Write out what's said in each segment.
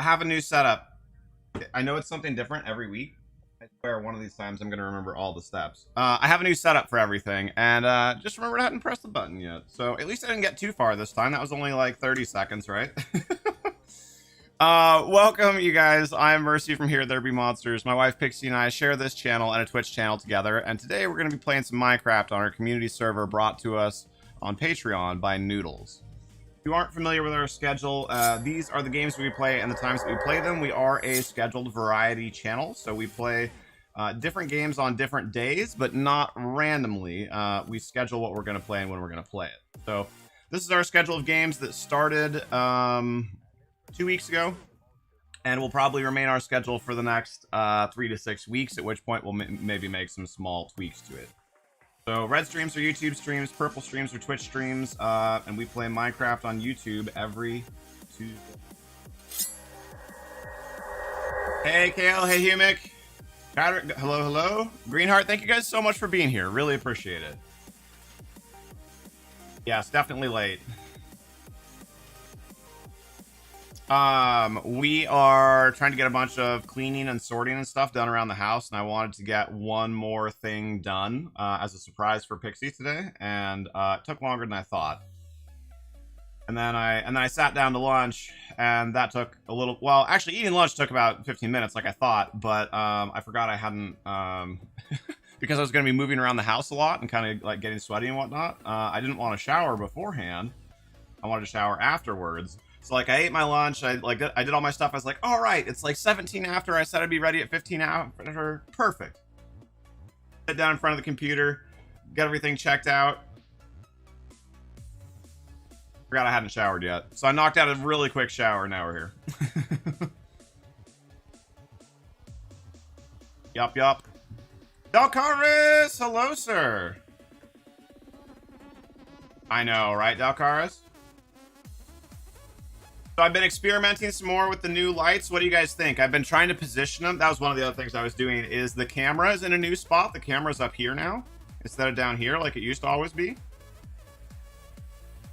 have a new setup. I know it's something different every week. I swear one of these times I'm going to remember all the steps. I have a new setup for everything, and just remembered I hadn't pressed the button yet. So at least I didn't get too far this time. That was only like 30 seconds, right? Welcome, you guys. I'm Mercy from Here There Be Monsters. My wife Pixie and I share this channel and a Twitch channel together, and today we're going to be playing some Minecraft on our community server brought to us on Patreon by Noodles. If you aren't familiar with our schedule, these are the games we play and the times that we play them. We are a scheduled variety channel, so we play different games on different days, but not randomly. We schedule what we're going to play and when we're going to play it. So this is our schedule of games that started 2 weeks ago, and will probably remain our schedule for the next 3 to 6 weeks, at which point we'll maybe make some small tweaks to it. So red streams are YouTube streams, purple streams are Twitch streams, and we play Minecraft on YouTube every Tuesday. Hey Kale, hey Humic, hello, hello. Greenheart, thank you guys so much for being here. Really appreciate it. Yeah, it's definitely late. We are trying to get a bunch of cleaning and sorting and stuff done around the house, and I wanted to get one more thing done as a surprise for Pixie today, and it took longer than I thought. And then I sat down to lunch, and that took a little. Well, actually, eating lunch took about 15 minutes, like I thought, but I forgot I hadn't because I was going to be moving around the house a lot and kind of like getting sweaty and whatnot. I didn't want to shower beforehand. I wanted to shower afterwards. So like I ate my lunch, I did all my stuff. I was like, all right, it's like 17 after. I said I'd be ready at 15 after. Perfect. Sit down in front of the computer, get everything checked out. Forgot I hadn't showered yet. So I knocked out a really quick shower. Now we're here. Yup. Dalcaris, hello, sir. I know, right, Dalcaris? So I've been experimenting some more with the new lights. What do you guys think? I've been trying to position them. That was one of the other things I was doing, is the camera is in a new spot. The camera's up here now instead of down here like it used to always be.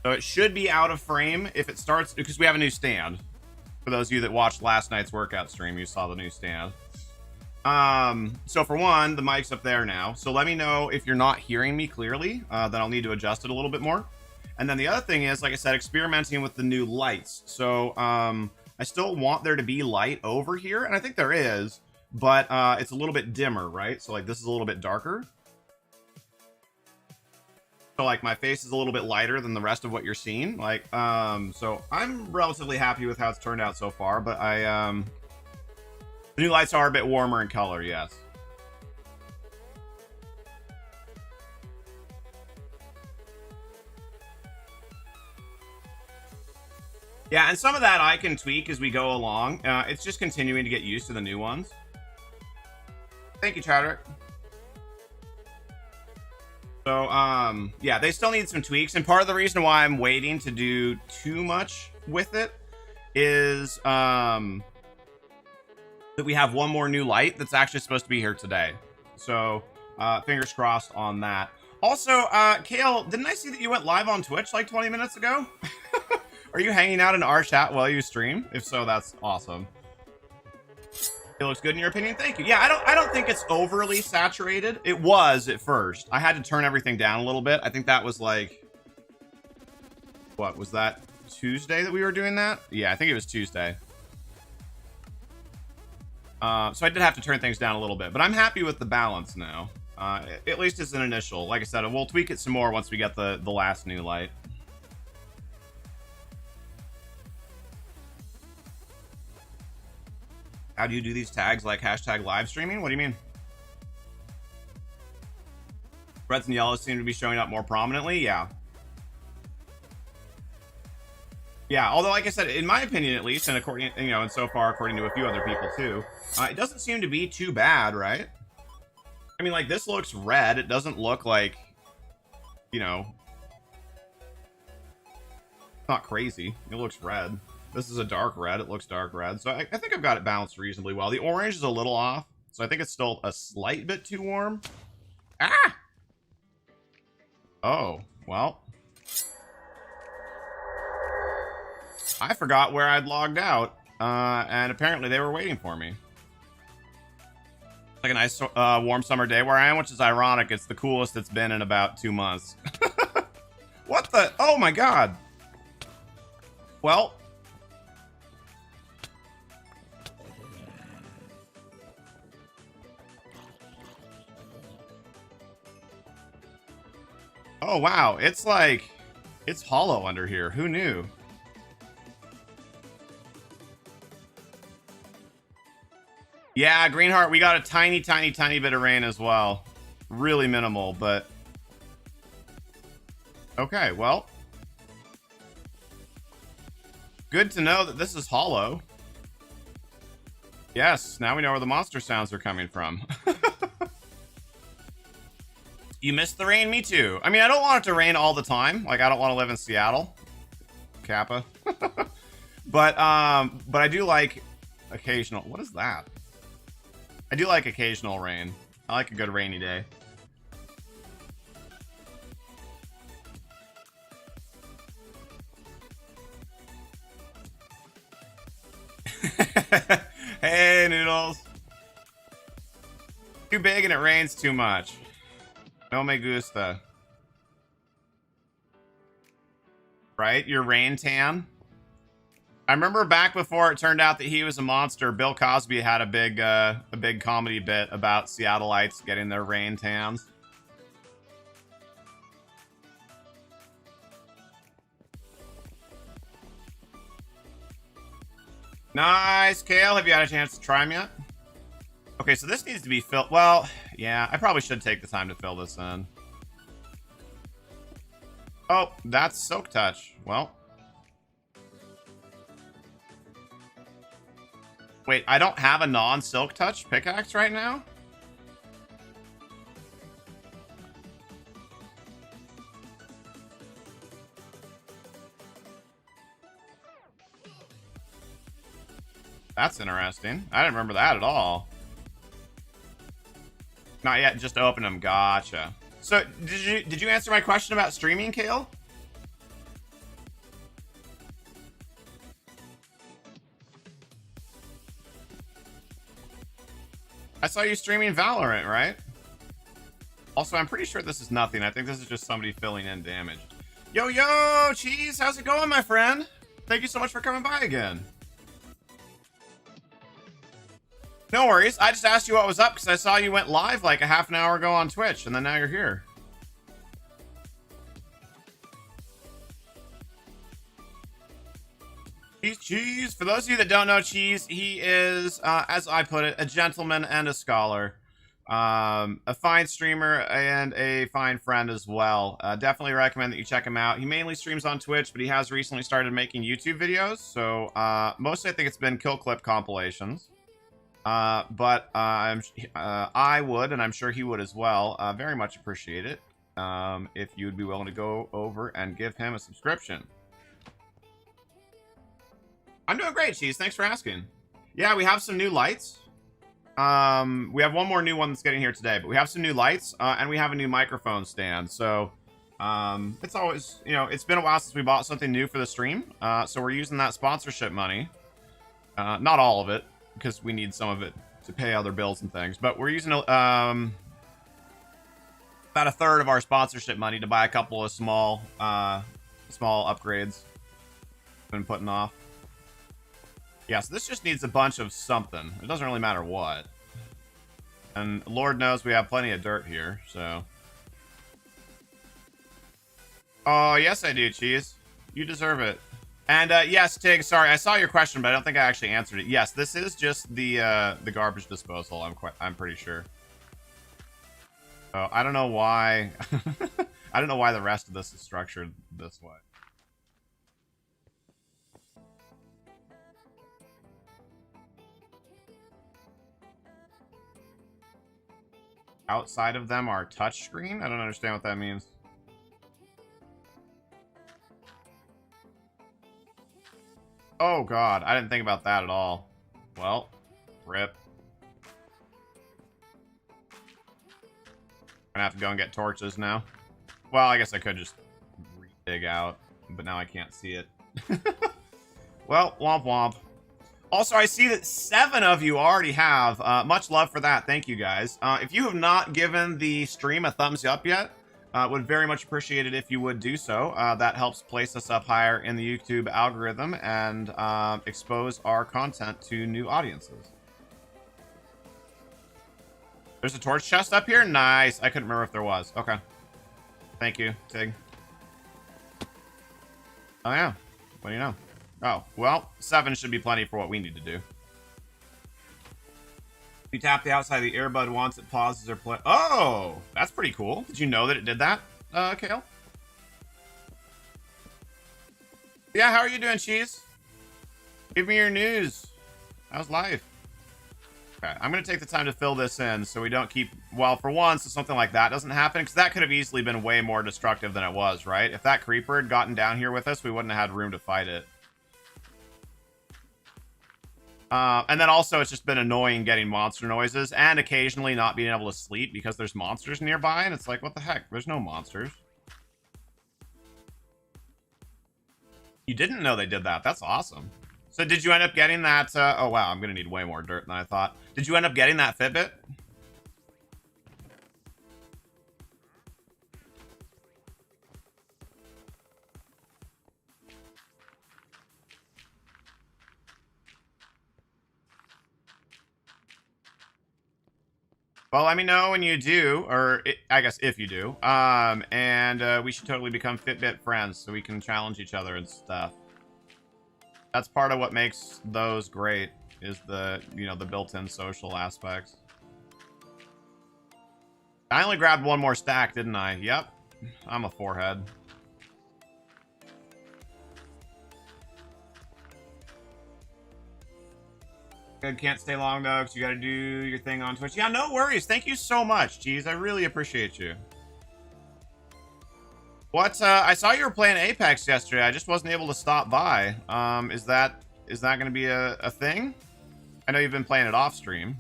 So it should be out of frame if it starts, because we have a new stand. For those of you that watched last night's workout stream, you saw the new stand. So for one, the mic's up there now. So let me know if you're not hearing me clearly. Then I'll need to adjust it a little bit more. And then the other thing is, like I said, experimenting with the new lights. So I still want there to be light over here, and I think there is, but it's a little bit dimmer, right? So like this is a little bit darker. So like my face is a little bit lighter than the rest of what you're seeing. Like so I'm relatively happy with how it's turned out so far, but the new lights are a bit warmer in color, yes. Yeah, and some of that I can tweak as we go along. It's just continuing to get used to the new ones. Thank you, Chadwick. So, yeah, they still need some tweaks. And part of the reason why I'm waiting to do too much with it is that we have one more new light that's actually supposed to be here today. So, fingers crossed on that. Also, Kale, didn't I see that you went live on Twitch like 20 minutes ago? Are you hanging out in our chat while you stream? If so, that's awesome. It looks good in your opinion? Thank you. Yeah, I don't think it's overly saturated. It was at first. I had to turn everything down a little bit. I think that was like, what was that, Tuesday that we were doing that? Yeah, I think it was Tuesday. So I did have to turn things down a little bit, but I'm happy with the balance now. At least as an initial. Like I said, we'll tweak it some more once we get the last new light. How do you do these tags, like hashtag live streaming? What do you mean? Reds and yellows seem to be showing up more prominently. Yeah. Yeah, although like I said, in my opinion at least, and according, you know, and so far according to a few other people too, it doesn't seem to be too bad, right? I mean, like, this looks red. It doesn't look like, you know, not crazy. It looks red. This is a dark red. It looks dark red. So I think I've got it balanced reasonably well. The orange is a little off, so I think it's still a slight bit too warm. Ah! Oh, well. I forgot where I'd logged out. And apparently they were waiting for me. Like a nice warm summer day where I am, which is ironic. It's the coolest it's been in about 2 months. What the? Oh my god. Well. Oh wow, it's like, it's hollow under here. Who knew? Yeah, Greenheart, we got a tiny bit of rain as well. Really minimal, but... Okay, well. Good to know that this is hollow. Yes, now we know where the monster sounds are coming from. You missed the rain? Me too. I mean, I don't want it to rain all the time. Like, I don't want to live in Seattle. Kappa. But I do like occasional... What is that? I do like occasional rain. I like a good rainy day. Hey, Noodles. Too big and it rains too much. No me gusta. Right? Your rain tan? I remember back before it turned out that he was a monster, Bill Cosby had a big comedy bit about Seattleites getting their rain tans. Nice, Kale. Have you had a chance to try them yet? Okay, so this needs to be filled. Well, yeah, I probably should take the time to fill this in. Oh, that's Silk Touch. Well. Wait, I don't have a non-Silk Touch pickaxe right now? That's interesting. I didn't remember that at all. Not yet, just open them. Gotcha. So, did you answer my question about streaming, Kale? I saw you streaming Valorant, right? Also, I'm pretty sure this is nothing. I think this is just somebody filling in damage. Yo, yo, Cheese, how's it going, my friend? Thank you so much for coming by again. No worries. I just asked you what was up because I saw you went live like a half an hour ago on Twitch, and then now you're here. Cheese. For those of you that don't know Cheese, he is, as I put it, a gentleman and a scholar. A fine streamer and a fine friend as well. Definitely recommend that you check him out. He mainly streams on Twitch, but he has recently started making YouTube videos. So mostly I think it's been kill clip compilations. But I would, and I'm sure he would as well, very much appreciate it if you would be willing to go over and give him a subscription. I'm doing great, Cheese. Thanks for asking. Yeah, we have some new lights. We have one more new one that's getting here today, but we have some new lights, and we have a new microphone stand. So, it's always, you know, it's been a while since we bought something new for the stream. So we're using that sponsorship money. Not all of it, because we need some of it to pay other bills and things. But we're using, about a third of our sponsorship money to buy a couple of small upgrades. Been putting off. Yeah, so this just needs a bunch of something. It doesn't really matter what. And Lord knows we have plenty of dirt here, so. Oh, yes I do, Cheese. You deserve it. And, yes, Tig, sorry, I saw your question, but I don't think I actually answered it. Yes, this is just the garbage disposal, I'm pretty sure. So, I don't know why... I don't know why the rest of this is structured this way. Outside of them are touchscreen? I don't understand what that means. Oh god, I didn't think about that at all. Well, rip. Gonna have to go and get torches now. Well, I guess I could just dig out, but now I can't see it. Well, womp womp. Also, I see that 7 of you already have. Much love for that. Thank you, guys. If you have not given the stream a thumbs up yet, would very much appreciate it if you would do so. That helps place us up higher in the YouTube algorithm and expose our content to new audiences. There's a torch chest up here? Nice. I couldn't remember if there was. Okay. Thank you, Tig. Oh, yeah. What do you know? Oh, well, 7 should be plenty for what we need to do. If you tap the outside of the earbud once, it pauses or play. Oh, that's pretty cool. Did you know that it did that, Kale? Yeah, how are you doing, Cheese? Give me your news. How's life? Okay, I'm going to take the time to fill this in so we don't keep... Well, for once, if something like that doesn't happen, because that could have easily been way more destructive than it was, right? If that creeper had gotten down here with us, we wouldn't have had room to fight it. And then also, it's just been annoying getting monster noises and occasionally not being able to sleep because there's monsters nearby, and it's like, what the heck? There's no monsters. You didn't know they did that. That's awesome. So did you end up getting that? Oh, wow. I'm going to need way more dirt than I thought. Did you end up getting that Fitbit? Well, let me know when you do, or I guess if you do. And we should totally become Fitbit friends so we can challenge each other and stuff. That's part of what makes those great, is the, you know, the built-in social aspects. I only grabbed one more stack, didn't I? Yep. I'm a forehead. Good, can't stay long though, because you gotta do your thing on Twitch. Yeah, no worries. Thank you so much, Jeez. I really appreciate you. What, I saw you were playing Apex yesterday. I just wasn't able to stop by. Is that gonna be a thing? I know you've been playing it off stream.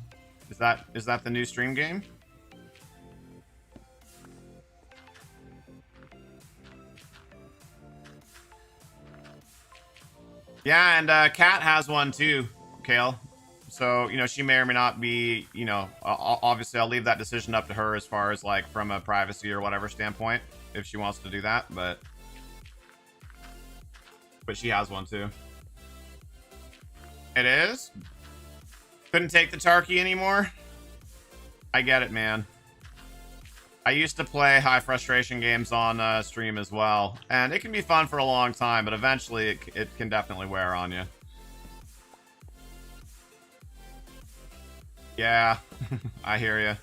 Is that the new stream game? Yeah, and Kat has one too, Kale. So, you know, she may or may not be, you know, obviously I'll leave that decision up to her as far as like from a privacy or whatever standpoint, if she wants to do that, but she has one too. It is? Couldn't take the Tarky anymore? I get it, man. I used to play high frustration games on stream as well, and it can be fun for a long time, but eventually it can definitely wear on you. Yeah, I hear you.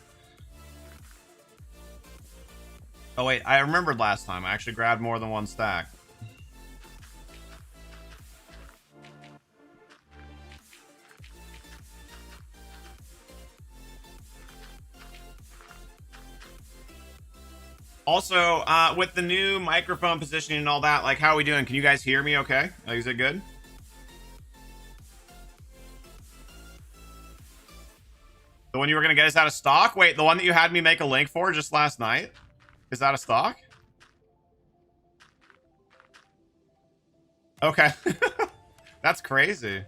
Oh wait, I remembered last time. I actually grabbed more than one stack. Also, with the new microphone positioning and all that, like, how are we doing? Can you guys hear me okay? Is it good? The one you were going to get is out of stock? Wait, the one that you had me make a link for just last night? Is out of stock? Okay. That's crazy.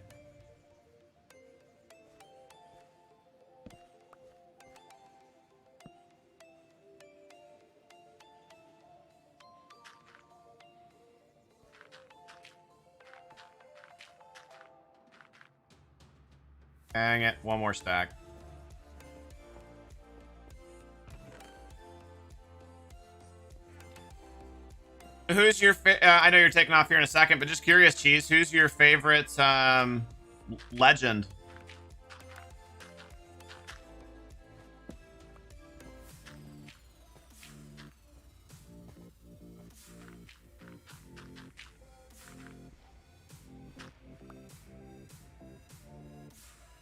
Dang it. One more stack. Who's your I know you're taking off here in a second, but just curious, Cheese, who's your favorite legend?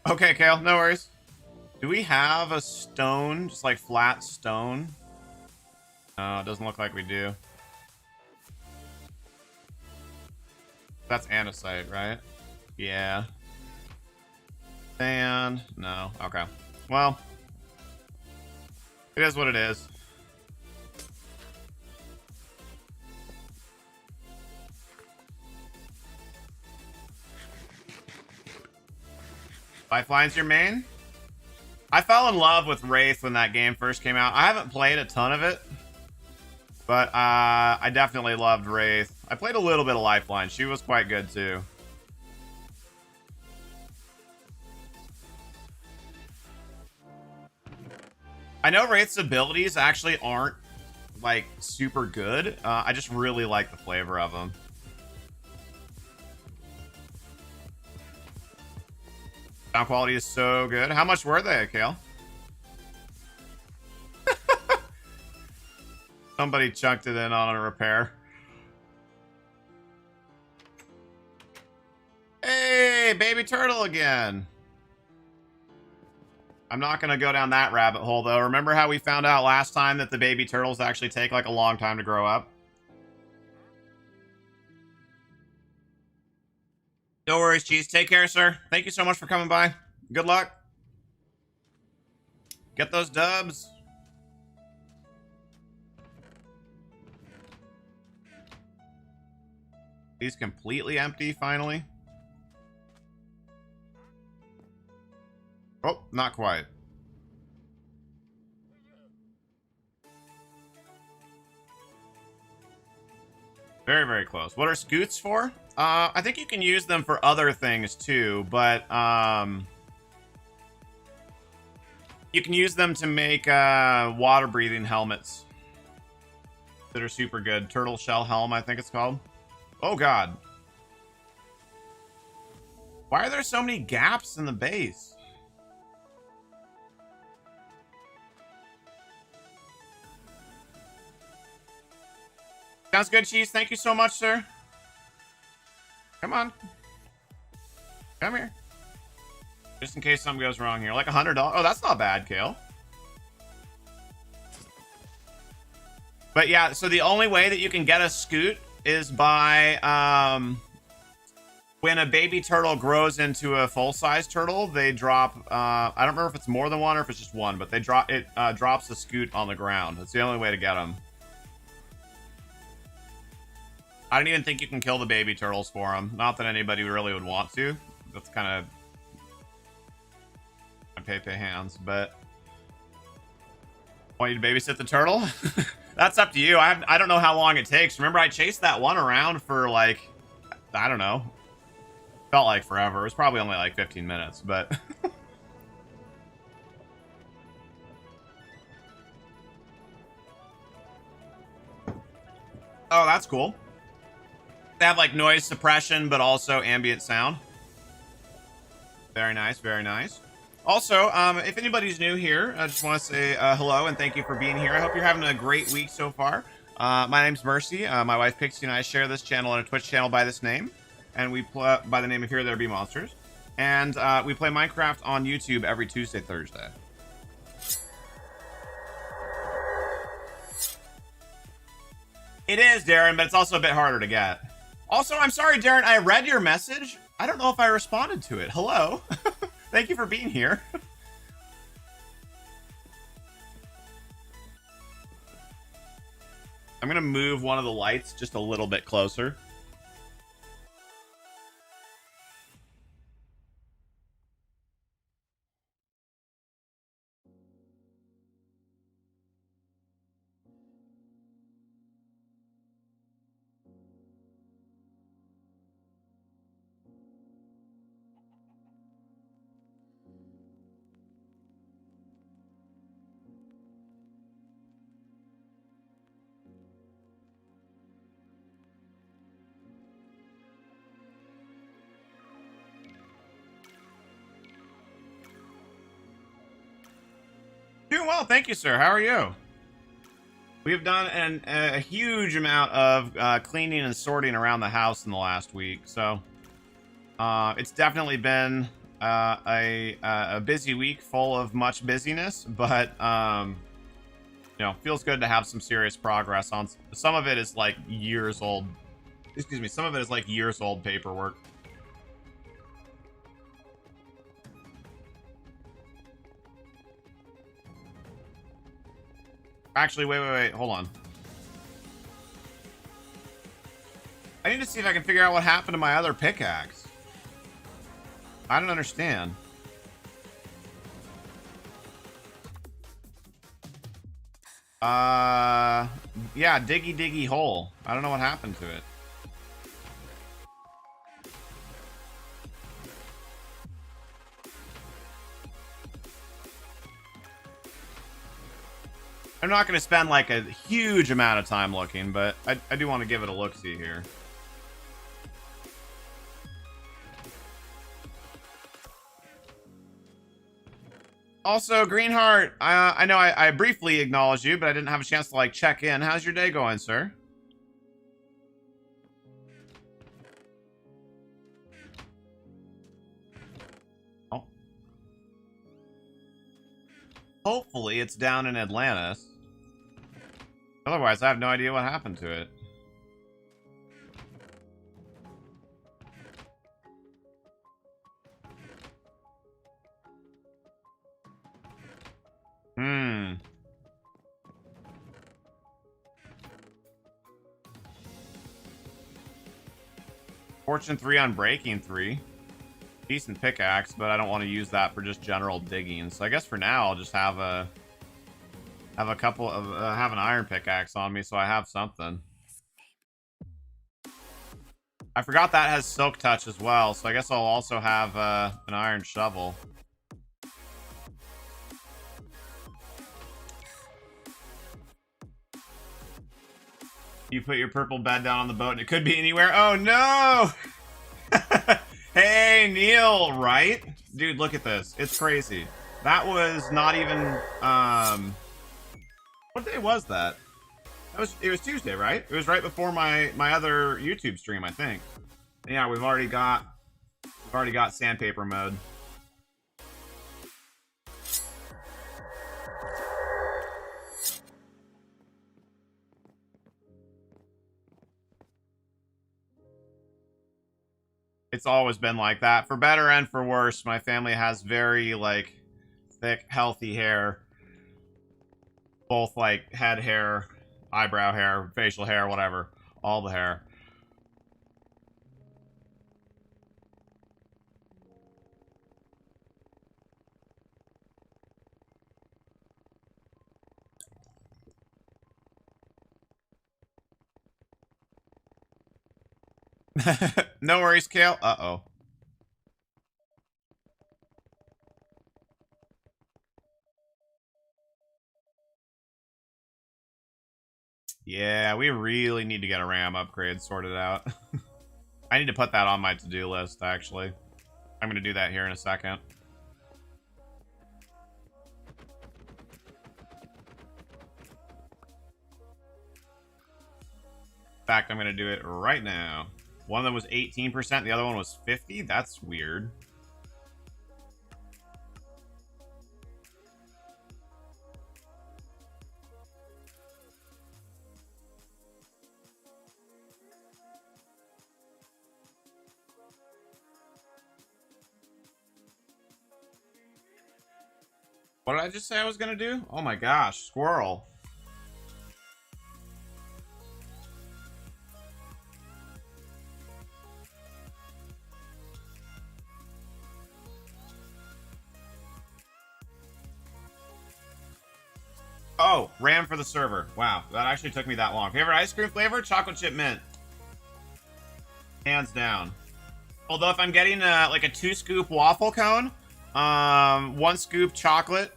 Okay, Kale, no worries. Do we have a stone, just like flat stone? No, it doesn't look like we do. That's andesite, right? Yeah. Sand? No. Okay. Well, it is what it is. Lifeline's your main? I fell in love with Wraith when that game first came out. I haven't played a ton of it, but I definitely loved Wraith. I played a little bit of Lifeline. She was quite good too. I know Wraith's abilities actually aren't like super good. I just really like the flavor of them. Sound quality is so good. How much were they, Kale? Somebody chunked it in on a repair. Hey, baby turtle again. I'm not going to go down that rabbit hole, though. Remember how we found out last time that the baby turtles actually take, like, a long time to grow up? No worries, Cheese. Take care, sir. Thank you so much for coming by. Good luck. Get those dubs. He's completely empty, finally. Oh, not quite. Very, very close. What are scoots for? I think you can use them for other things too, but you can use them to make water-breathing helmets that are super good. Turtle shell helm, I think it's called. Oh god. Why are there so many gaps in the base? Sounds good, Cheese. Thank you so much, sir. Come on. Come here. Just in case something goes wrong here. Like $100. Oh, that's not bad, Kale. But yeah, so the only way that you can get a scoot is by when a baby turtle grows into a full-size turtle, they drop I don't remember if it's more than one or if it's just one, but they drops a scoot on the ground. That's the only way to get them. I don't even think you can kill the baby turtles for them. Not that anybody really would want to. That's kind of Pepe hands, but want you to babysit the turtle? That's up to you. I don't know how long it takes. Remember, I chased that one around for like, I don't know. Felt like forever. It was probably only like 15 minutes, but oh, that's cool. They have like noise suppression, but also ambient sound. Very nice, very nice. Also, if anybody's new here, I just want to say hello and thank you for being here. I hope you're having a great week so far. My name's Mercy. My wife Pixie and I share this channel and a Twitch channel by this name, and we play by the name of Here There Be Monsters. And we play Minecraft on YouTube every Tuesday, Thursday. It is, Darren, but it's also a bit harder to get. Also, I'm sorry, Darren, I read your message. I don't know if I responded to it. Hello. Thank you for being here. I'm going to move one of the lights just a little bit closer. Doing well, thank you, sir. How are you? We've done a huge amount of cleaning and sorting around the house in the last week, so it's definitely been a busy week full of much busyness, but you know, feels good to have some serious progress on some of it. Is like years old. Excuse me. Some of it is like years old paperwork. Actually, wait. Hold on. I need to see if I can figure out what happened to my other pickaxe. I don't understand. Yeah, diggy diggy hole. I don't know what happened to it. I'm not going to spend like a huge amount of time looking, but I do want to give it a look-see here. Also, Greenheart, I know I briefly acknowledged you, but I didn't have a chance to like check in. How's your day going, sir? Oh. Hopefully it's down in Atlantis. Otherwise, I have no idea what happened to it. Fortune 3 on Breaking 3. Decent pickaxe, but I don't want to use that for just general digging. So I guess for now, I'll just have an iron pickaxe on me, so I have something. I forgot that has silk touch as well, so I guess I'll also have an iron shovel. You put your purple bed down on the boat and it could be anywhere. Oh no! Hey, Neil, right? Dude, look at this. It's crazy. That was not even, what day was that? It was Tuesday, right? It was right before my other YouTube stream, I think. Yeah, we've already got sandpaper mode. It's always been like that, for better and for worse. My family has very like thick, healthy hair, both like head hair, eyebrow hair, facial hair, whatever, all the hair. No worries, Kale. Uh-oh. Yeah, we really need to get a RAM upgrade sorted out. I need to put that on my to-do list, actually. I'm going to do that here in a second. In fact, I'm going to do it right now. One of them was 18%, the other one was 50%? That's weird. What did I just say I was going to do? Oh my gosh, squirrel. Oh, RAM for the server. Wow, that actually took me that long. Favorite ice cream flavor? Chocolate chip mint. Hands down. Although if I'm getting like a 2-scoop waffle cone, 1 scoop chocolate.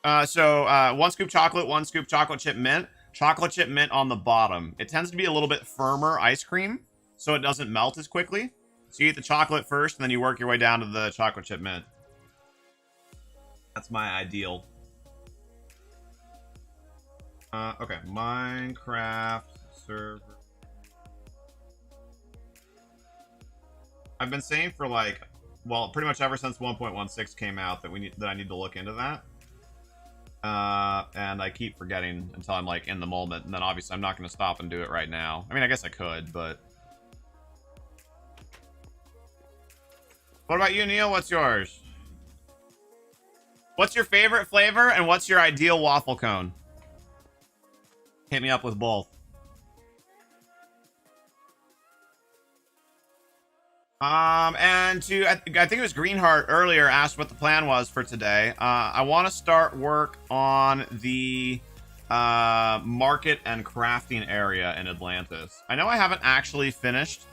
1 scoop chocolate, 1 scoop chocolate chip mint. Chocolate chip mint on the bottom. It tends to be a little bit firmer ice cream, so it doesn't melt as quickly. So you eat the chocolate first, and then you work your way down to the chocolate chip mint. That's my ideal. Okay, Minecraft server. I've been saying for like, well, pretty much ever since 1.16 came out that I need to look into that. And I keep forgetting until I'm like in the moment, and then obviously I'm not going to stop and do it right now. I mean, I guess I could, but. What about you, Neil? What's yours? What's your favorite flavor, and what's your ideal waffle cone? Hit me up with both. And I think it was Greenheart earlier asked what the plan was for today. I want to start work on the market and crafting area in Atlantis. I know I haven't actually finished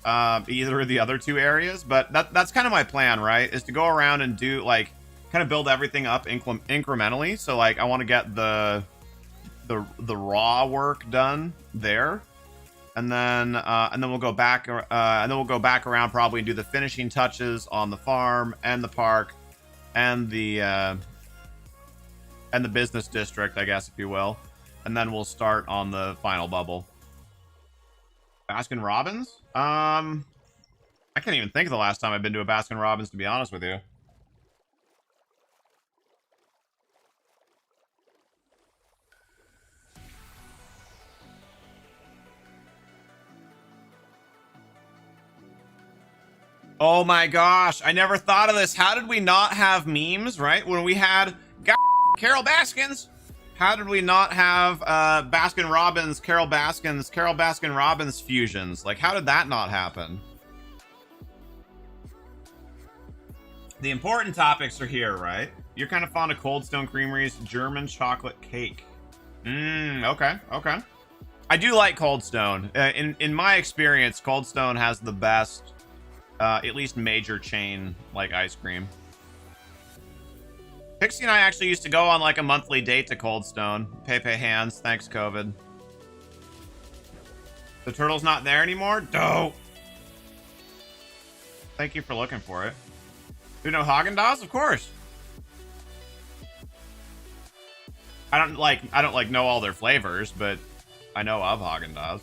either of the other two areas, but that's kind of my plan, right? Is to go around and do like kind of build everything up incrementally. So like I want to get the raw work done there, and then we'll go back around probably and do the finishing touches on the farm and the park and the business district, I guess, if you will, and then we'll start on the final bubble. Baskin Robbins? I can't even think of the last time I've been to a Baskin Robbins, to be honest with you. Oh my gosh, I never thought of this. How did we not have memes, right? When we had Carol Baskins? How did we not have Baskin Robbins, Carol Baskin Robbins fusions? Like, how did that not happen? The important topics are here, right? You're kind of fond of Cold Stone Creamery's German chocolate cake. Okay. I do like Cold Stone. In my experience, Cold Stone has the best, at least major chain, like ice cream. Pixie and I actually used to go on like a monthly date to Cold Stone. Pepe hands, thanks COVID. The turtle's not there anymore? Dope. Thank you for looking for it. Do you know Haagen-Dazs? Of course. I don't like know all their flavors, but I know of Haagen-Dazs.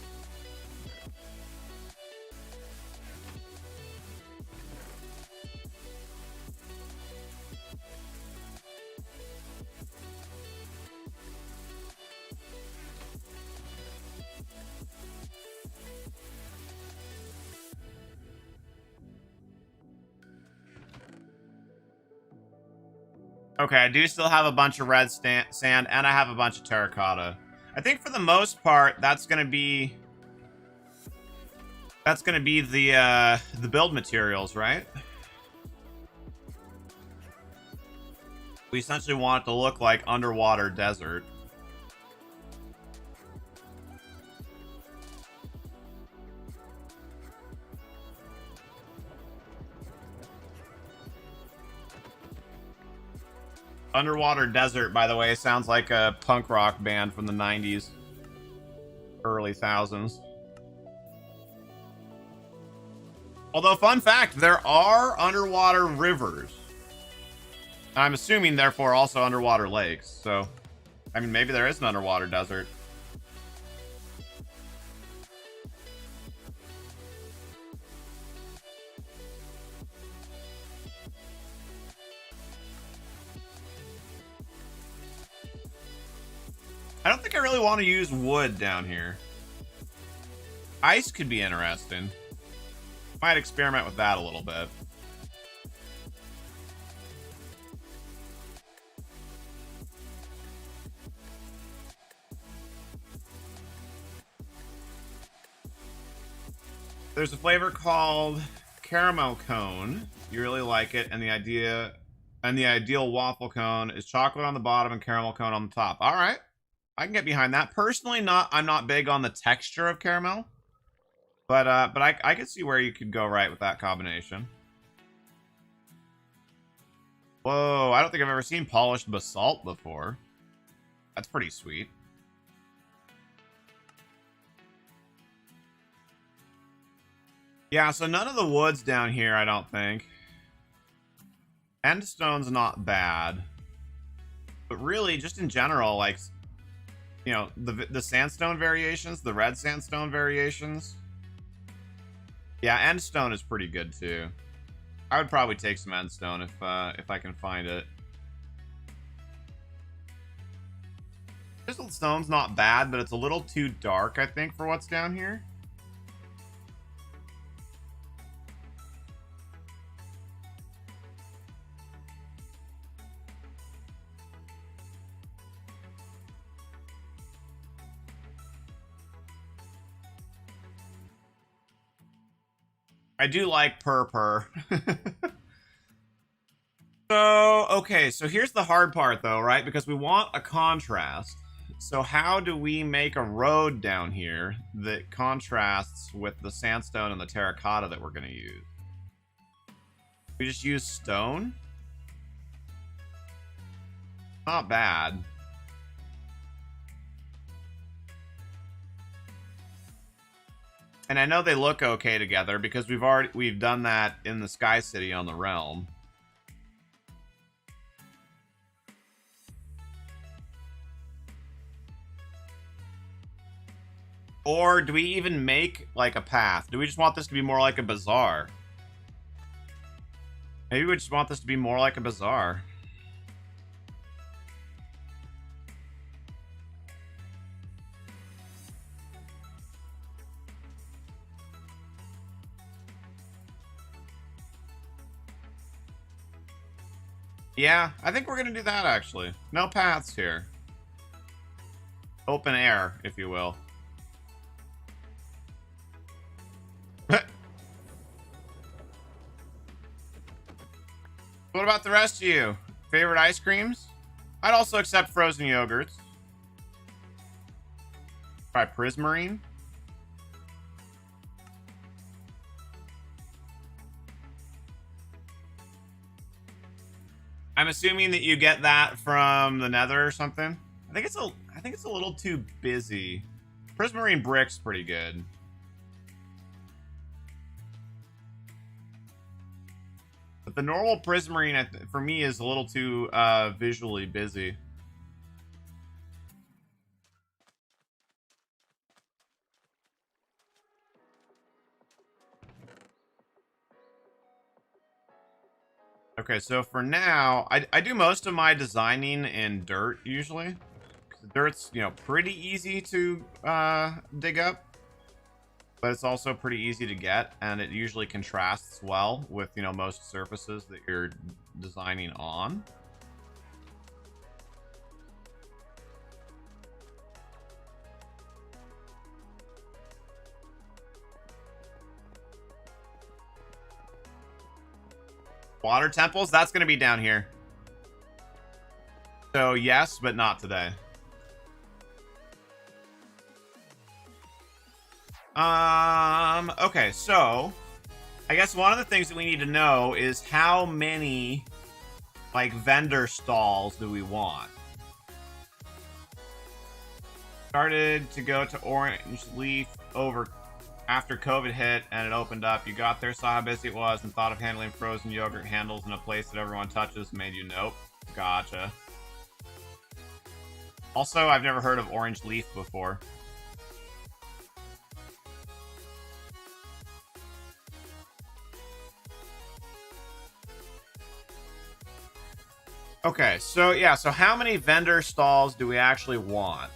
Okay, I do still have a bunch of red sand, and I have a bunch of terracotta. I think for the most part, that's gonna be the build materials, right? We essentially want it to look like underwater desert. Underwater Desert, by the way, sounds like a punk rock band from the 90s, early thousands. Although, fun fact, there are underwater rivers. I'm assuming, therefore, also underwater lakes. So, I mean, maybe there is an underwater desert. I don't think I really want to use wood down here. Ice could be interesting. Might experiment with that a little bit. There's a flavor called caramel cone. You really like it, and the ideal waffle cone is chocolate on the bottom and caramel cone on the top. All right. I can get behind that. Personally, I'm not big on the texture of caramel, but I could see where you could go right with that combination. Whoa, I don't think I've ever seen polished basalt before. That's pretty sweet. Yeah, so none of the wood's down here, I don't think. Endstone's not bad, but really, just in general, like, you know, the sandstone variations, the red sandstone variations. Yeah, endstone is pretty good too. I would probably take some endstone if I can find it. Crystal stone's not bad, but it's a little too dark, I think, for what's down here. I do like purr. So, okay, so here's the hard part though, right? Because we want a contrast. So how do we make a road down here that contrasts with the sandstone and the terracotta that we're going to use? We just use stone? Not bad. And I know they look okay together because we've done that in the Sky City on the Realm. Or do we even make like a path? Do we just want this to be more like a bazaar? Maybe we just want this to be more like a bazaar. Yeah, I think we're going to do that, actually. No paths here. Open air, if you will. What about the rest of you? Favorite ice creams? I'd also accept frozen yogurts. Try Prismarine. I'm assuming that you get that from the Nether or something. I think it's a little too busy. Prismarine brick's pretty good. But the normal Prismarine for me is a little too visually busy. Okay, so for now, I do most of my designing in dirt, usually. Dirt's, you know, pretty easy to dig up. But it's also pretty easy to get, and it usually contrasts well with, you know, most surfaces that you're designing on. Water temples? That's going to be down here. So, yes, but not today. Okay, so I guess one of the things that we need to know is how many, like, vendor stalls do we want? Started to go to Orange Leaf over after COVID hit and it opened up. You got there, saw how busy it was, and thought of handling frozen yogurt handles in a place that everyone touches. Made you nope. Gotcha. Also, I've never heard of Orange Leaf before. Okay, so yeah, so how many vendor stalls do we actually want?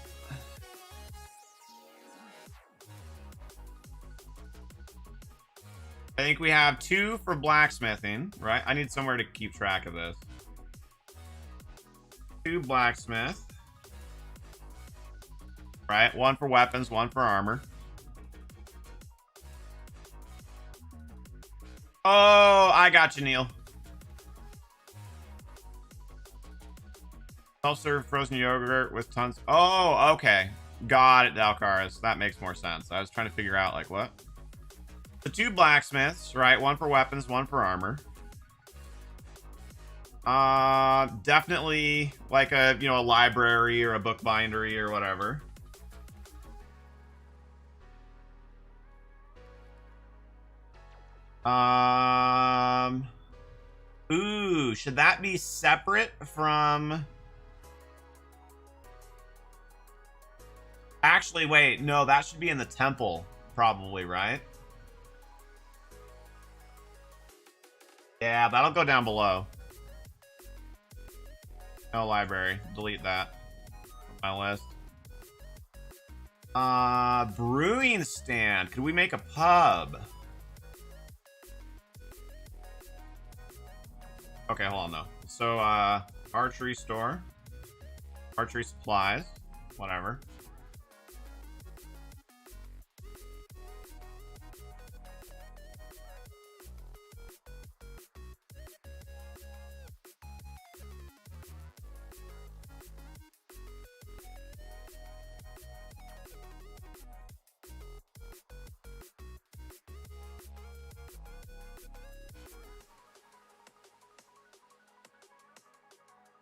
I think we have 2 for blacksmithing, right? I need somewhere to keep track of this. 2 blacksmith. Right, 1 for weapons, 1 for armor. Oh, I got you, Neil. Self-serve frozen yogurt with tons. Oh, okay. Got it, Dalcaris. That makes more sense. I was trying to figure out, like, what? The 2 blacksmiths, right? 1 for weapons, 1 for armor. Definitely like a, you know, a library or a bookbindery or whatever. Ooh, should that be separate from... Actually, wait, no, that should be in the temple, probably, right? Yeah, that'll go down below. No library. Delete that from my list. Brewing stand. Could we make a pub? Okay, hold on, though. So, archery store. Archery supplies. Whatever.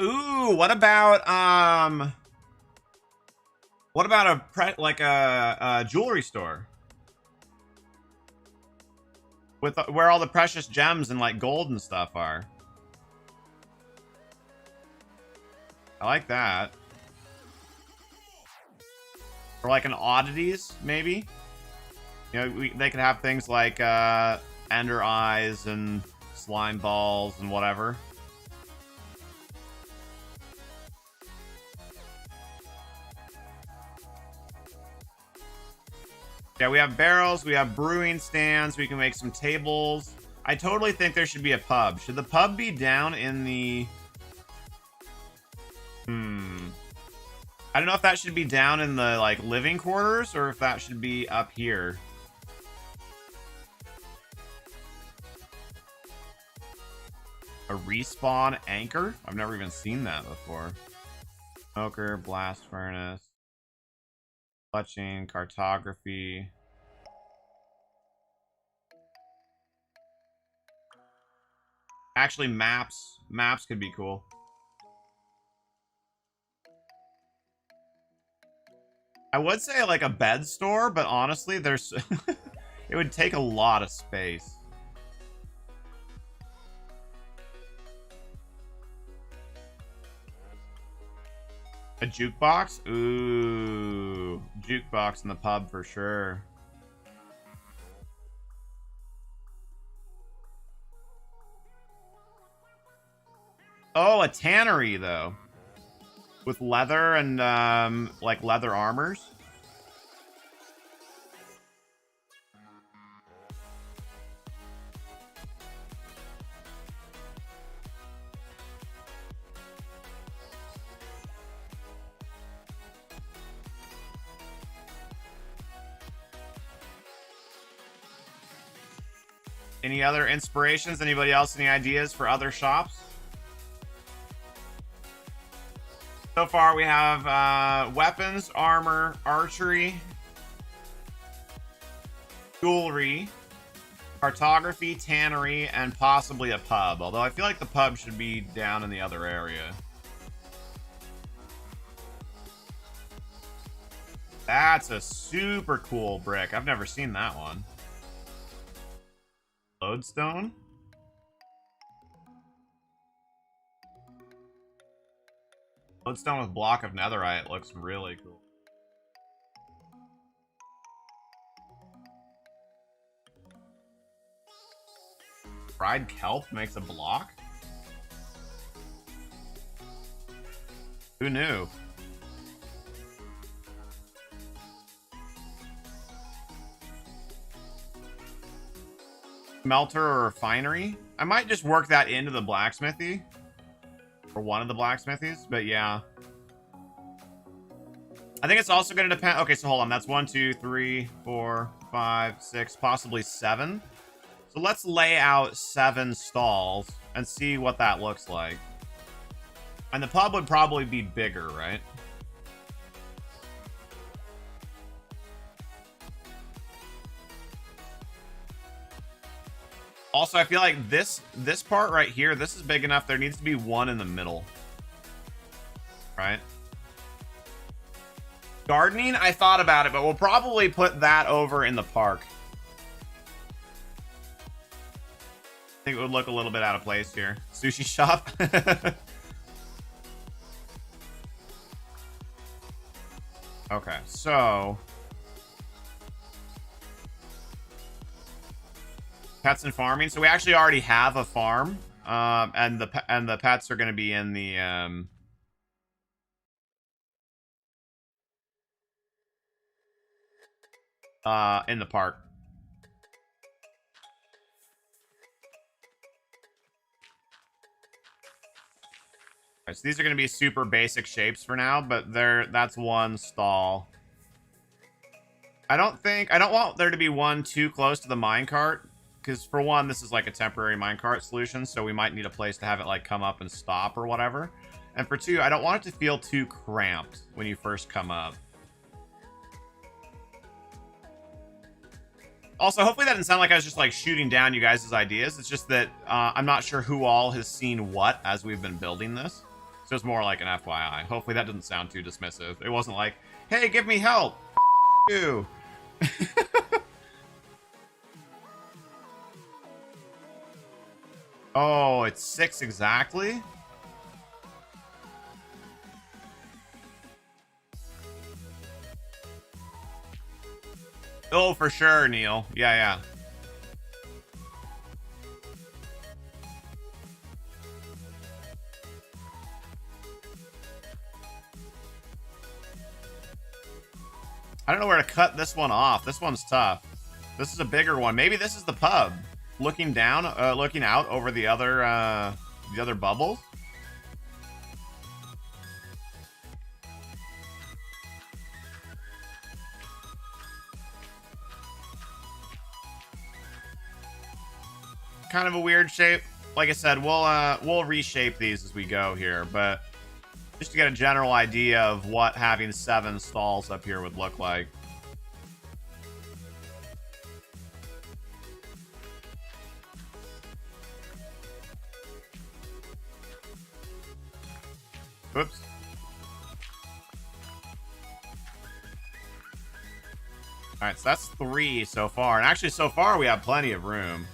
Ooh, what about a jewelry store with where all the precious gems and like gold and stuff are? I like that. Or like an oddities, maybe. You know, they could have things like ender eyes and slime balls and whatever. Yeah, we have barrels, we have brewing stands, we can make some tables. I totally think there should be a pub. Should the pub be down in the... I don't know if that should be down in the, like, living quarters or if that should be up here. A respawn anchor? I've never even seen that before. Smoker, blast furnace. Clutching, cartography. Actually, maps. Maps could be cool. I would say like a bed store, but honestly, there's it would take a lot of space. A jukebox? Ooh, jukebox in the pub for sure. Oh, a tannery though. With leather and like leather armors. Any other inspirations? Anybody else any ideas for other shops? So far we have weapons, armor, archery, jewelry, cartography, tannery, and possibly a pub. Although I feel like the pub should be down in the other area. That's a super cool brick. I've never seen that one. Lodestone? Lodestone with block of netherite looks really cool. Fried kelp makes a block? Who knew? Smelter or refinery? I might just work that into the blacksmithy. Or one of the blacksmithies, but yeah. I think it's also going to depend. Okay, so hold on. That's 1, 2, 3, 4, 5, 6, possibly 7. So let's lay out 7 stalls and see what that looks like. And the pub would probably be bigger, right? Also, I feel like this part right here, this is big enough. There needs to be one in the middle. Right? Gardening, I thought about it, but we'll probably put that over in the park. I think it would look a little bit out of place here. Sushi shop. Okay, so... Pets and farming. So we actually already have a farm, and the pets are going to be in the park. Right, so these are going to be super basic shapes for now, but that's one stall. I don't want there to be one too close to the minecart. Because for one, this is like a temporary minecart solution, so we might need a place to have it like come up and stop or whatever. And for two, I don't want it to feel too cramped when you first come up. Also, hopefully that didn't sound like I was just like shooting down you guys' ideas. It's just that I'm not sure who all has seen what as we've been building this. So it's more like an FYI. Hopefully that doesn't sound too dismissive. It wasn't like, hey, give me help. You. Oh, it's 6 exactly? Oh, for sure, Neil. Yeah, yeah. I don't know where to cut this one off. This one's tough. This is a bigger one. Maybe this is the pub. Looking down, looking out over the other bubbles. Kind of a weird shape. Like I said, we'll reshape these as we go here, but just to get a general idea of what having 7 stalls up here would look like. Oops. Alright, so that's 3 so far. And actually, so far, we have plenty of room.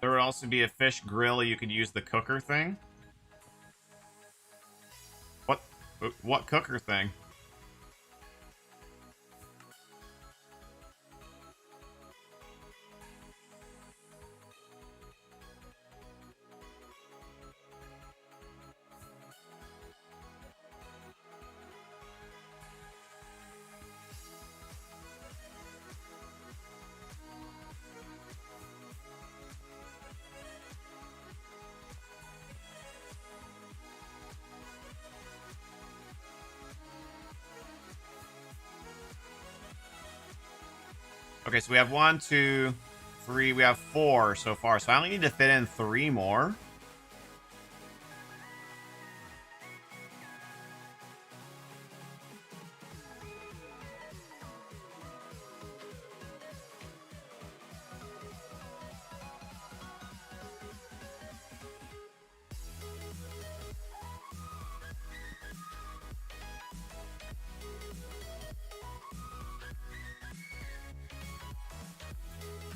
There would also be a fish grill. You could use the cooker thing. What cooker thing? Okay, so we have 1, 2, 3. We have 4 so far. So I only need to fit in 3 more.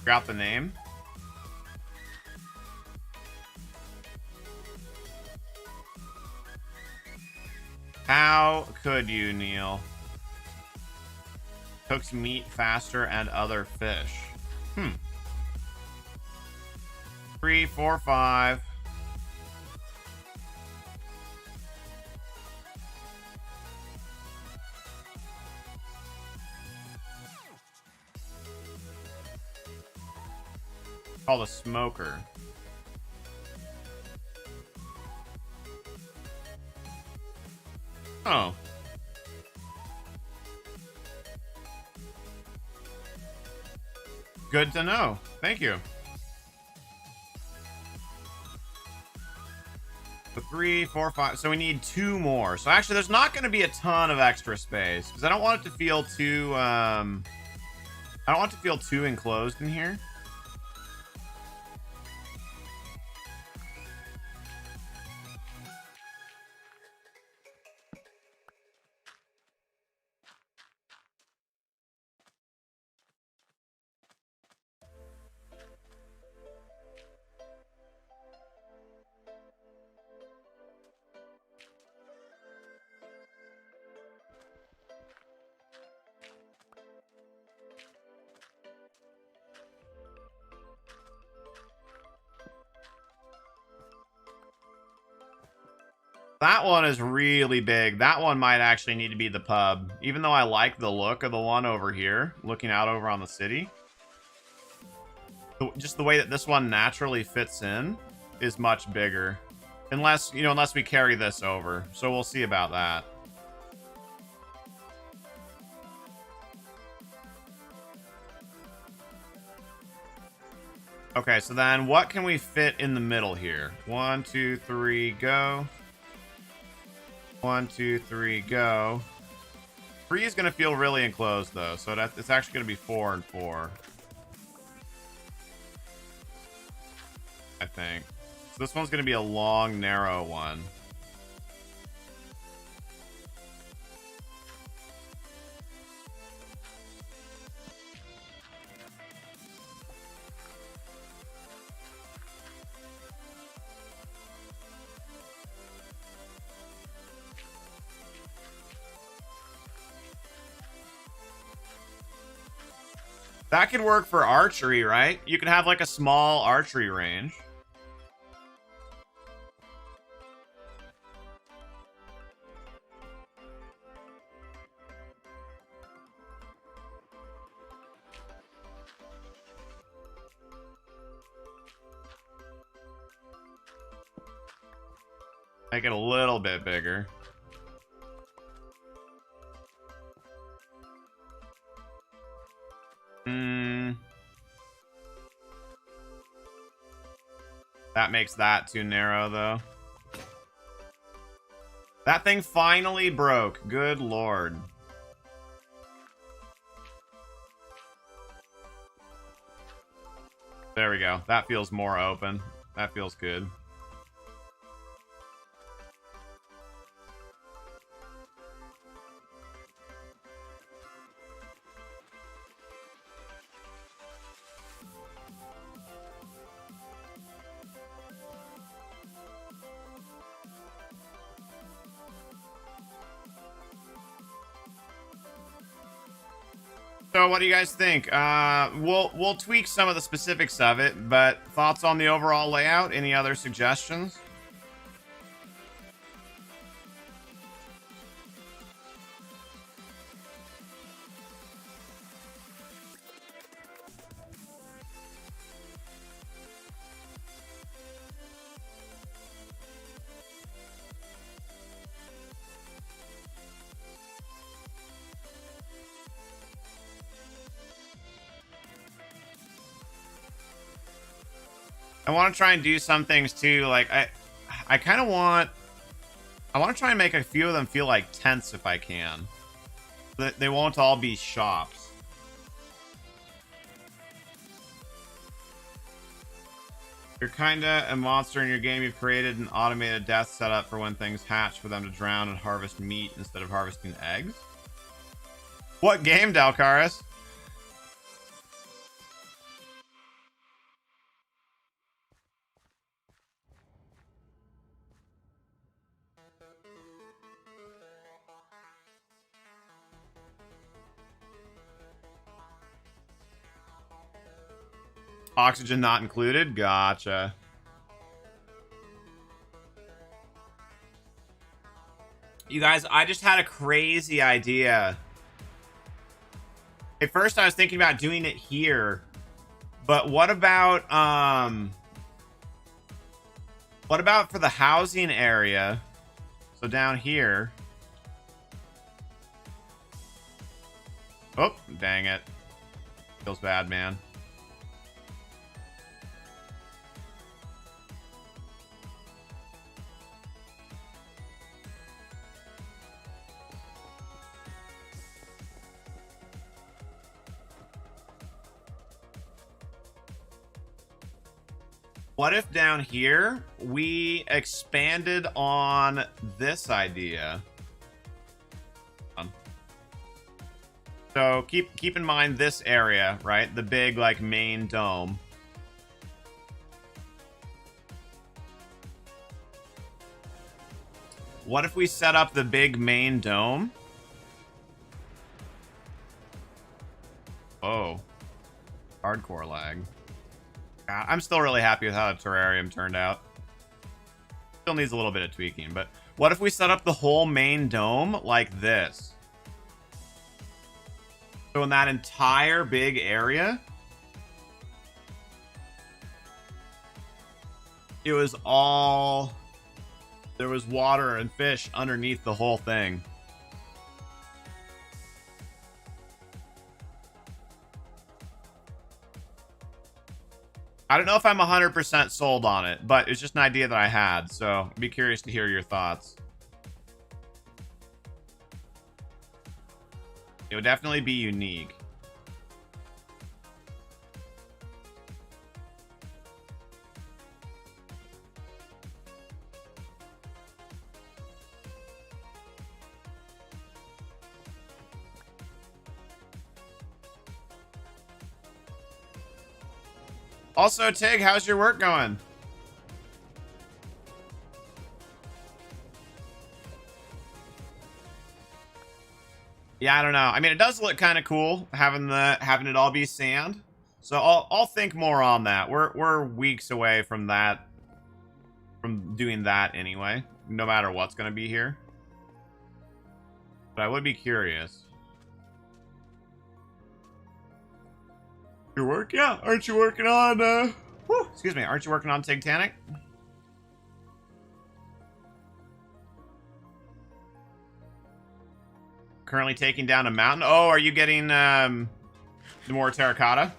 Forgot the name. How could you, Neil? Cooks meat faster and other fish. 3, 4, 5. Called a smoker. Oh. Good to know. Thank you. So 3, 4, 5. So we need 2 more. So actually, there's not going to be a ton of extra space because I don't want it to feel too. I don't want it to feel too enclosed in here. That one is really big. That one might actually need to be the pub. Even though I like the look of the one over here, looking out over on the city. Just the way that this one naturally fits in is much bigger. Unless, you know, unless we carry this over. So we'll see about that. Okay, so then what can we fit in the middle here? 1, 2, 3, go. 1, 2, 3, go. 3 is going to feel really enclosed, though, so it's actually going to be 4 and 4. I think. So this one's going to be a long, narrow one. That could work for archery, right? You could have like a small archery range. Make it a little bit bigger. That makes that too narrow, though. That thing finally broke. Good lord. There we go. That feels more open. That feels good. So what do you guys think? We'll tweak some of the specifics of it, but thoughts on the overall layout? Any other suggestions? I want to try and do some things too. Like I kind of want to try and make a few of them feel like tents if I can. They won't all be shops. You're kinda a monster in your game. You've created an automated death setup for when things hatch for them to drown and harvest meat instead of harvesting eggs. What game, Dalcaris? Oxygen not included? Gotcha. You guys, I just had a crazy idea. At first I was thinking about doing it here, but what about for the housing area? So down here. Oh, dang it. Feels bad, man. What if down here we expanded on this idea? So keep in mind this area, right? The big like main dome. What if we set up the big main dome? Oh, hardcore lag. I'm still really happy with how the terrarium turned out. Still needs a little bit of tweaking, but what if we set up the whole main dome like this? So in that entire big area, it was all... There was water and fish underneath the whole thing. I don't know if I'm 100% sold on it, but it's just an idea that I had, so I'd be curious to hear your thoughts. It would definitely be unique. Also, Tig, how's your work going? Yeah, I don't know. I mean, it does look kind of cool having it all be sand. So I'll think more on that. We're weeks away from that, from doing that anyway. No matter what's gonna be here. But I would be curious. Your work? Yeah. Aren't you working on excuse me, aren't you working on Titanic? Currently taking down a mountain. Oh, are you getting more terracotta?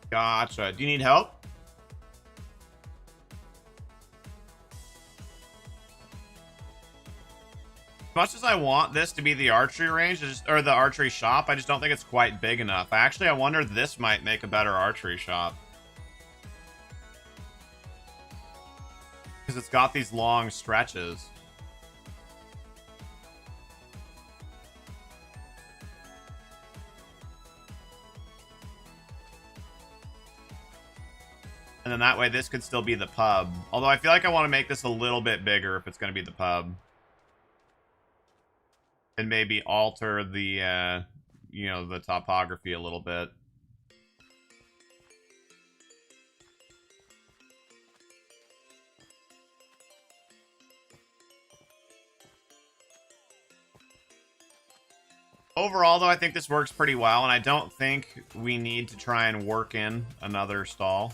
Gotcha. Do you need help? As much as I want this to be the archery range, or the archery shop, I just don't think it's quite big enough. Actually, I wonder if this might make a better archery shop. Because it's got these long stretches. And then that way this could still be the pub. Although I feel like I want to make this a little bit bigger if it's going to be the pub. And maybe alter the, you know, the topography a little bit. Overall, though, I think this works pretty well, and I don't think we need to try and work in another stall.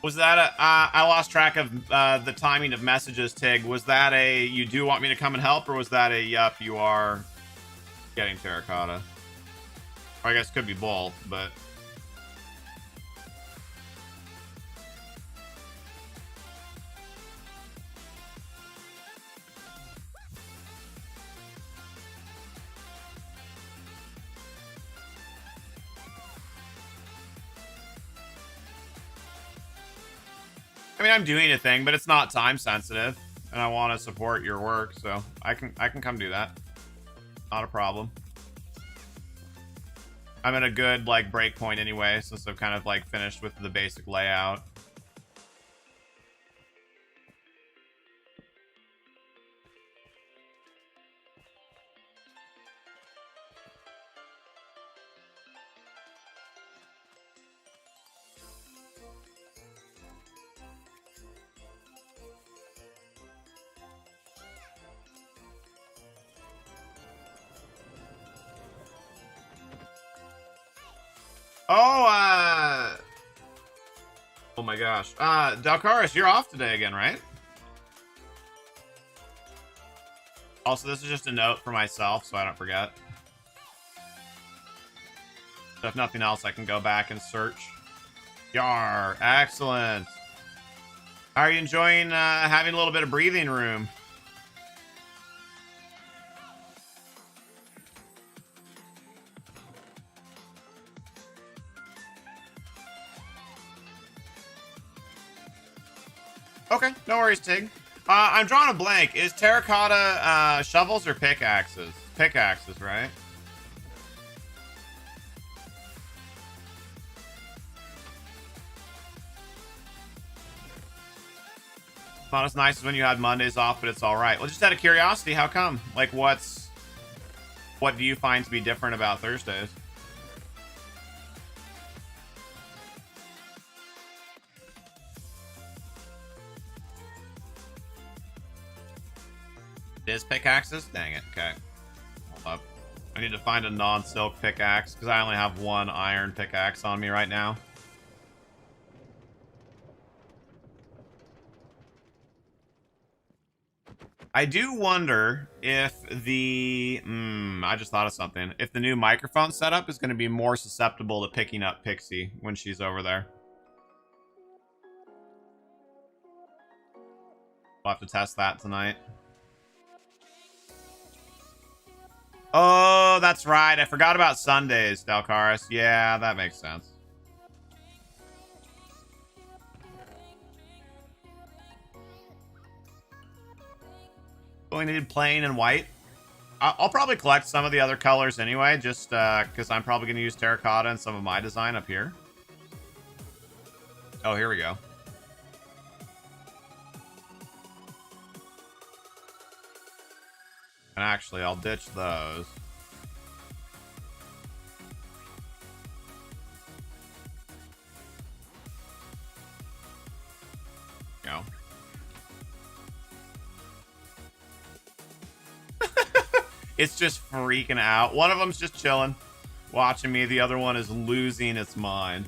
Was that a, I lost track of the timing of messages, Tig. Was that a, you do want me to come and help, or was that a, yup, you are getting terracotta? Or I guess it could be both, but... I mean, I'm doing a thing, but it's not time sensitive, and I want to support your work, so I can come do that. Not a problem. I'm at a good, like, break point anyway, since I've kind of, like, finished with the basic layout. Oh, oh my gosh. Dalcaris, you're off today again, right? Also, this is just a note for myself, so I don't forget. So if nothing else, I can go back and search. Yar, excellent. How are you enjoying having a little bit of breathing room? Okay, no worries, Tig. I'm drawing a blank. Is terracotta shovels or pickaxes? Pickaxes, right? Not as nice as when you had Mondays off, but it's all right. Well, just out of curiosity, how come? Like, what do you find to be different about Thursdays? It is pickaxes? Dang it. Okay. Hold up. I need to find a non-silk pickaxe because I only have one iron pickaxe on me right now. I do wonder if the... I just thought of something. If the new microphone setup is going to be more susceptible to picking up Pixie when she's over there. We'll have to test that tonight. Oh, that's right. I forgot about Sundays, Dalcaris. Yeah, that makes sense. We need plain and white. I'll probably collect some of the other colors anyway, just because I'm probably going to use terracotta in some of my design up here. Oh, here we go. And actually, I'll ditch those. Go. It's just freaking out. One of them's just chilling, watching me. The other one is losing its mind.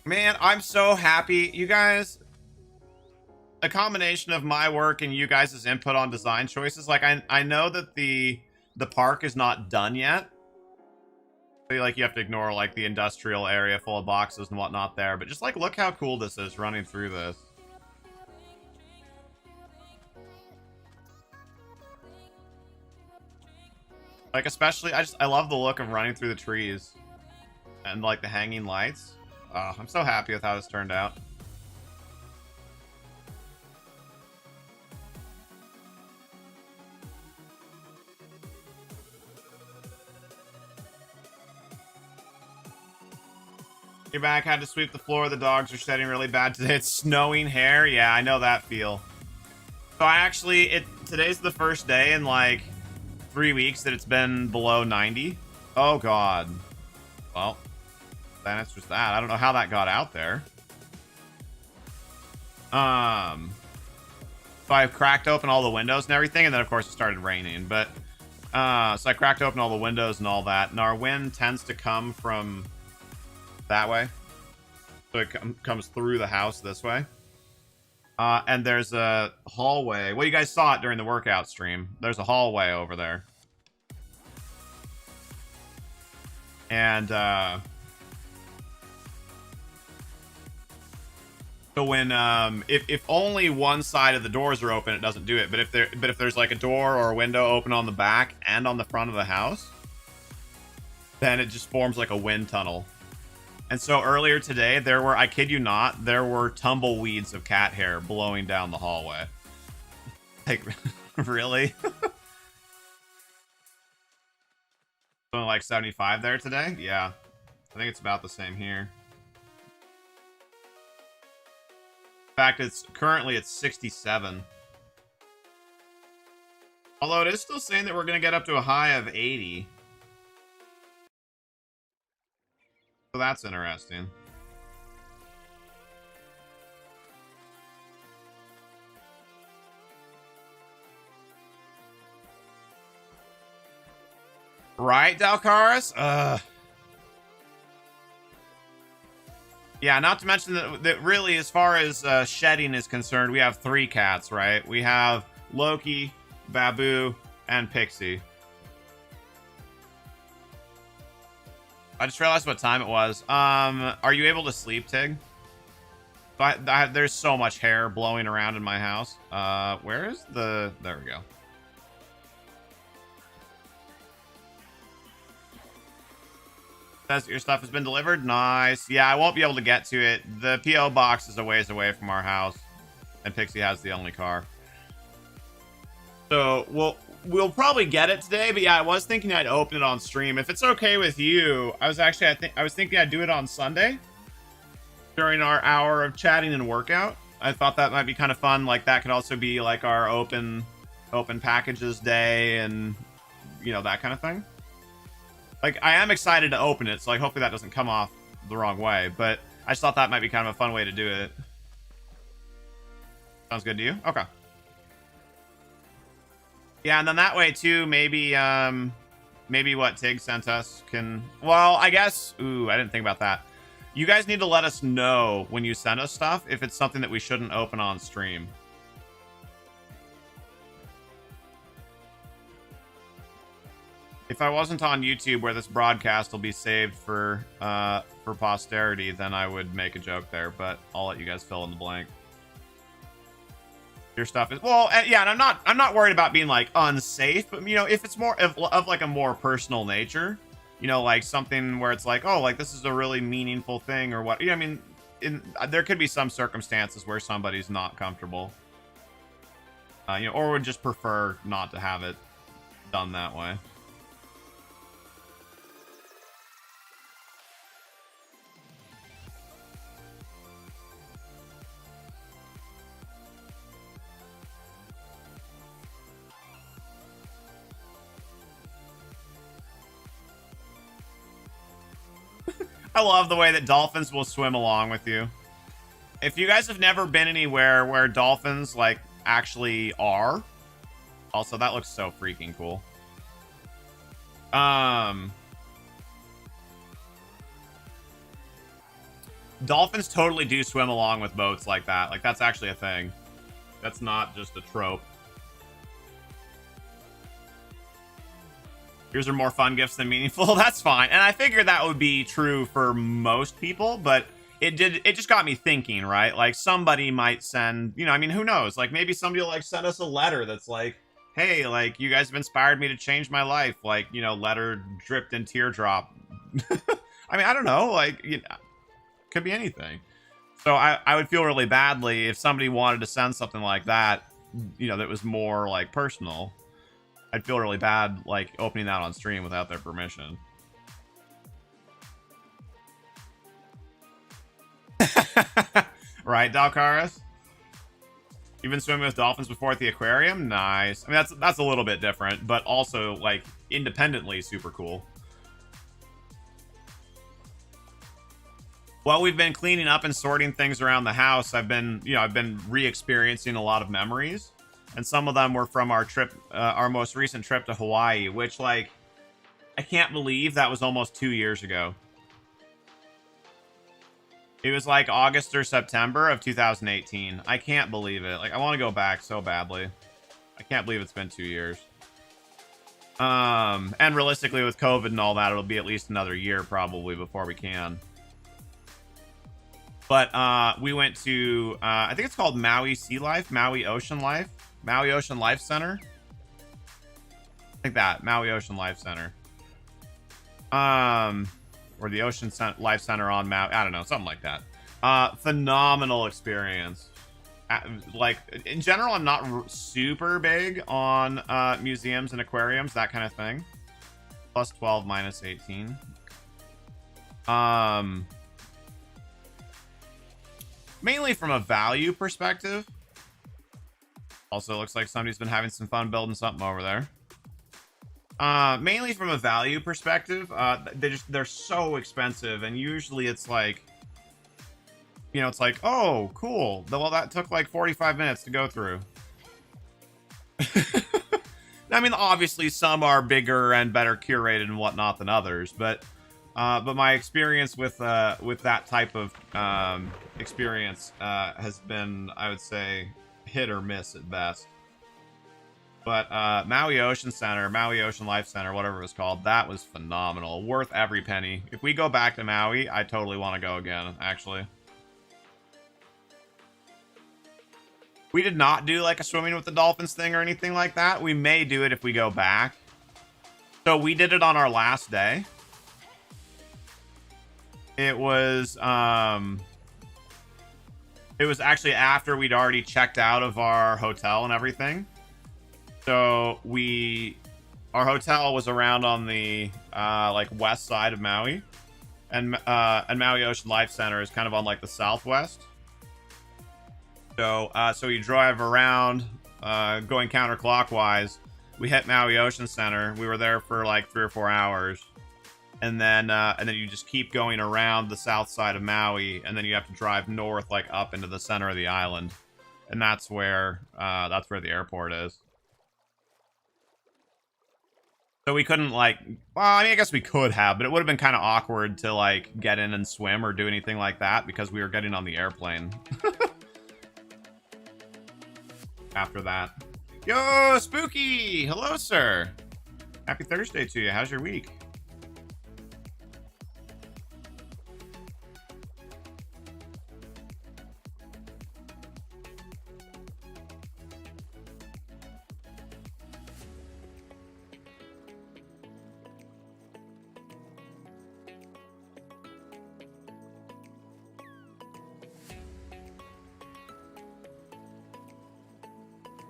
Man, I'm so happy. You guys, a combination of my work and you guys' input on design choices. Like, I know that the park is not done yet. Like, you have to ignore, like, the industrial area full of boxes and whatnot there. But just, like, look how cool this is running through this. Like, especially, I love the look of running through the trees. And, like, the hanging lights. Oh, I'm so happy with how this turned out. You're back. Had to sweep the floor. The dogs are shedding really bad today. It's snowing hair. Yeah, I know that feel. So I actually, today's the first day in like 3 weeks that it's been below 90. Oh God. Well, then it's just that. I don't know how that got out there. So I cracked open all the windows and everything, and then of course it started raining. But so I cracked open all the windows and all that, and our wind tends to come from that way, so it comes through the house this way. And there's a hallway. Well, you guys saw it during the workout stream. There's a hallway over there, and so when if only one side of the doors are open, it doesn't do it. But if there's like a door or a window open on the back and on the front of the house, then it just forms like a wind tunnel. And so earlier today, there were, I kid you not, there were tumbleweeds of cat hair blowing down the hallway. Like, really? Something like 75 there today? Yeah. I think it's about the same here. In fact, currently it's 67. Although it is still saying that we're going to get up to a high of 80. So that's interesting. Right, Dalcaris? Yeah, not to mention that really, as far as shedding is concerned, we have 3 cats, right? We have Loki, Babu, and Pixie. I just realized what time it was. Are you able to sleep, Tig? There's so much hair blowing around in my house. Where is the... There we go. Says your stuff has been delivered. Nice. Yeah, I won't be able to get to it. The P.O. box is a ways away from our house, and Pixie has the only car. So we'll probably get it today. But yeah, I was thinking I'd open it on stream. If it's okay with you, I was thinking I'd do it on Sunday during our hour of chatting and workout. I thought that might be kind of fun. Like, that could also be like our open packages day, and you know, that kind of thing. Like, I am excited to open it, so like hopefully that doesn't come off the wrong way. But I just thought that might be kind of a fun way to do it. Sounds good to you? Okay. Yeah, and then that way too, maybe maybe what Tig sent us can, well, I guess, ooh, I didn't think about that. You guys need to let us know when you send us stuff if it's something that we shouldn't open on stream. If I wasn't on YouTube where this broadcast will be saved for posterity, then I would make a joke there, but I'll let you guys fill in the blank. Your stuff is, well, yeah, and I'm not worried about being like unsafe, but you know, if it's more of like a more personal nature, you know, like something where it's like, oh, like this is a really meaningful thing or what, you know, I mean, there could be some circumstances where somebody's not comfortable, you know, or would just prefer not to have it done that way. I love the way that dolphins will swim along with you. If you guys have never been anywhere where dolphins, like, actually are... Also, that looks so freaking cool. Dolphins totally do swim along with boats like that. Like, that's actually a thing. That's not just a trope. Yours are more fun gifts than meaningful. That's fine. And I figured that would be true for most people, but it just got me thinking, right? Like somebody might send, you know, I mean, who knows? Like maybe somebody will like send us a letter that's like, hey, like you guys have inspired me to change my life. Like, you know, letter dripped in teardrop. I mean, I don't know. Like, you know, could be anything. So I would feel really badly if somebody wanted to send something like that, you know, that was more like personal. I'd feel really bad, like, opening that on stream without their permission. Right, Dalcaris? You've been swimming with dolphins before at the aquarium? Nice. I mean, that's a little bit different, but also, like, independently super cool. While we've been cleaning up and sorting things around the house, I've been re-experiencing a lot of memories. And some of them were from our trip, our most recent trip to Hawaii, which, like, I can't believe that was almost 2 years ago. It was like August or September of 2018. I can't believe it. Like, I want to go back so badly. I can't believe it's been 2 years. And realistically, with COVID and all that, it'll be at least another year probably before we can. But we went to, I think it's called Maui Sea Life, Maui Ocean Life. Maui Ocean Life Center. Like that, Maui Ocean Life Center. Or the Ocean Life Center on Maui. I don't know, something like that. Phenomenal experience. Like, in general, I'm not super big on museums and aquariums, that kind of thing. Plus 12, minus 18. Mainly from a value perspective. Also, looks like somebody's been having some fun building something over there. Mainly from a value perspective, they're so expensive, and usually it's like, you know, it's like, oh, cool. Well, that took like 45 minutes to go through. I mean, obviously some are bigger and better curated and whatnot than others, but my experience with that type of experience has been, I would say, hit or miss at best. But Maui Ocean Center, Maui Ocean Life Center, whatever it was called, that was phenomenal. Worth every penny. If we go back to Maui, I totally want to go again, actually. We did not do like a swimming with the dolphins thing or anything like that. We may do it if we go back. So we did it on our last day. It was actually after we'd already checked out of our hotel and everything. So our hotel was around on the like west side of Maui, and Maui Ocean Life Center is kind of on like the southwest. So you drive around, going counterclockwise. We hit Maui Ocean Center. We were there for like 3 or 4 hours, and then you just keep going around the south side of Maui, and then you have to drive north, like up into the center of the island, and that's where the airport is. So we couldn't, like, well, I mean, I guess we could have, but it would have been kind of awkward to, like, get in and swim or do anything like that because we were getting on the airplane. After that. Yo, Spooky! Hello, sir. Happy Thursday to you. How's your week?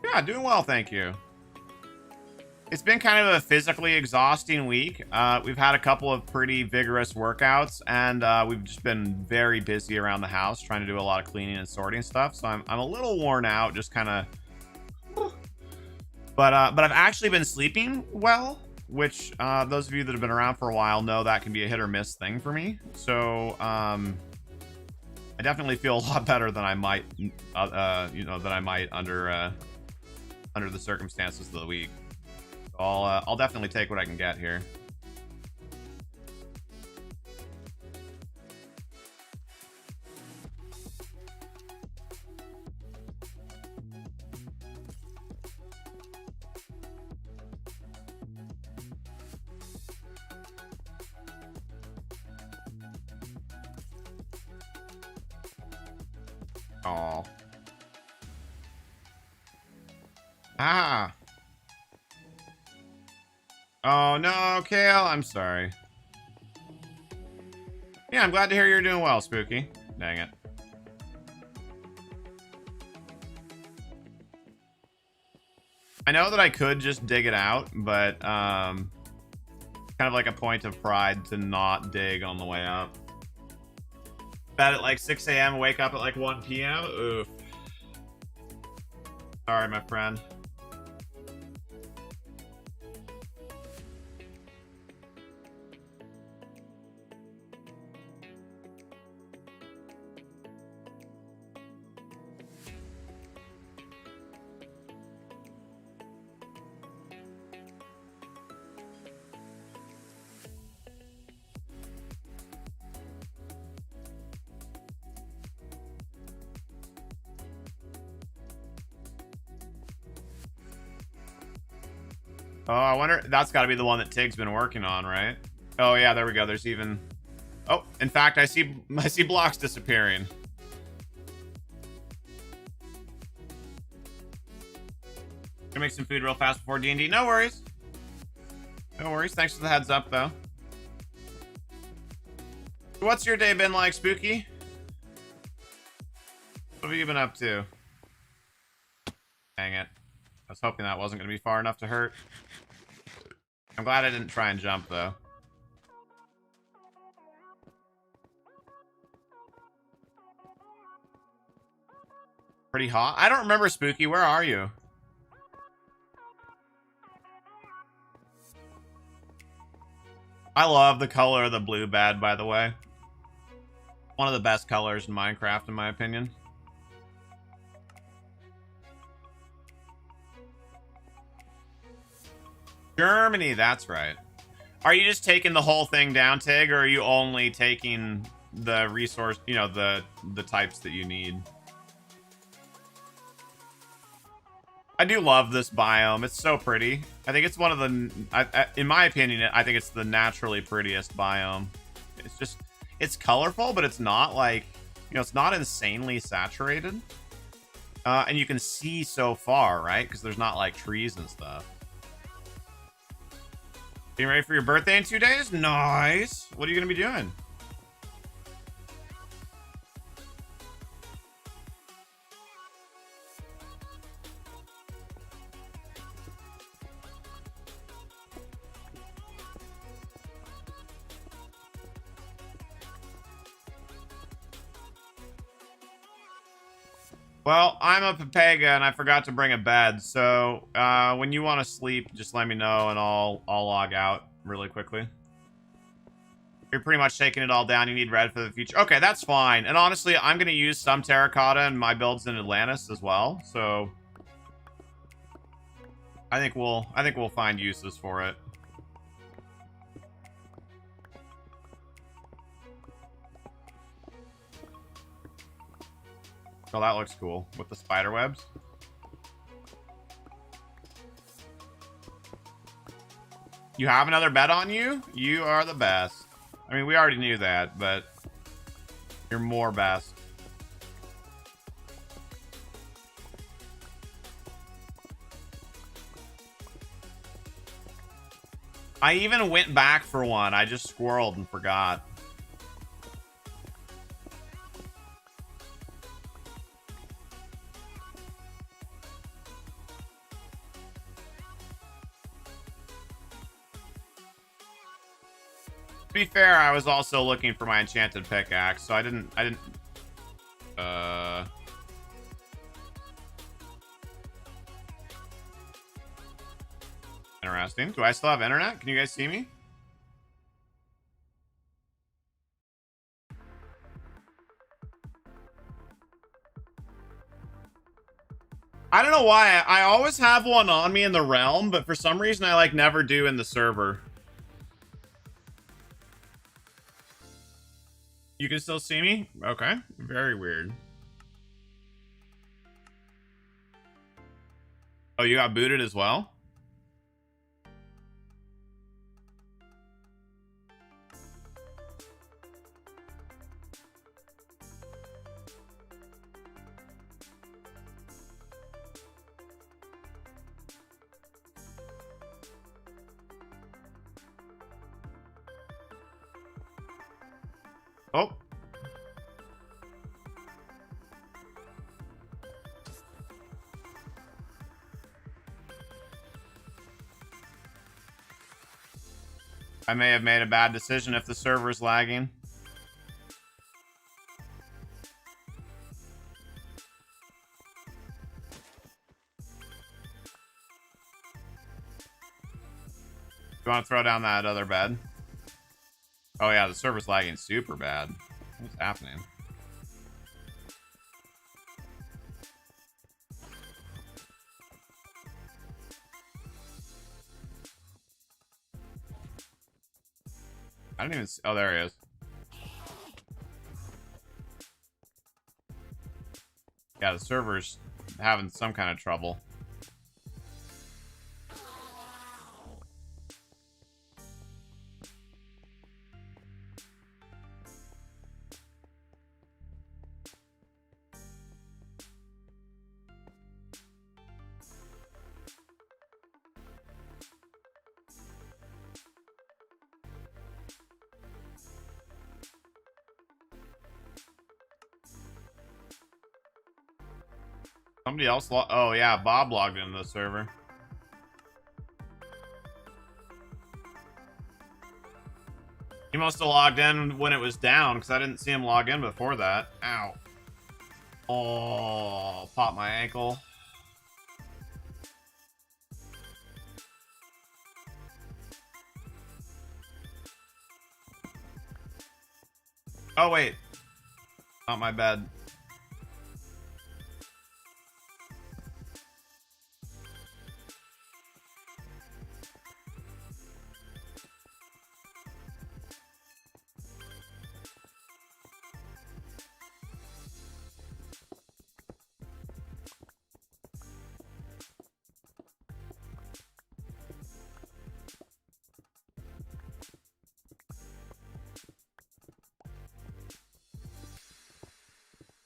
Yeah, doing well, thank you. It's been kind of a physically exhausting week. We've had a couple of pretty vigorous workouts, and we've just been very busy around the house trying to do a lot of cleaning and sorting stuff. So I'm a little worn out, just kind of. But I've actually been sleeping well, which those of you that have been around for a while know that can be a hit or miss thing for me. So I definitely feel a lot better than I might, under the circumstances of the week. So I'll definitely take what I can get here. Aw. Ah. Oh, no, Kale. I'm sorry. Yeah, I'm glad to hear you're doing well, Spooky. Dang it. I know that I could just dig it out, but kind of like a point of pride to not dig on the way up. Bed at like 6 a.m., wake up at like 1 p.m. Oof. Sorry, my friend. Oh, I wonder... That's got to be the one that Tig's been working on, right? Oh, yeah, there we go. There's even... Oh, in fact, I see blocks disappearing. Gonna make some food real fast before D&D. No worries. No worries. Thanks for the heads up, though. What's your day been like, Spooky? What have you been up to? Dang it. I was hoping that wasn't going to be far enough to hurt. I'm glad I didn't try and jump, though. Pretty hot? I don't remember, Spooky. Where are you? I love the color of the blue bed, by the way. One of the best colors in Minecraft, in my opinion. Germany, that's right. Are you just taking the whole thing down, Tig, or are you only taking the resource, you know, the types that you need? I do love this biome. It's so pretty. I think it's one of the, in my opinion, I think it's the naturally prettiest biome. It's just, it's colorful, but it's not like, you know, it's not insanely saturated. And you can see so far, right? Because there's not like trees and stuff. Getting ready for your birthday in 2 days? Nice. What are you going to be doing? Well, I'm a Papega and I forgot to bring a bed, so when you want to sleep, just let me know and I'll log out really quickly. You're pretty much taking it all down. You need red for the future. Okay, that's fine. And honestly, I'm going to use some terracotta in my builds in Atlantis as well. So I think we'll find uses for it. Oh, that looks cool with the spider webs. You have another bed on you? You are the best. I mean, we already knew that, but you're more best. I even went back for one. I just squirreled and forgot. To be fair, I was also looking for my enchanted pickaxe, so I didn't interesting. Do I still have internet? Can you guys see me? I don't know why. I always have one on me in the realm, but for some reason I like never do in the server. You can still see me? Okay. Very weird. Oh, you got booted as well? Oh. I may have made a bad decision if the server's lagging. You want to throw down that other bed? Oh yeah, the server's lagging super bad. What's happening? I don't even see. Oh, there he is. Yeah, the server's having some kind of trouble. Somebody else oh yeah, Bob logged into the server. He must have logged in when it was down, because I didn't see him log in before that. Ow. Oh, popped my ankle. Oh wait. Not my bed.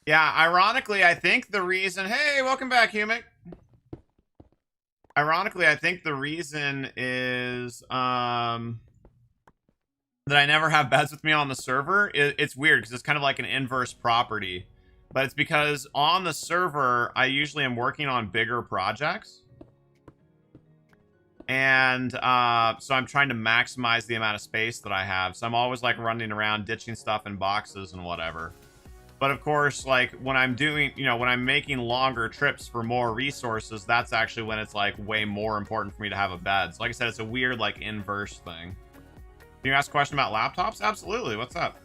Yeah, ironically, I think the reason... Hey, welcome back, Humic. Ironically, I think the reason is that I never have beds with me on the server. It's weird, because it's kind of like an inverse property. But it's because on the server, I usually am working on bigger projects. And so I'm trying to maximize the amount of space that I have. So I'm always like running around, ditching stuff in boxes and whatever. But of course, like when I'm doing, you know, when I'm making longer trips for more resources, that's actually when it's like way more important for me to have a bed. So like I said, it's a weird like inverse thing. Can you ask a question about laptops? Absolutely. What's up?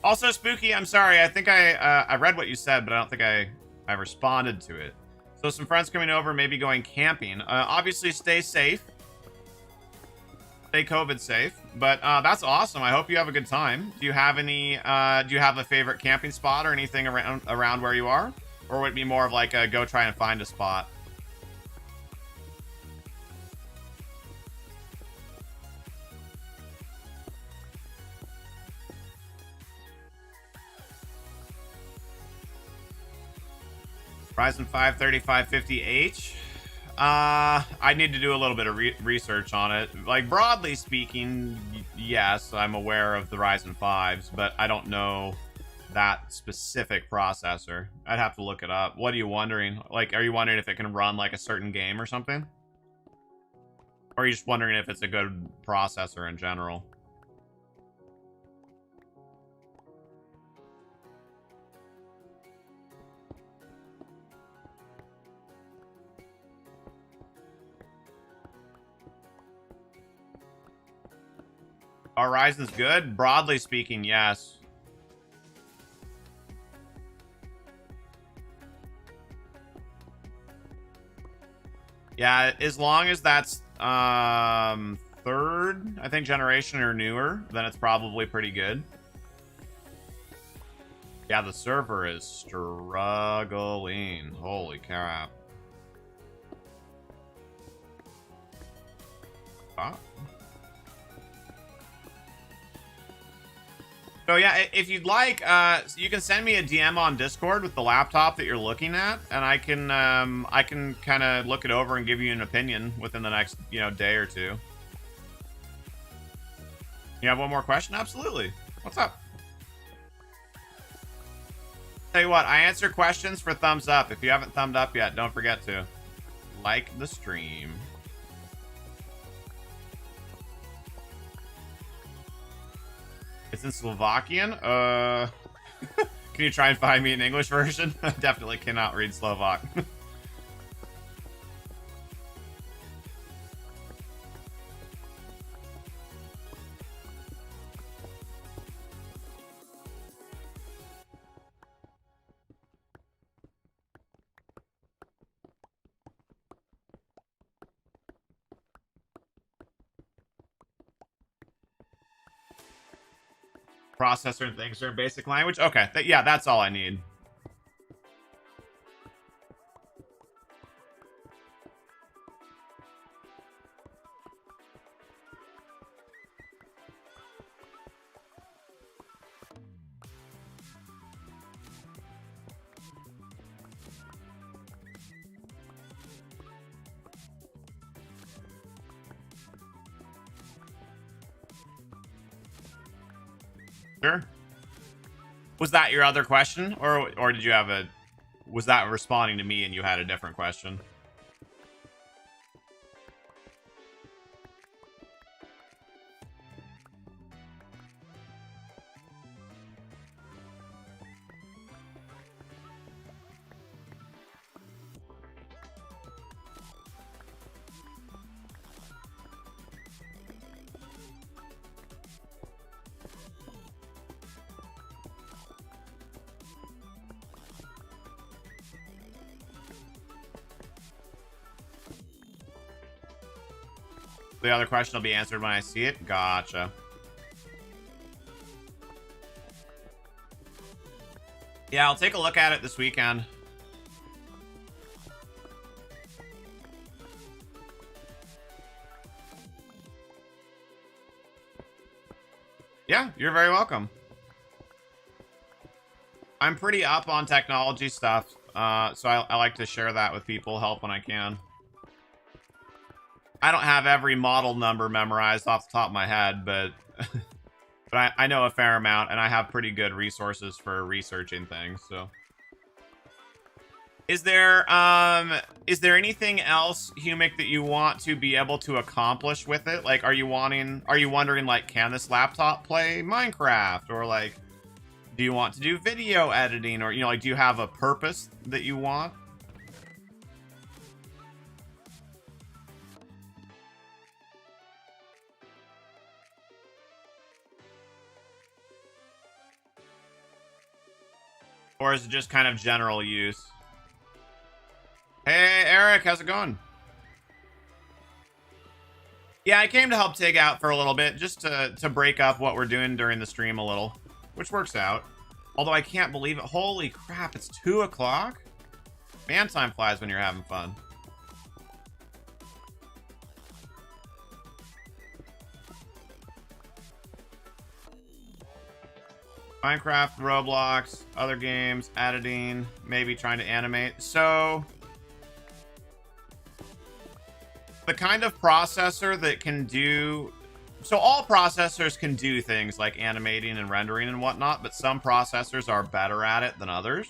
Also, Spooky, I'm sorry. I think I read what you said, but I don't think I responded to it. So some friends coming over, maybe going camping. Obviously, stay safe. Stay COVID safe. But that's awesome. I hope you have a good time. Do you have any? Do you have a favorite camping spot or anything around where you are, or would it be more of like a go try and find a spot? Ryzen 5 3550H. I need to do a little bit of research on it. Like, broadly speaking, yes, I'm aware of the Ryzen 5s, but I don't know that specific processor. I'd have to look it up. What are you wondering? Like, are you wondering if it can run, like, a certain game or something? Or are you just wondering if it's a good processor in general? Our Ryzen's good? Broadly speaking, yes. Yeah, as long as that's third, I think, generation or newer, then it's probably pretty good. Yeah, the server is struggling. Holy crap. Ah. So yeah, if you'd like, you can send me a DM on Discord with the laptop that you're looking at, and I can kind of look it over and give you an opinion within the next, day or two. You have one more question? Absolutely. What's up? Tell you what, I answer questions for thumbs up. If you haven't thumbed up yet, don't forget to like the stream. It's in Slovakian? Can you try and find me an English version? I definitely cannot read Slovak. Processor and things are in basic language? Okay, yeah, that's all I need. Sure. Was that your other question, or did you have a? Was that responding to me and you had a different question? The other question will be answered when I see it. Gotcha. Yeah, I'll take a look at it this weekend. Yeah, you're very welcome. I'm pretty up on technology stuff, so I like to share that with people, help when I can. I don't have every model number memorized off the top of my head, but but I know a fair amount, and I have pretty good resources for researching things. So, is there anything else, Humic, that you want to be able to accomplish with it? Like, are you wondering, like, can this laptop play Minecraft, or like, do you want to do video editing, or like, do you have a purpose that you want? Or is it just kind of general use? Hey, Eric, how's it going? Yeah, I came to help Tig out for a little bit, just to break up what we're doing during the stream a little, which works out. Although I can't believe it. Holy crap, it's 2 o'clock? Man, time flies when you're having fun. Minecraft, Roblox, other games, editing, maybe trying to animate. So, the kind of processor that can do... So all processors can do things like animating and rendering and whatnot, but some processors are better at it than others.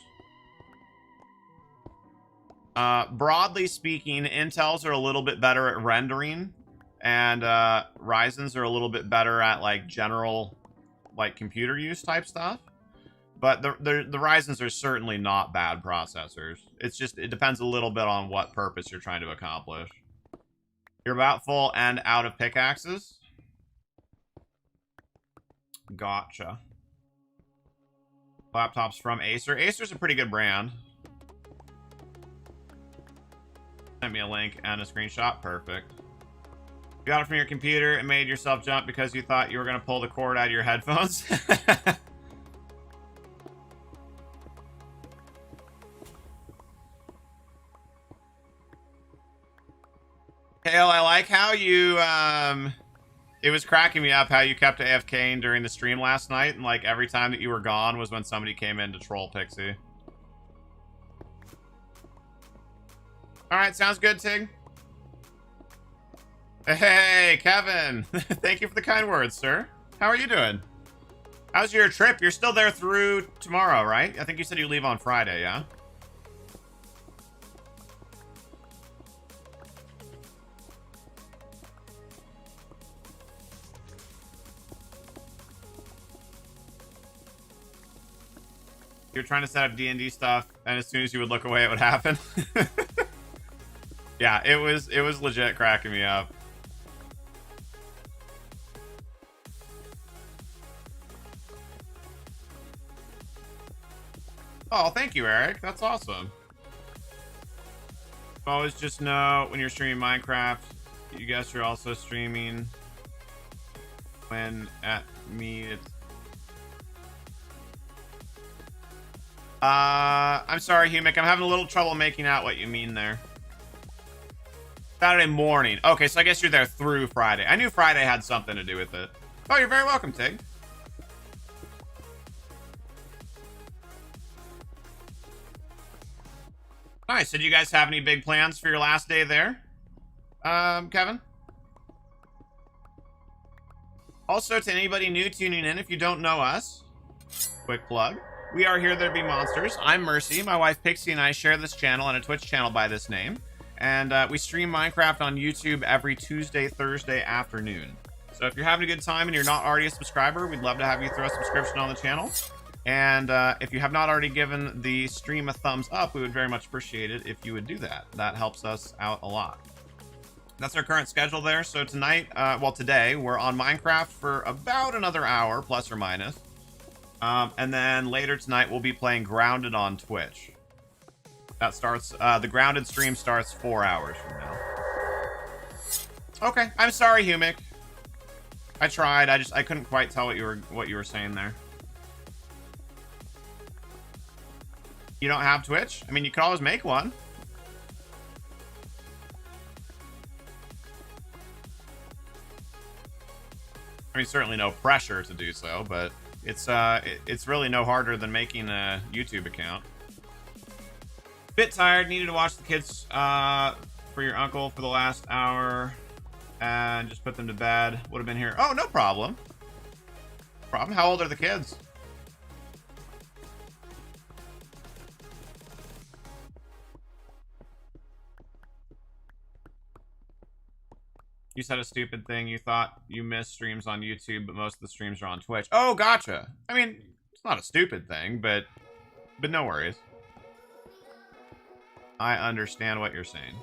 Broadly speaking, Intels are a little bit better at rendering, and Ryzen's are a little bit better at like general like computer use type stuff. But the Ryzen's are certainly not bad processors. It's just, it depends a little bit on what purpose you're trying to accomplish. You're about full and out of pickaxes? Gotcha. Laptops from Acer. Acer's a pretty good brand. Sent me a link and a screenshot. Perfect. You got it from your computer and made yourself jump because you thought you were going to pull the cord out of your headphones. Hale, I like how you, it was cracking me up how you kept AFKing during the stream last night, and like every time that you were gone was when somebody came in to troll Pixie. Alright, sounds good, Tig. Hey, Kevin. Thank you for the kind words, sir. How are you doing? How's your trip? You're still there through tomorrow, right? I think you said you leave on Friday, yeah? You're trying to set up D&D stuff, and as soon as you would look away, it would happen. Yeah, it was legit cracking me up. Oh, thank you, Eric. That's awesome. Always just know when you're streaming Minecraft, you guess you're also streaming when at me. It's... I'm sorry, Humic. I'm having a little trouble making out what you mean there. Saturday morning. Okay, so I guess you're there through Friday. I knew Friday had something to do with it. Oh, you're very welcome, Tig. Nice. Did you guys have any big plans for your last day there, Kevin? Also, to anybody new tuning in, if you don't know us, quick plug. We are Here There Be Monsters. I'm Mercy. My wife Pixie and I share this channel and a Twitch channel by this name. And we stream Minecraft on YouTube every Tuesday, Thursday afternoon. So if you're having a good time and you're not already a subscriber, we'd love to have you throw a subscription on the channel. And if you have not already given the stream a thumbs up, we would very much appreciate it if you would do that. That helps us out a lot. That's our current schedule there. So tonight, well, today, we're on Minecraft for about another hour, plus or minus. And then later tonight, we'll be playing Grounded on Twitch. That starts, the Grounded stream starts 4 hours from now. Okay, I'm sorry, Humic. I tried. I couldn't quite tell what you were saying there. You don't have Twitch? I mean, you could always make one. I mean, certainly no pressure to do so, but it's really no harder than making a YouTube account. Bit tired. Needed to watch the kids for your uncle for the last hour and just put them to bed. Would have been here. Oh, no problem. No problem. How old are the kids? You said a stupid thing. You thought you missed streams on YouTube, but most of the streams are on Twitch. Oh, gotcha. I mean, it's not a stupid thing, but no worries. I understand what you're saying.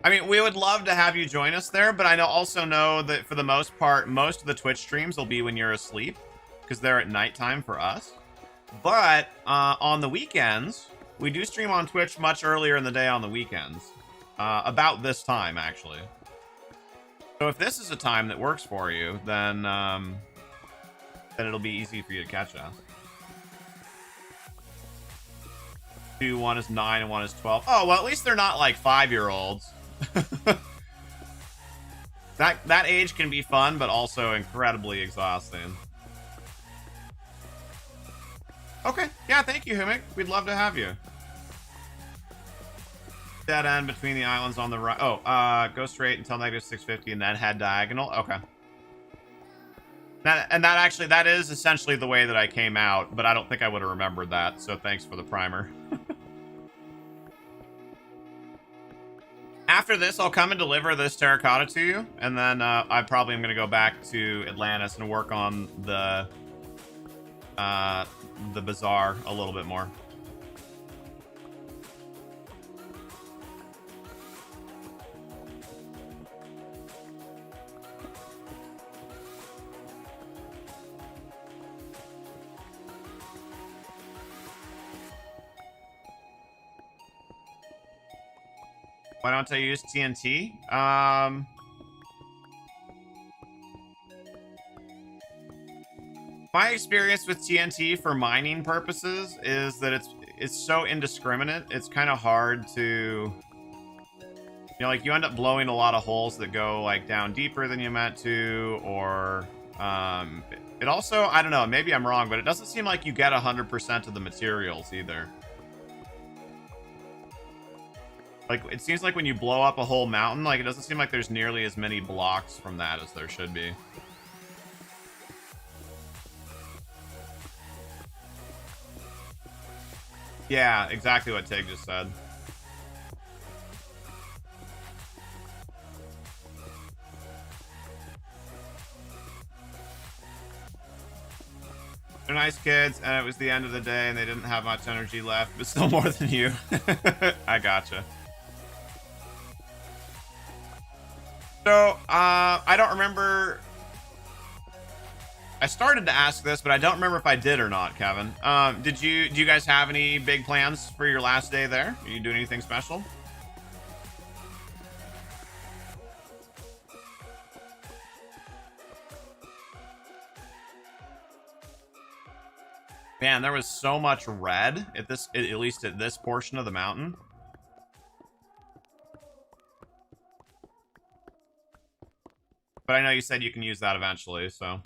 I mean, we would love to have you join us there, but also know that for the most part, most of the Twitch streams will be when you're asleep, because they're at nighttime for us. But on the weekends, we do stream on Twitch much earlier in the day on the weekends. About this time, actually. So if this is a time that works for you, then it'll be easy for you to catch us. 1 is 9 and 1 is 12. Oh, well, at least they're not like 5-year-olds. that age can be fun, but also incredibly exhausting. Okay, yeah, thank you, Humik. We'd love to have you. Dead end between the islands on the right. Oh, go straight until -650 and then head diagonal. Okay. That is essentially the way that I came out, but I don't think I would have remembered that, so thanks for the primer. After this, I'll come and deliver this terracotta to you, and then I probably am going to go back to Atlantis and work on the bazaar a little bit more. Why don't I use TNT? My experience with TNT for mining purposes is that it's so indiscriminate. It's kind of hard to, like you end up blowing a lot of holes that go like down deeper than you meant to, or it also, I don't know, maybe I'm wrong, but it doesn't seem like you get 100% of the materials either. Like, it seems like when you blow up a whole mountain, like, it doesn't seem like there's nearly as many blocks from that as there should be. Yeah, exactly what Tig just said. They're nice kids, and it was the end of the day, and they didn't have much energy left, but still more than you. I gotcha. So, I don't remember. I started to ask this, but I don't remember if I did or not, Kevin. Do you guys have any big plans for your last day there? Are you doing anything special? Man, there was so much red at least at this portion of the mountain. But I know you said you can use that eventually, so.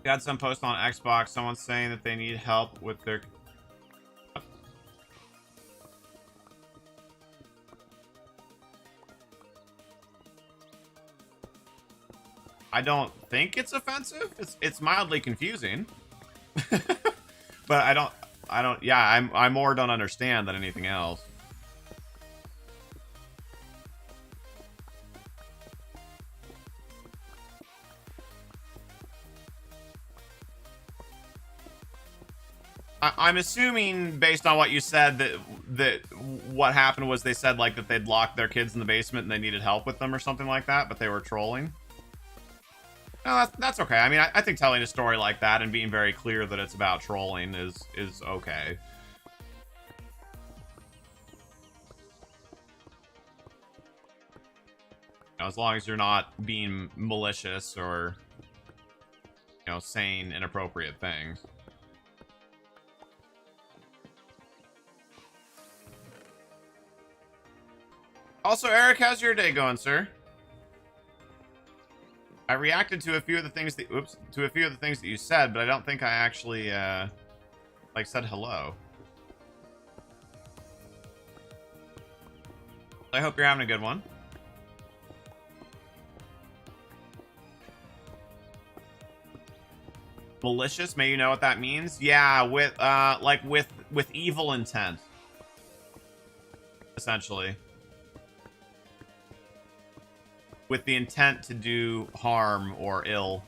Got some post on Xbox. Someone's saying that they need help with their. I don't think it's offensive. It's mildly confusing, but I don't. Yeah, I more don't understand than anything else. I'm assuming, based on what you said, that what happened was they said like that they'd locked their kids in the basement and they needed help with them or something like that, but they were trolling. No, that's okay. I mean, I think telling a story like that and being very clear that it's about trolling is okay. As long as you're not being malicious or, saying inappropriate things. Also, Eric, how's your day going, sir? I reacted to a few of the things that you said, but I don't think I actually like said hello. I hope you're having a good one. Malicious, may you know what that means? Yeah, with like with evil intent. Essentially. With the intent to do harm or ill.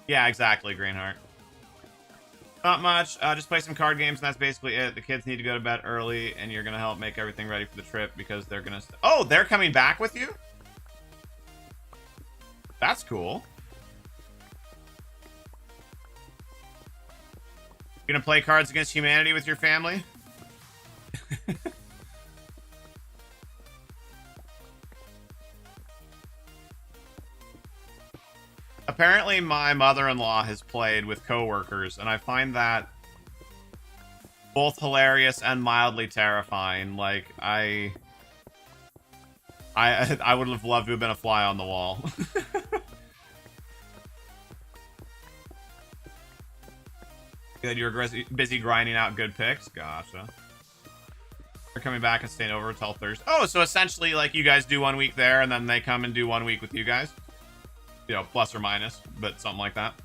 Yeah, exactly, Greenheart. Not much. Just play some card games, and that's basically it. The kids need to go to bed early, and you're gonna help make everything ready for the trip because they're gonna. Oh, they're coming back with you? That's cool. You're gonna play Cards Against Humanity with your family? Apparently, my mother-in-law has played with coworkers, and I find that both hilarious and mildly terrifying. Like, I would have loved to have been a fly on the wall. Good, you're busy grinding out good picks? Gotcha. They're coming back and staying over until Thursday. Oh, so essentially, like, you guys do 1 week there, and then they come and do 1 week with you guys? You know, plus or minus, but something like that.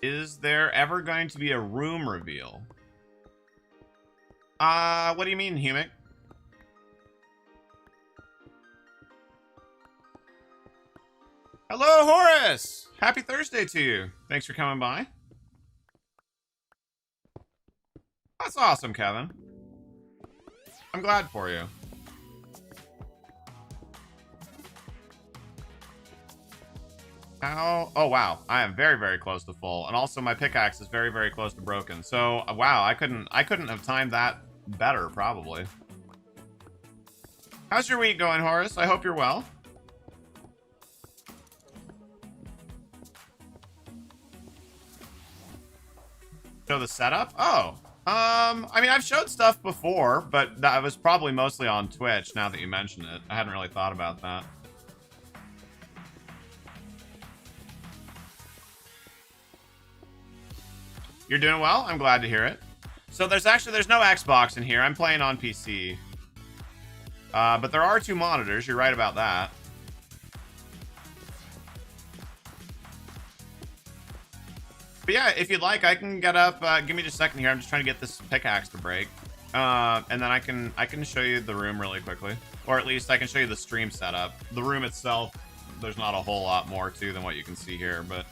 Is there ever going to be a room reveal? What do you mean, Humic? Hello, Horace! Happy Thursday to you. Thanks for coming by. That's awesome, Kevin. I'm glad for you. How? Oh, wow. I am very, very close to full. And also my pickaxe is very, very close to broken. So, wow, I couldn't have timed that better, probably. How's your week going, Horace? I hope you're well. Show the setup? Oh. I mean, I've showed stuff before, but that was probably mostly on Twitch, now that you mention it. I hadn't really thought about that. You're doing well? I'm glad to hear it. So there's no Xbox in here. I'm playing on PC. But there are 2 monitors. You're right about that. But yeah, if you'd like, I can get up. Give me just a second here. I'm just trying to get this pickaxe to break. And then I can show you the room really quickly. Or at least I can show you the stream setup. The room itself, there's not a whole lot more to than what you can see here, but...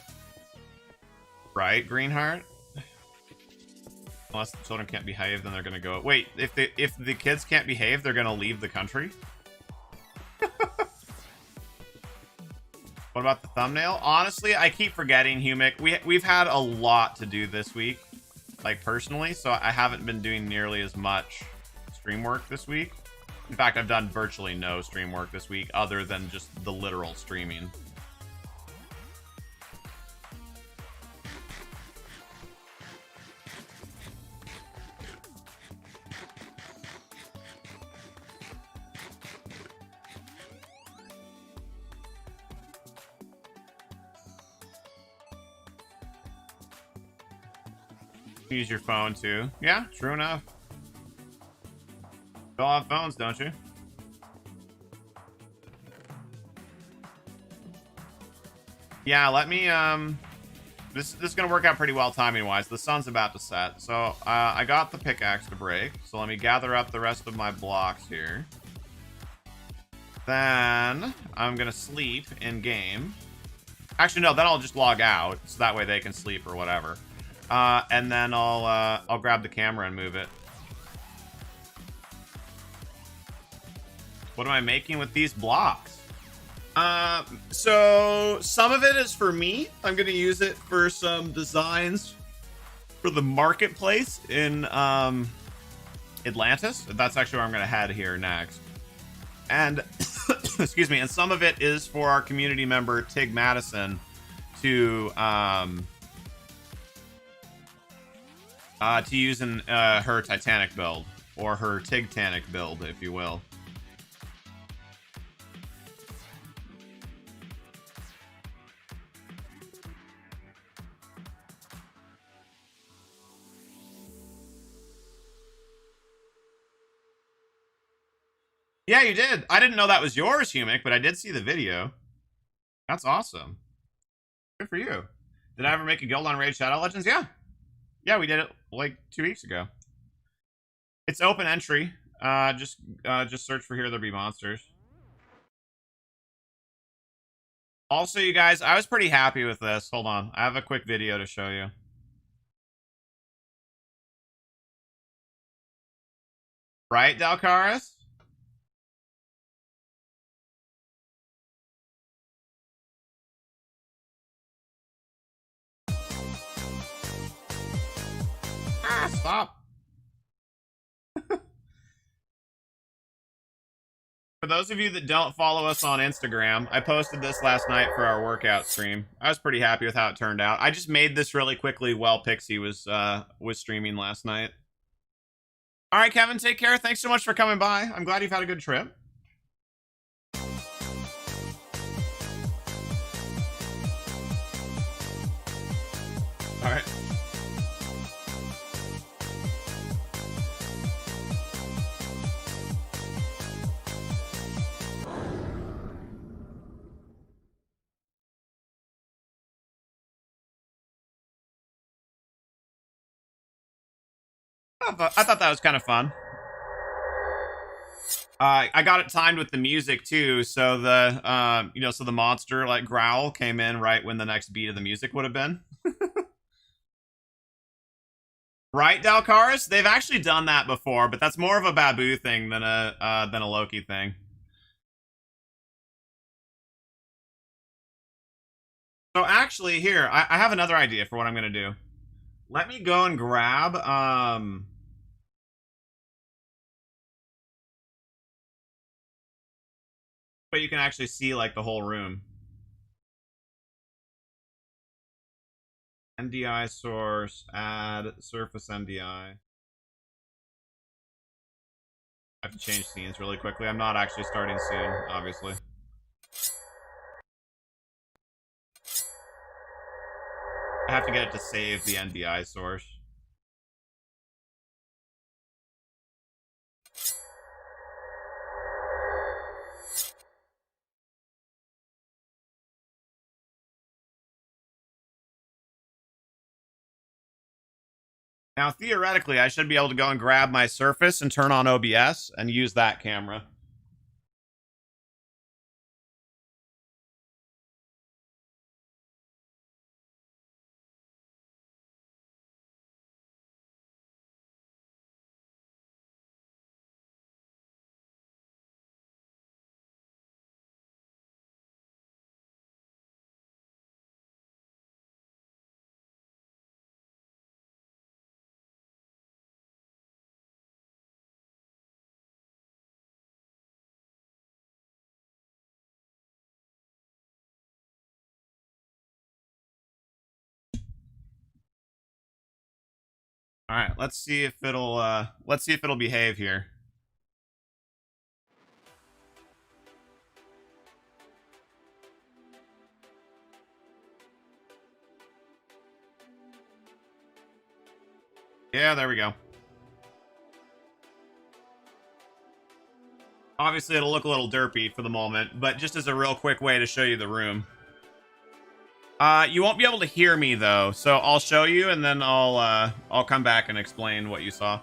Right, Greenheart? Unless the children can't behave, then they're gonna go... Wait, if the kids can't behave, they're gonna leave the country? What about the thumbnail? Honestly, I keep forgetting, Humic. We've had a lot to do this week, like personally, so I haven't been doing nearly as much stream work this week. In fact, I've done virtually no stream work this week other than just the literal streaming. Use your phone too. Yeah, true enough. You all have phones, don't you? Yeah, let me this is gonna work out pretty well timing wise. The sun's about to set, so I got the pickaxe to break, so let me gather up the rest of my blocks here. Then I'm gonna sleep in game. Actually, no, then I'll just log out, so that way they can sleep or whatever. And then I'll grab the camera and move it. What am I making with these blocks? So some of it is for me. I'm gonna use it for some designs for the marketplace in Atlantis. That's actually where I'm gonna head here next. And excuse me. And some of it is for our community member Tig Madison to use in her Titanic build, or her Tig-tanic build, if you will. Yeah, you did. I didn't know that was yours, Humic, but I did see the video. That's awesome. Good for you. Did I ever make a guild on Raid Shadow Legends? Yeah. Yeah, we did it like 2 weeks ago. It's open entry. Just search for Here There Be Monsters. Also, you guys, I was pretty happy with this. Hold on. I have a quick video to show you. Right, Dalcaris? Ah, stop. For those of you that don't follow us on Instagram, I posted this last night for our workout stream. I was pretty happy with how it turned out. I just made this really quickly while Pixie was streaming last night. All right, Kevin, take care. Thanks so much for coming by. I'm glad you've had a good trip. All right. I thought that was kind of fun. I got it timed with the music too, so the so the monster like growl came in right when the next beat of the music would have been. Right, Dalcaris? They've actually done that before, but that's more of a Babu thing than a Loki thing. So actually, here I have another idea for what I'm gonna do. Let me go and grab but you can actually see like the whole room. NDI source, add surface NDI. I have to change scenes really quickly. I'm not actually starting soon, obviously. I have to get it to save the NDI source. Now, theoretically, I should be able to go and grab my Surface and turn on OBS and use that camera. All right, let's see if it'll behave here. Yeah, there we go. Obviously, it'll look a little derpy for the moment, but just as a real quick way to show you the room. You won't be able to hear me though, so I'll show you and then I'll come back and explain what you saw.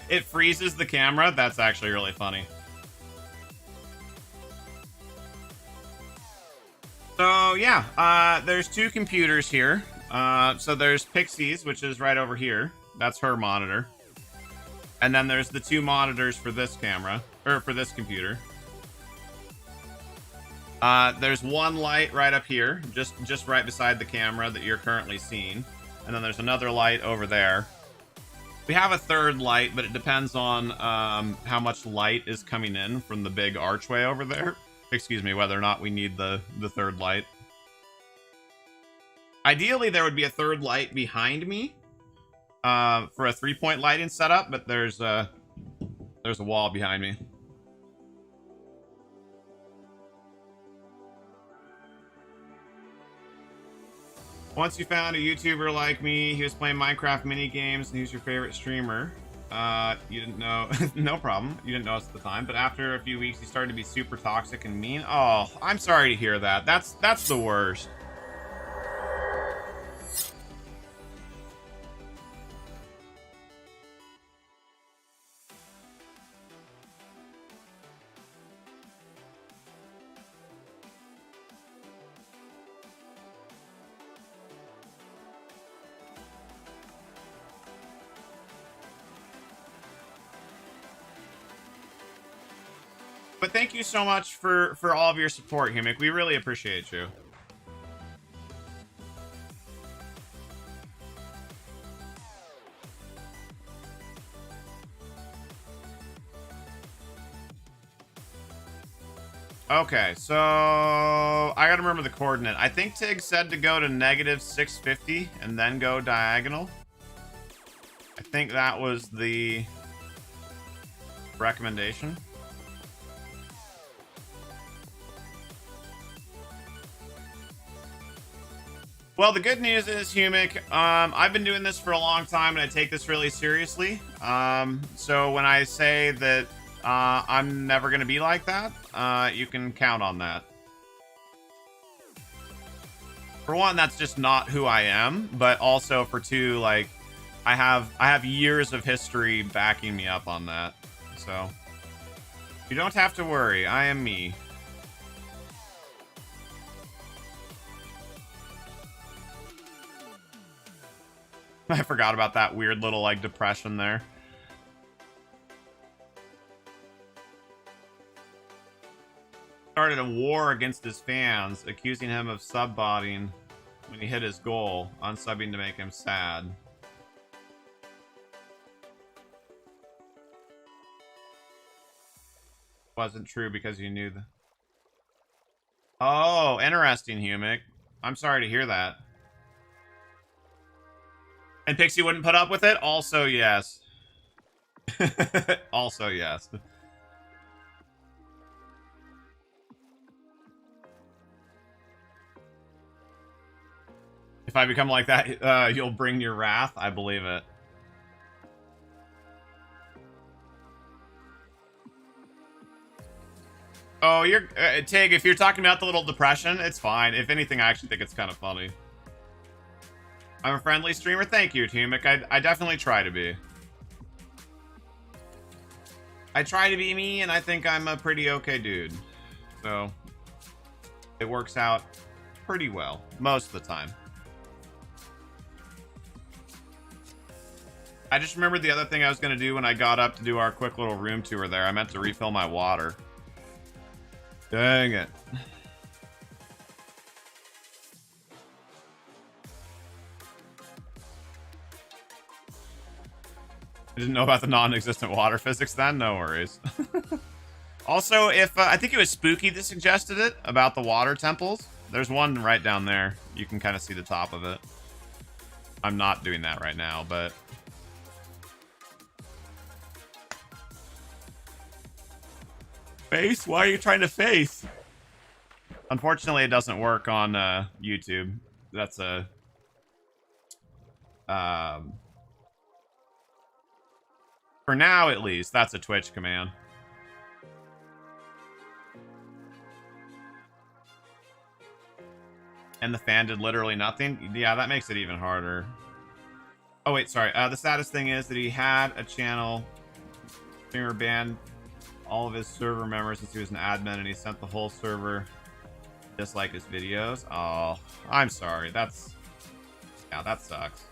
It freezes the camera? That's actually really funny. So, yeah, there's two computers here. So there's Pixie's, which is right over here. That's her monitor. And then there's the 2 monitors for this camera, or for this computer. There's 1 light right up here, just right beside the camera that you're currently seeing. And then there's another light over there. We have a 3rd light, but it depends on how much light is coming in from the big archway over there. Excuse me, whether or not we need the 3rd light. Ideally, there would be a 3rd light behind me for a 3-point lighting setup, but there's a wall behind me. Once you found a YouTuber like me, he was playing Minecraft mini games, and he's your favorite streamer. You didn't know, no problem. You didn't know us at the time, but after a few weeks, he started to be super toxic and mean. Oh, I'm sorry to hear that. That's the worst. But thank you so much for all of your support, Humic. We really appreciate you. Okay, so I gotta remember the coordinate. I think Tig said to go to -650 and then go diagonal. I think that was the recommendation. Well, the good news is, Humic, I've been doing this for a long time, and I take this really seriously. So when I say that I'm never going to be like that, you can count on that. For one, that's just not who I am, but also for 2, like, I have years of history backing me up on that. So you don't have to worry. I am me. I forgot about that weird little, like, depression there. Started a war against his fans, accusing him of sub-botting when he hit his goal, unsubbing to make him sad. Wasn't true because you knew the... Oh, interesting, Humic. I'm sorry to hear that. And Pixie wouldn't put up with it? Also, yes. Also, yes. If I become like that, you'll bring your wrath. I believe it. Oh, you're... Tig, if you're talking about the little depression, it's fine. If anything, I actually think it's kind of funny. I'm a friendly streamer. Thank you, Humic. I definitely try to be. I try to be me, and I think I'm a pretty okay dude. So, it works out pretty well, most of the time. I just remembered the other thing I was going to do when I got up to do our quick little room tour there. I meant to refill my water. Dang it. I didn't know about the non-existent water physics then? No worries. Also, if I think it was Spooky that suggested it about the water temples. There's one right down there. You can kind of see the top of it. I'm not doing that right now, but... Face? Why are you trying to face? Unfortunately, it doesn't work on YouTube. That's a... For now, at least, that's a Twitch command. And the fan did literally nothing? Yeah, that makes it even harder. Oh, wait, sorry. The saddest thing is that he had a channel. Streamer banned all of his server members since he was an admin, and he sent the whole server dislike his videos. Oh, I'm sorry. That's... Yeah, that sucks.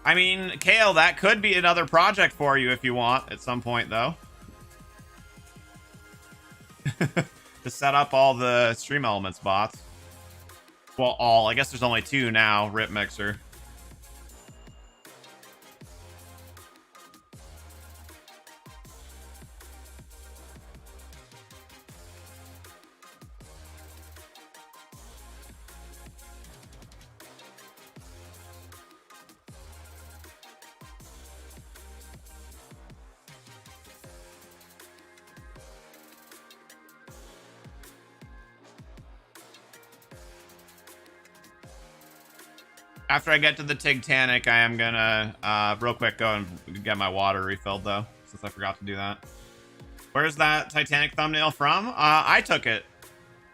I mean, Kale, that could be another project for you if you want at some point, though. To set up all the Stream Elements bots. Well, all. I guess there's only 2 now, Rip Mixer. After I get to the Titanic, I am gonna, real quick, go and get my water refilled, though, since I forgot to do that. Where's that Titanic thumbnail from? I took it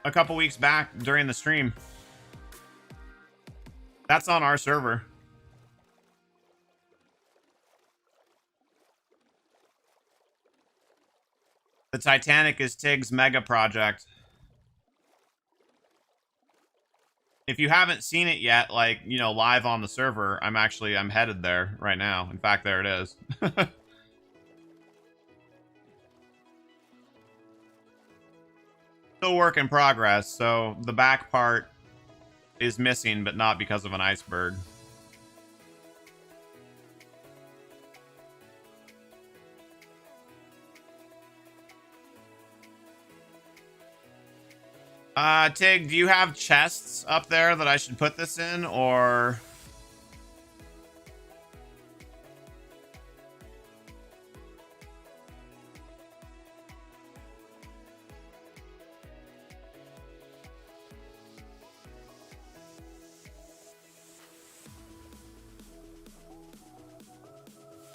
a couple weeks back during the stream. That's on our server. The Titanic is Tig's mega project. If you haven't seen it yet, like, you know, live on the server, I'm headed there right now. In fact, there it is. Still work in progress, so the back part is missing, but not because of an iceberg. Tig, do you have chests up there that I should put this in, or...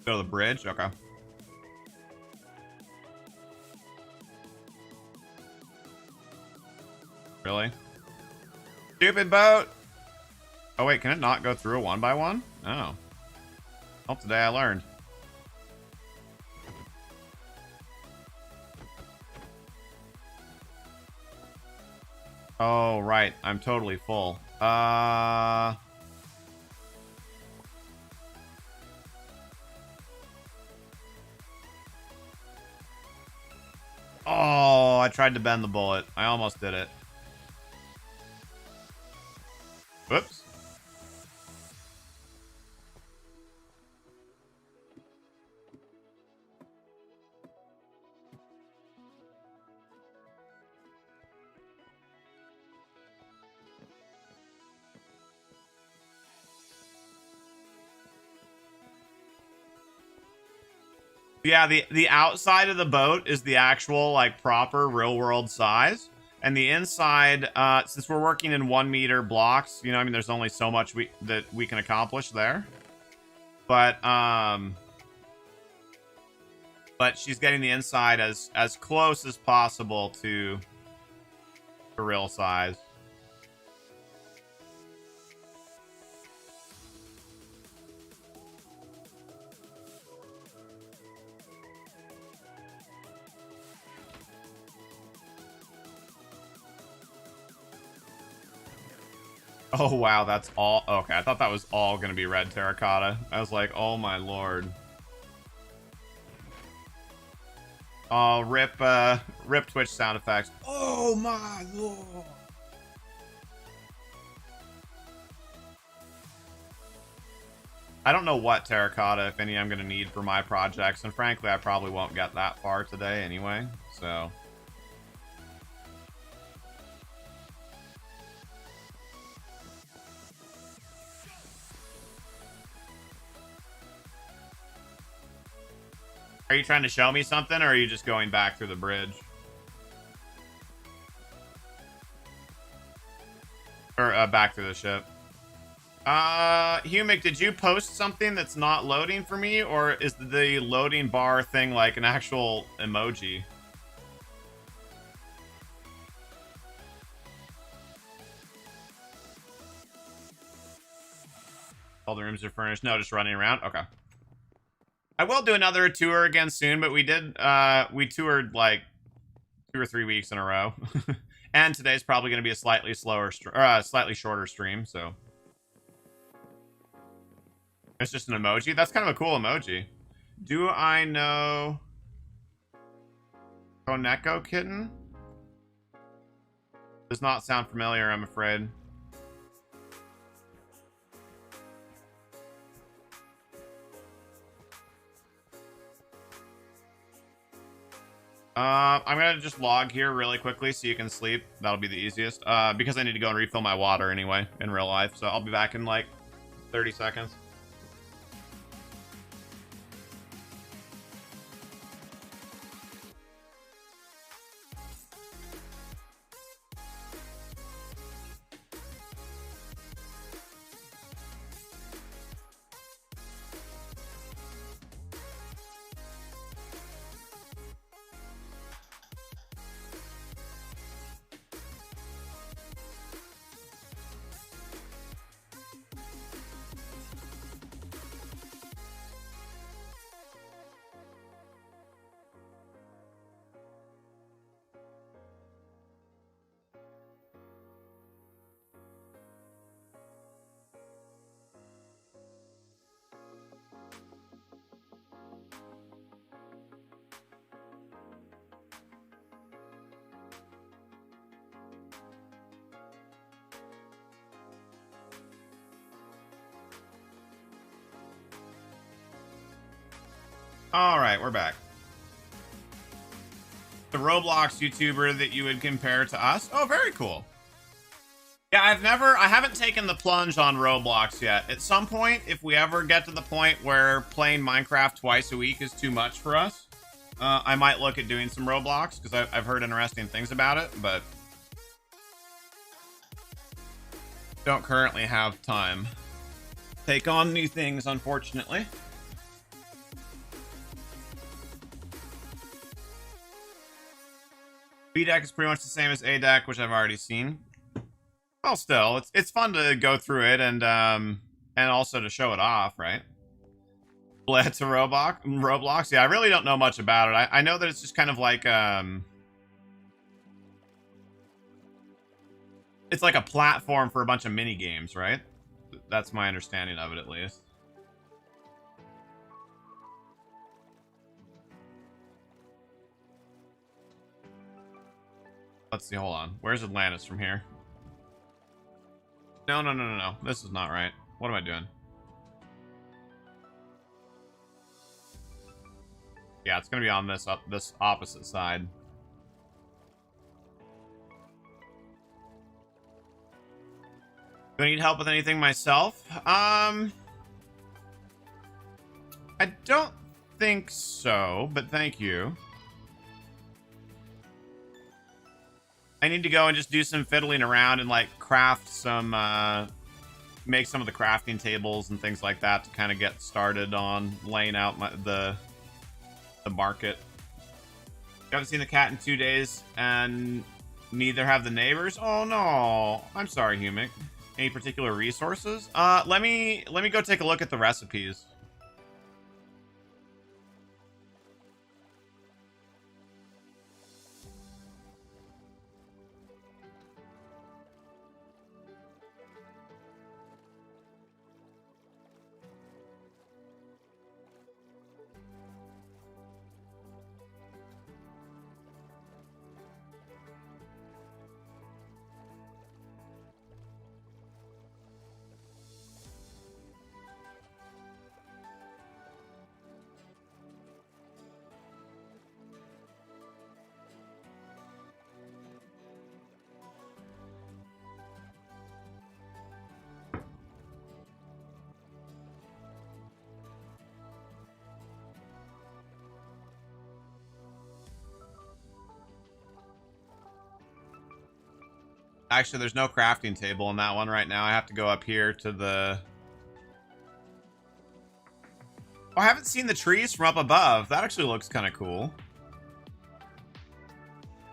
Go to the bridge? Okay. Really? Stupid boat! Oh wait, can it not go through a 1x1? Oh. Well, today I learned. Oh, right. I'm totally full. Oh, I tried to bend the bullet. I almost did it. Whoops. Yeah, the outside of the boat is the actual, like, proper real world size. And the inside, since we're working in 1 meter blocks, you know, I mean, there's only so much that we can accomplish there. But she's getting the inside as close as possible to real size. Oh, wow, that's all... Okay, I thought that was all gonna be red terracotta. I was like, oh my lord. Oh, rip Twitch sound effects. Oh my lord. I don't know what terracotta, if any, I'm gonna need for my projects, and frankly, I probably won't get that far today anyway, so... Are you trying to show me something, or are you just going back through the bridge? Or, back through the ship. Humic, did you post something that's not loading for me, or is the loading bar thing like an actual emoji? All the rooms are furnished. No, just running around? Okay. I will do another tour again soon, but we toured like 2 or 3 weeks in a row. And today's probably going to be a slightly shorter stream, so. It's just an emoji. That's kind of a cool emoji. Do I know Koneko Kitten? Does not sound familiar, I'm afraid. I'm gonna just log here really quickly so you can sleep. That'll be the easiest. Because I need to go and refill my water anyway in real life. So I'll be back in like 30 seconds. All right, we're back. The Roblox YouTuber that you would compare to us? Oh, very cool. Yeah, I haven't taken the plunge on Roblox yet. At some point, if we ever get to the point where playing Minecraft twice a week is too much for us, I might look at doing some Roblox, because I've heard interesting things about it, but don't currently have time to take on new things, unfortunately. B deck is pretty much the same as A deck, which I've already seen. Well, still, it's fun to go through it and also to show it off, right? Bled to Roblox. Yeah, I really don't know much about it. I know that it's just kind of like it's like a platform for a bunch of mini games, right? That's my understanding of it, at least. Let's see, hold on. Where's Atlantis from here? No. This is not right. What am I doing? Yeah, it's gonna be on this opposite side. Do I need help with anything myself? I don't think so, but thank you. I need to go and just do some fiddling around and like craft some, make some of the crafting tables and things like that to kind of get started on laying out the market. You haven't seen the cat in 2 days, and neither have the neighbors. Oh no, I'm sorry, Humic. Any particular resources? Let me go take a look at the recipes. Actually, there's no crafting table in that one right now. I have to go up here to the... Oh, I haven't seen the trees from up above. That actually looks kind of cool.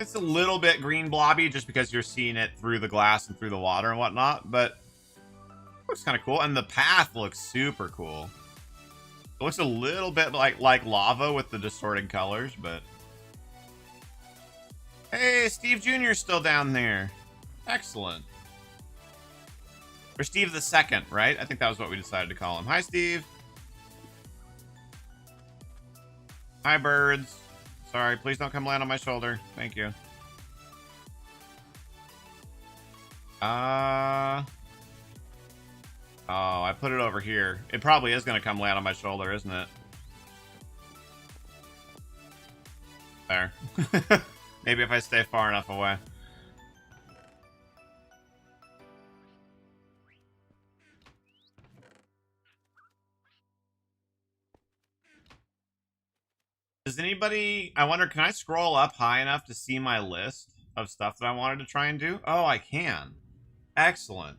It's a little bit green blobby just because you're seeing it through the glass and through the water and whatnot, but it looks kind of cool. And the path looks super cool. It looks a little bit like lava with the distorted colors, but... Hey, Steve Jr. is still down there. Excellent. Or Steve the Second, right? I think that was what we decided to call him. Hi, Steve. Hi, birds. Sorry, please don't come land on my shoulder. Thank you. Oh, I put it over here. It probably is going to come land on my shoulder, isn't it? There. Maybe if I stay far enough away. Does anybody... I wonder, can I scroll up high enough to see my list of stuff that I wanted to try and do? Oh, I can. Excellent.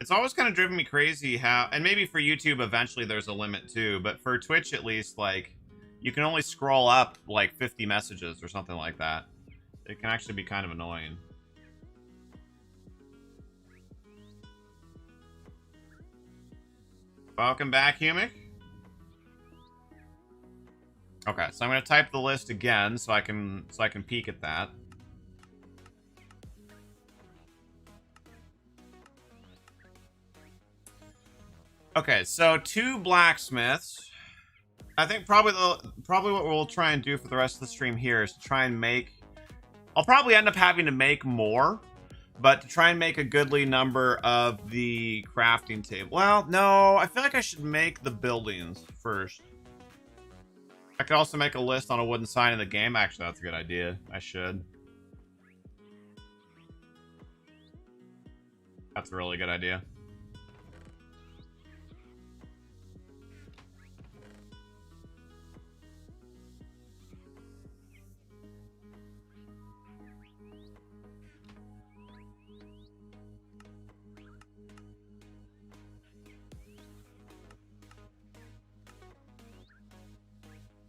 It's always kind of driven me crazy how... And maybe for YouTube, eventually there's a limit too. But for Twitch, at least, like... You can only scroll up, like, 50 messages or something like that. It can actually be kind of annoying. Welcome back, Humic. Okay, so I'm going to type the list again so I can peek at that. Okay, so 2 blacksmiths. I think probably what we'll try and do for the rest of the stream here is to try and make... I'll probably end up having to make more, but to try and make a goodly number of the crafting table. Well, no, I feel like I should make the buildings first. I could also make a list on a wooden sign in the game. Actually, that's a good idea. I should. That's a really good idea.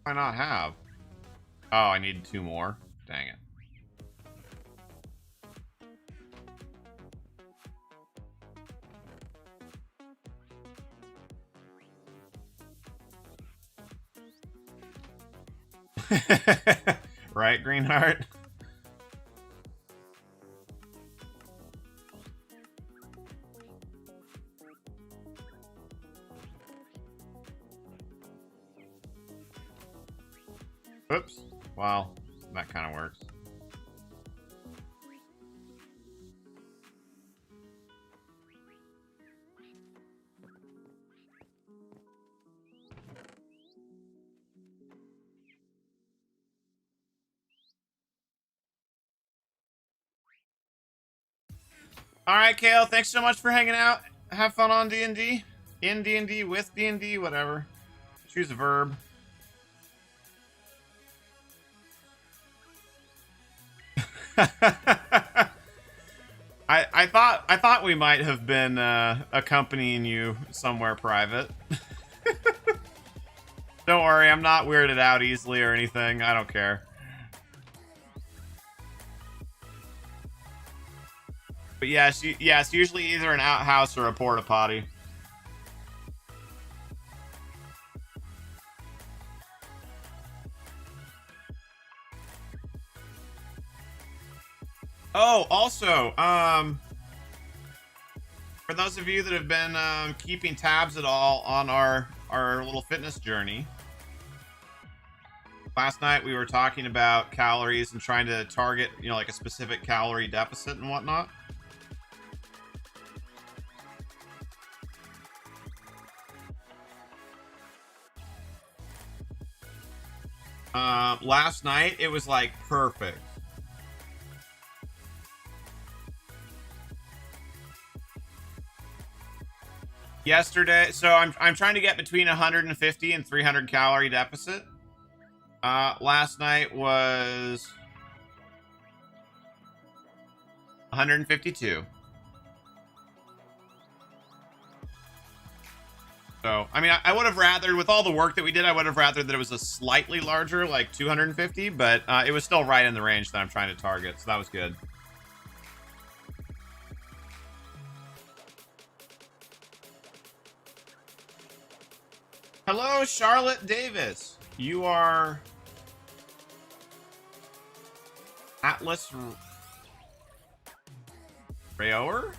Why not have? Oh, I need 2 more. Dang it. Right, Greenheart? Oops. Well, that kind of works. All right, Kale, thanks so much for hanging out. Have fun on D&D. In D&D, with D&D, whatever. Choose a verb. I thought we might have been accompanying you somewhere private. Don't worry, I'm not weirded out easily or anything. I don't care. But yes, yes, usually either an outhouse or a porta potty. Oh, also, for those of you that have been keeping tabs at all on our little fitness journey, last night we were talking about calories and trying to target, you know, like a specific calorie deficit and whatnot. Last night it was like perfect. Yesterday, so I'm trying to get between 150 and 300 calorie deficit. Last night was 152. So, I mean, I would have rathered, with all the work that we did, I would have rathered that it was a slightly larger, like 250, but it was still right in the range that I'm trying to target, so that was good. Hello, Charlotte Davis. You are Atlas Rayoer?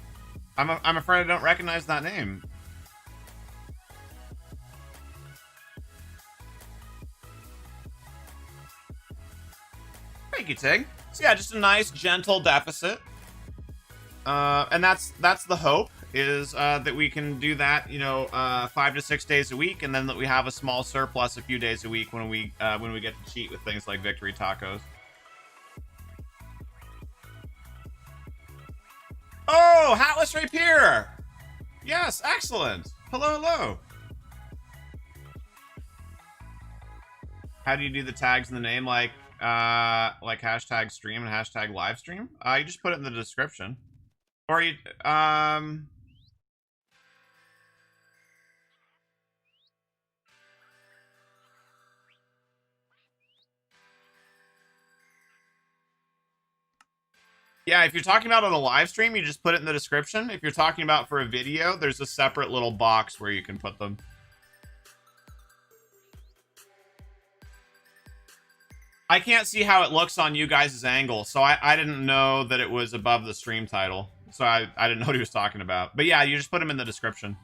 I'm afraid I don't recognize that name. Thank you, Tig. So yeah, just a nice, gentle deficit. And that's the hope, is that we can do that, you know, 5 to 6 days a week, and then that we have a small surplus a few days a week when we get to cheat with things like victory tacos. Oh, Hatless Rapier! Yes, excellent. Hello, hello. How do you do the tags in the name, like hashtag stream and hashtag live stream? You just put it in the description. Or you, yeah, if you're talking about on a live stream, you just put it in the description. If you're talking about for a video, there's a separate little box where you can put them. I can't see how it looks on you guys' angle, so I didn't know that it was above the stream title. So I didn't know what he was talking about. But yeah, you just put them in the description.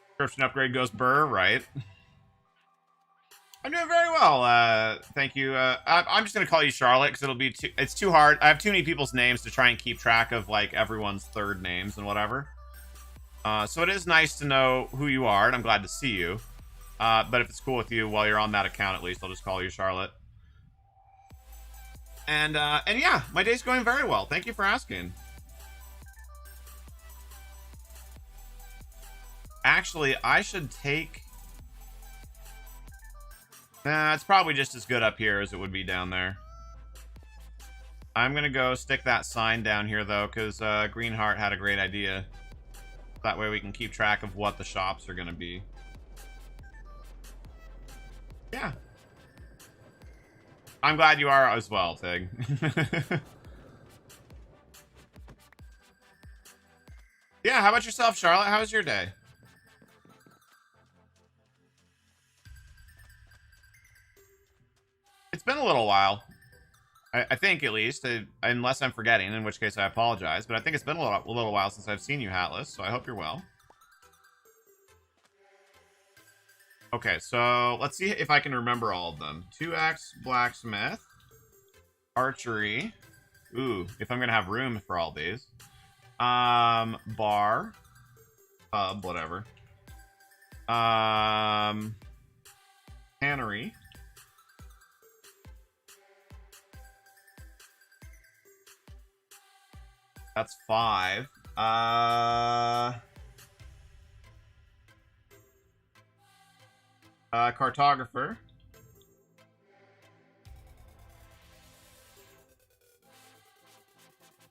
Description upgrade goes burr, right? I'm doing very well, thank you. I'm just gonna call you Charlotte, because it'll be it's too hard. I have too many people's names to try and keep track of, like, everyone's third names and whatever. So it is nice to know who you are, and I'm glad to see you. But if it's cool with you, while you're on that account, at least, I'll just call you Charlotte. And yeah, my day's going very well. Thank you for asking. Actually, I should take... Nah, it's probably just as good up here as it would be down there. I'm gonna go stick that sign down here, though, because Greenheart had a great idea. That way we can keep track of what the shops are gonna be. Yeah. I'm glad you are as well, Tig. Yeah, how about yourself, Charlotte? How was your day? It's been a little while. I think, at least, unless I'm forgetting, in which case I apologize. But I think it's been a little while since I've seen you, Hatless, so I hope you're well. Okay, so let's see if I can remember all of them. 2X, Blacksmith, Archery. Ooh, if I'm gonna have room for all these. Bar, pub, whatever. Tannery. That's 5. Cartographer.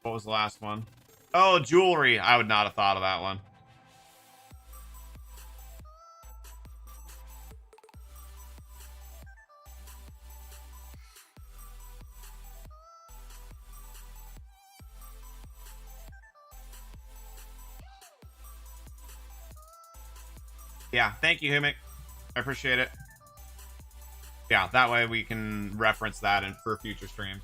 What was the last one? Oh, jewelry. I would not have thought of that one. Yeah, thank you, Himmick. I appreciate it. Yeah, that way we can reference that for future streams.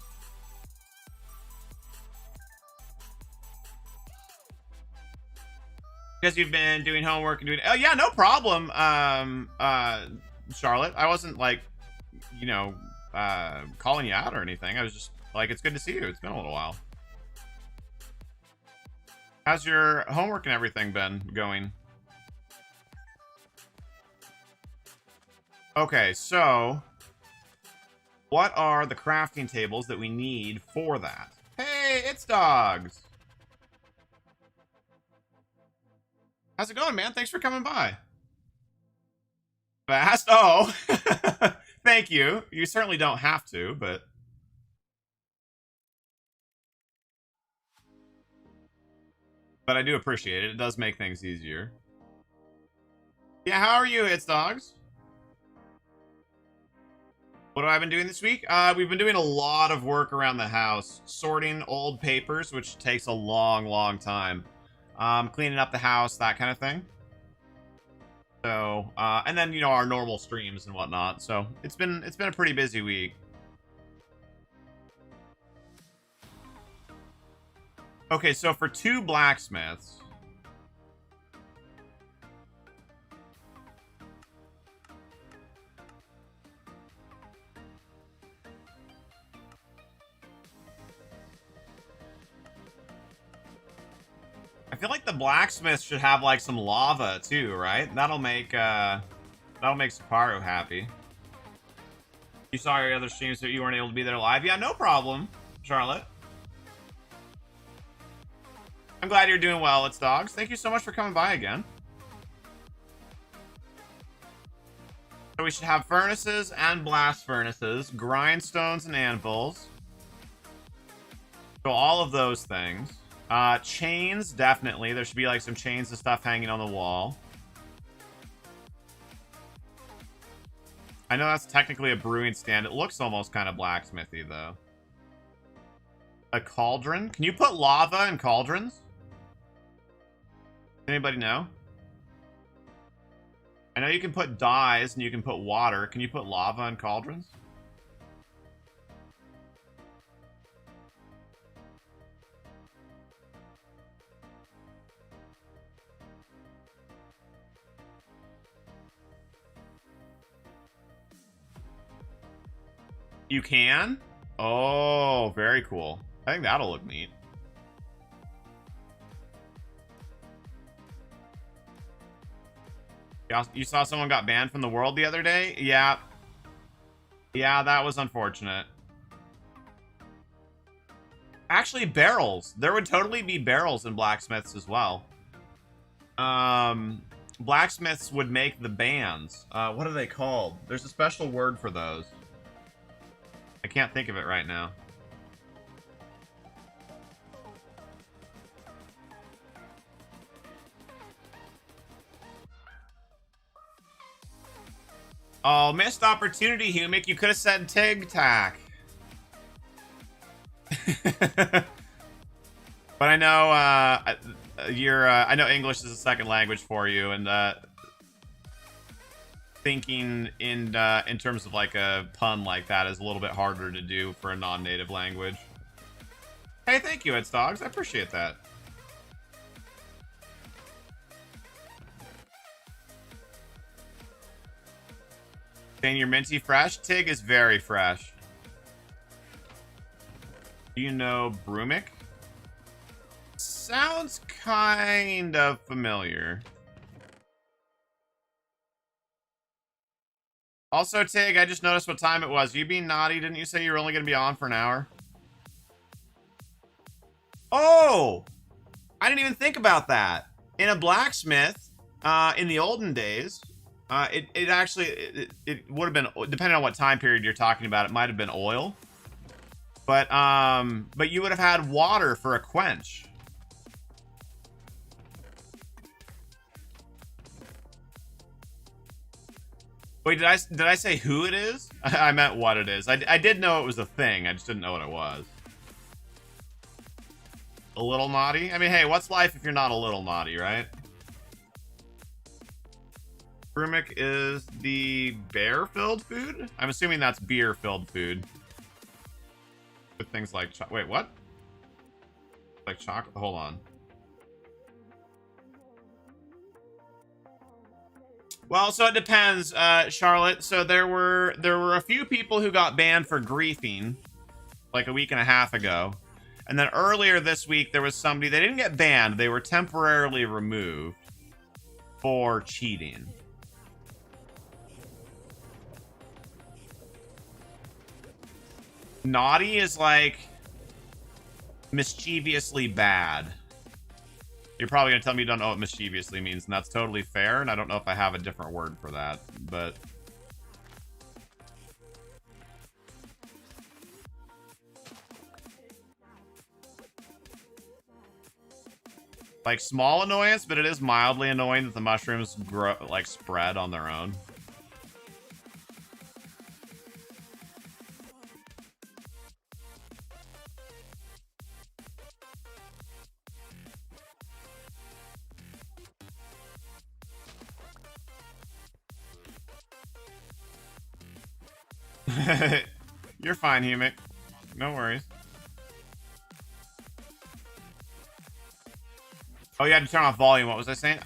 Because you've been doing homework and doing... Oh, yeah, no problem, Charlotte. I wasn't, like, you know, calling you out or anything. I was just, like, it's good to see you. It's been a little while. How's your homework and everything been going? Okay, so what are the crafting tables that we need for that? Hey, it's Dogs. How's it going, man? Thanks for coming by. Fast? Oh, thank you. You certainly don't have to, but... But I do appreciate it. It does make things easier. Yeah, how are you, It's Dogs? What have I been doing this week? We've been doing a lot of work around the house. Sorting old papers, which takes a long, long time. Cleaning up the house, that kind of thing. So, and then, you know, our normal streams and whatnot. So, it's been a pretty busy week. Okay, so for 2 blacksmiths... feel like the blacksmith should have like some lava too, right? That'll make Saparu happy. You saw your other streams so you weren't able to be there live. Yeah, no problem, Charlotte. I'm glad you're doing well, It's Dogs. Thank you so much for coming by again. So we should have furnaces and blast furnaces, grindstones and anvils. So all of those things. Chains, definitely. There should be like some chains and stuff hanging on the wall. I know that's technically a brewing stand. It looks almost kind of blacksmithy, though. A cauldron? Can you put lava in cauldrons? Anybody know? I know you can put dyes and you can put water. Can you put lava in cauldrons? You can? Oh, very cool. I think that'll look neat. You saw someone got banned from the world the other day? Yeah. Yeah, that was unfortunate. Actually, barrels. There would totally be barrels in blacksmiths as well. Blacksmiths would make the bands. What are they called? There's a special word for those. I can't think of it right now. Oh, missed opportunity, Humic. You could have said Tig Tac. But I know I know English is a second language for you, and thinking in terms of like a pun like that is a little bit harder to do for a non-native language. Hey, thank you, It's Dogs. I appreciate that. Saying you're minty fresh? Tig is very fresh. Do you know Brumic? Sounds kind of familiar. Also, Tig, I just noticed what time it was. You being naughty, didn't you say you were only going to be on for an hour? Oh! I didn't even think about that. In a blacksmith, in the olden days, it actually would have been, depending on what time period you're talking about, it might have been oil. But you would have had water for a quench. Wait, did I say who it is? I meant what it is. I did know it was a thing. I just didn't know what it was. A little naughty? I mean, hey, what's life if you're not a little naughty, right? Brumic is the bear-filled food? I'm assuming that's beer-filled food. With things like... Wait, what? Like chocolate? Hold on. Well, so it depends, Charlotte. So there were a few people who got banned for griefing, like a week and a half ago. And then earlier this week, there was somebody... They didn't get banned. They were temporarily removed for cheating. Naughty is like mischievously bad. You're probably gonna tell me you don't know what mischievously means, and that's totally fair, and I don't know if I have a different word for that, but... Like, small annoyance, but it is mildly annoying that the mushrooms grow, like, spread on their own. You're fine, Humic. No worries. Oh, you had to turn off volume. What was I saying?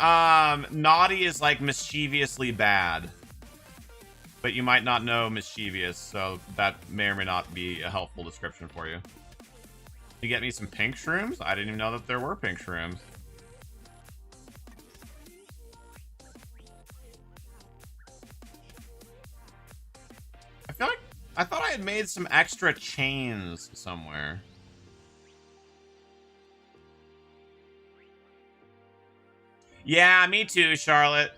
Naughty is like mischievously bad. But you might not know mischievous, so that may or may not be a helpful description for you. You get me some pink shrooms? I didn't even know that there were pink shrooms. I thought I had made some extra chains somewhere. Yeah, me too, Charlotte.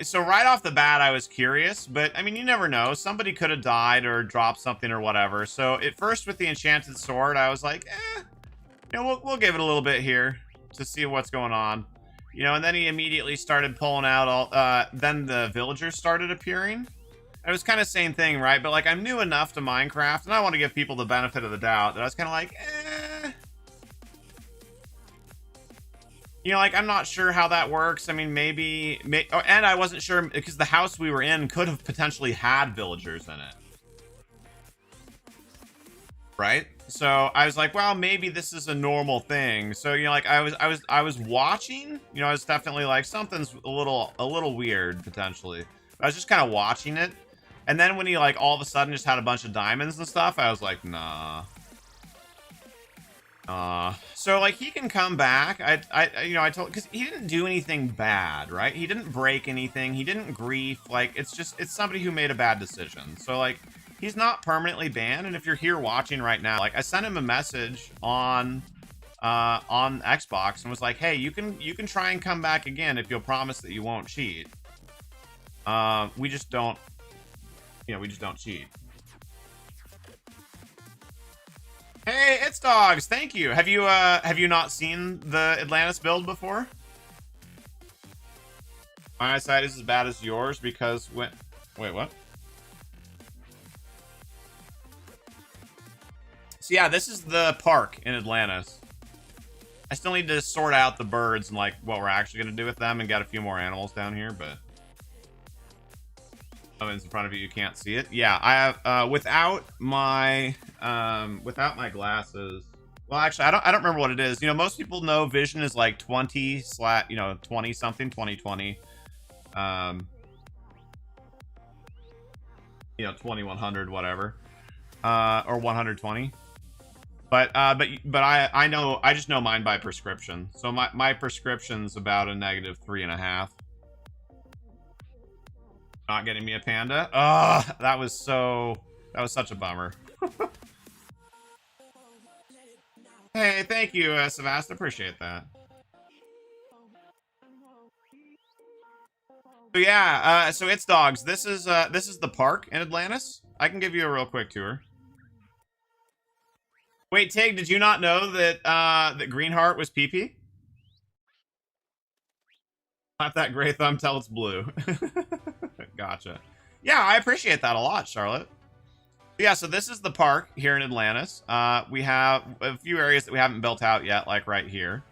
So right off the bat, I was curious, but I mean, you never know. Somebody could have died or dropped something or whatever. So at first, with the enchanted sword, I was like, you know, we'll give it a little bit here to see what's going on. You know, and then he immediately started pulling out all. Then the villagers started appearing. It was kind of same thing, right? But like, I'm new enough to Minecraft, and I want to give people the benefit of the doubt. That I was kind of like, you know, like, I'm not sure how that works. I mean, maybe and I wasn't sure because the house we were in could have potentially had villagers in it, right? So I was like, well, maybe this is a normal thing. So, you know, like, I was watching. You know, I was definitely like, something's a little weird potentially. I was just kind of watching it. And then when he, like, all of a sudden just had a bunch of diamonds and stuff, I was like, nah. So, like, he can come back. You know, I told, because he didn't do anything bad, right? He didn't break anything. He didn't grief. Like, it's somebody who made a bad decision. So, like, he's not permanently banned. And if you're here watching right now, like, I sent him a message on Xbox and was like, hey, you can try and come back again if you'll promise that you won't cheat. We just don't. You know, we just don't cheat. Hey, it's dogs. Thank you. Have you not seen the Atlantis build before? My eyesight is as bad as yours because when. Wait, what? So yeah, this is the park in Atlantis. I still need to sort out the birds and like what we're actually gonna do with them, and got a few more animals down here, but. Oh, it's in front of you. You can't see it. Yeah, I have without my glasses. Well, actually, I don't remember what it is. You know, most people know vision is like 20 something, 2020. You know, 2100, whatever, or 120. But I know, I just know mine by prescription. So my prescription's about a -3.5. Not getting me a panda. Oh, that was such a bummer. Hey, thank you, Savast. Appreciate that. So yeah, so it's dogs. This is the park in Atlantis. I can give you a real quick tour. Wait, Tig, did you not know that that Greenheart was PP? Not that gray thumb till it's blue. Gotcha. Yeah, I appreciate that a lot, Charlotte. Yeah, so this is the park here in Atlantis. We have a few areas that we haven't built out yet, like right here.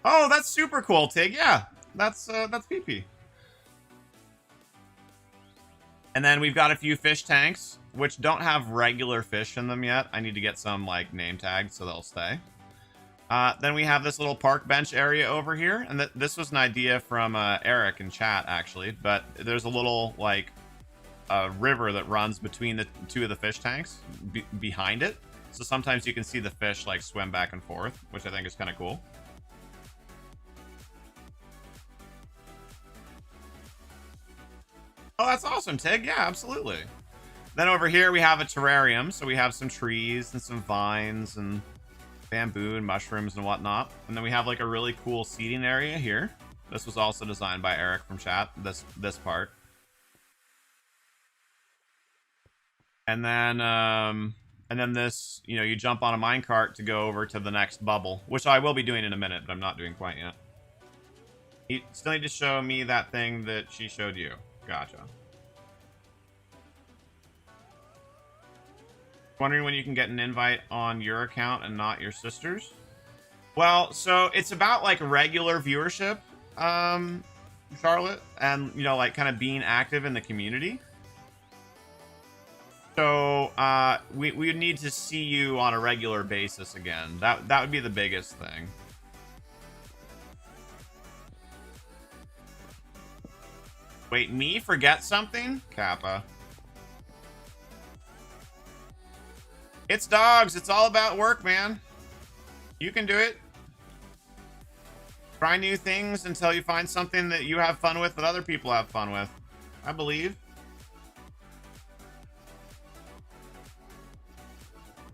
Oh, that's super cool, Tig. Yeah, that's PP. And then we've got a few fish tanks, which don't have regular fish in them yet. I need to get some, like, name tags so they'll stay. Then we have this little park bench area over here. And this was an idea from Eric in chat, actually. But there's a little, like, river that runs between the two of the fish tanks behind it. So sometimes you can see the fish, like, swim back and forth, which I think is kind of cool. Oh, that's awesome, Tig. Yeah, absolutely. Then over here we have a terrarium. So we have some trees and some vines and bamboo and mushrooms and whatnot. And then we have like a really cool seating area here. This was also designed by Eric from chat, this part. And then this, you know, you jump on a minecart to go over to the next bubble, which I will be doing in a minute, but I'm not doing quite yet. You still need to show me that thing that she showed you. Gotcha. Wondering when you can get an invite on your account and not your sister's? Well, so it's about like regular viewership, Charlotte, and you know, like kind of being active in the community. So we would need to see you on a regular basis again. That would be the biggest thing. Wait, me forget something? Kappa. It's dogs. It's all about work, man. You can do it. Try new things until you find something that you have fun with that other people have fun with. I believe.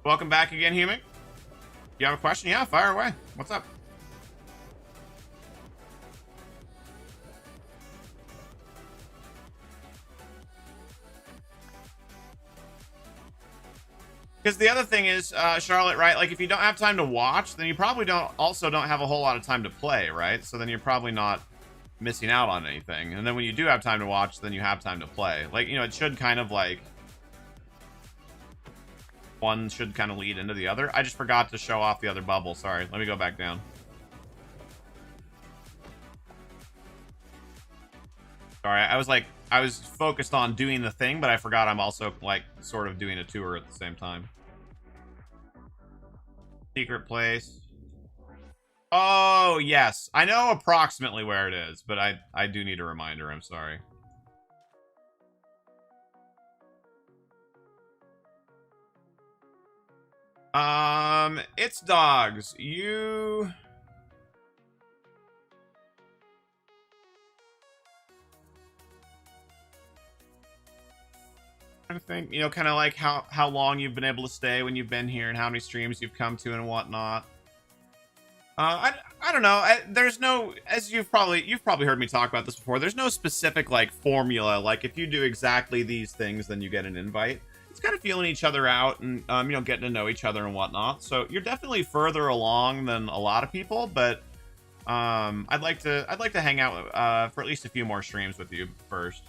Welcome back again, Humic. You have a question? Yeah, fire away. What's up? Because the other thing is, Charlotte, right? Like, if you don't have time to watch, then you probably don't have a whole lot of time to play, right? So then you're probably not missing out on anything. And then when you do have time to watch, then you have time to play. Like, you know, it should kind of like, one should kind of lead into the other. I just forgot to show off the other bubble. Sorry. Let me go back down. Sorry, I was focused on doing the thing, but I forgot I'm also, like, sort of doing a tour at the same time. Secret place. Oh, yes. I know approximately where it is, but I do need a reminder. I'm sorry. It's dogs. You... I think, you know, kind of like how long you've been able to stay when you've been here and how many streams you've come to and whatnot. I don't know. There's no, as you've probably heard me talk about this before. There's no specific like formula. Like if you do exactly these things, then you get an invite. It's kind of feeling each other out and you know, getting to know each other and whatnot. So you're definitely further along than a lot of people, but I'd like to hang out for at least a few more streams with you first.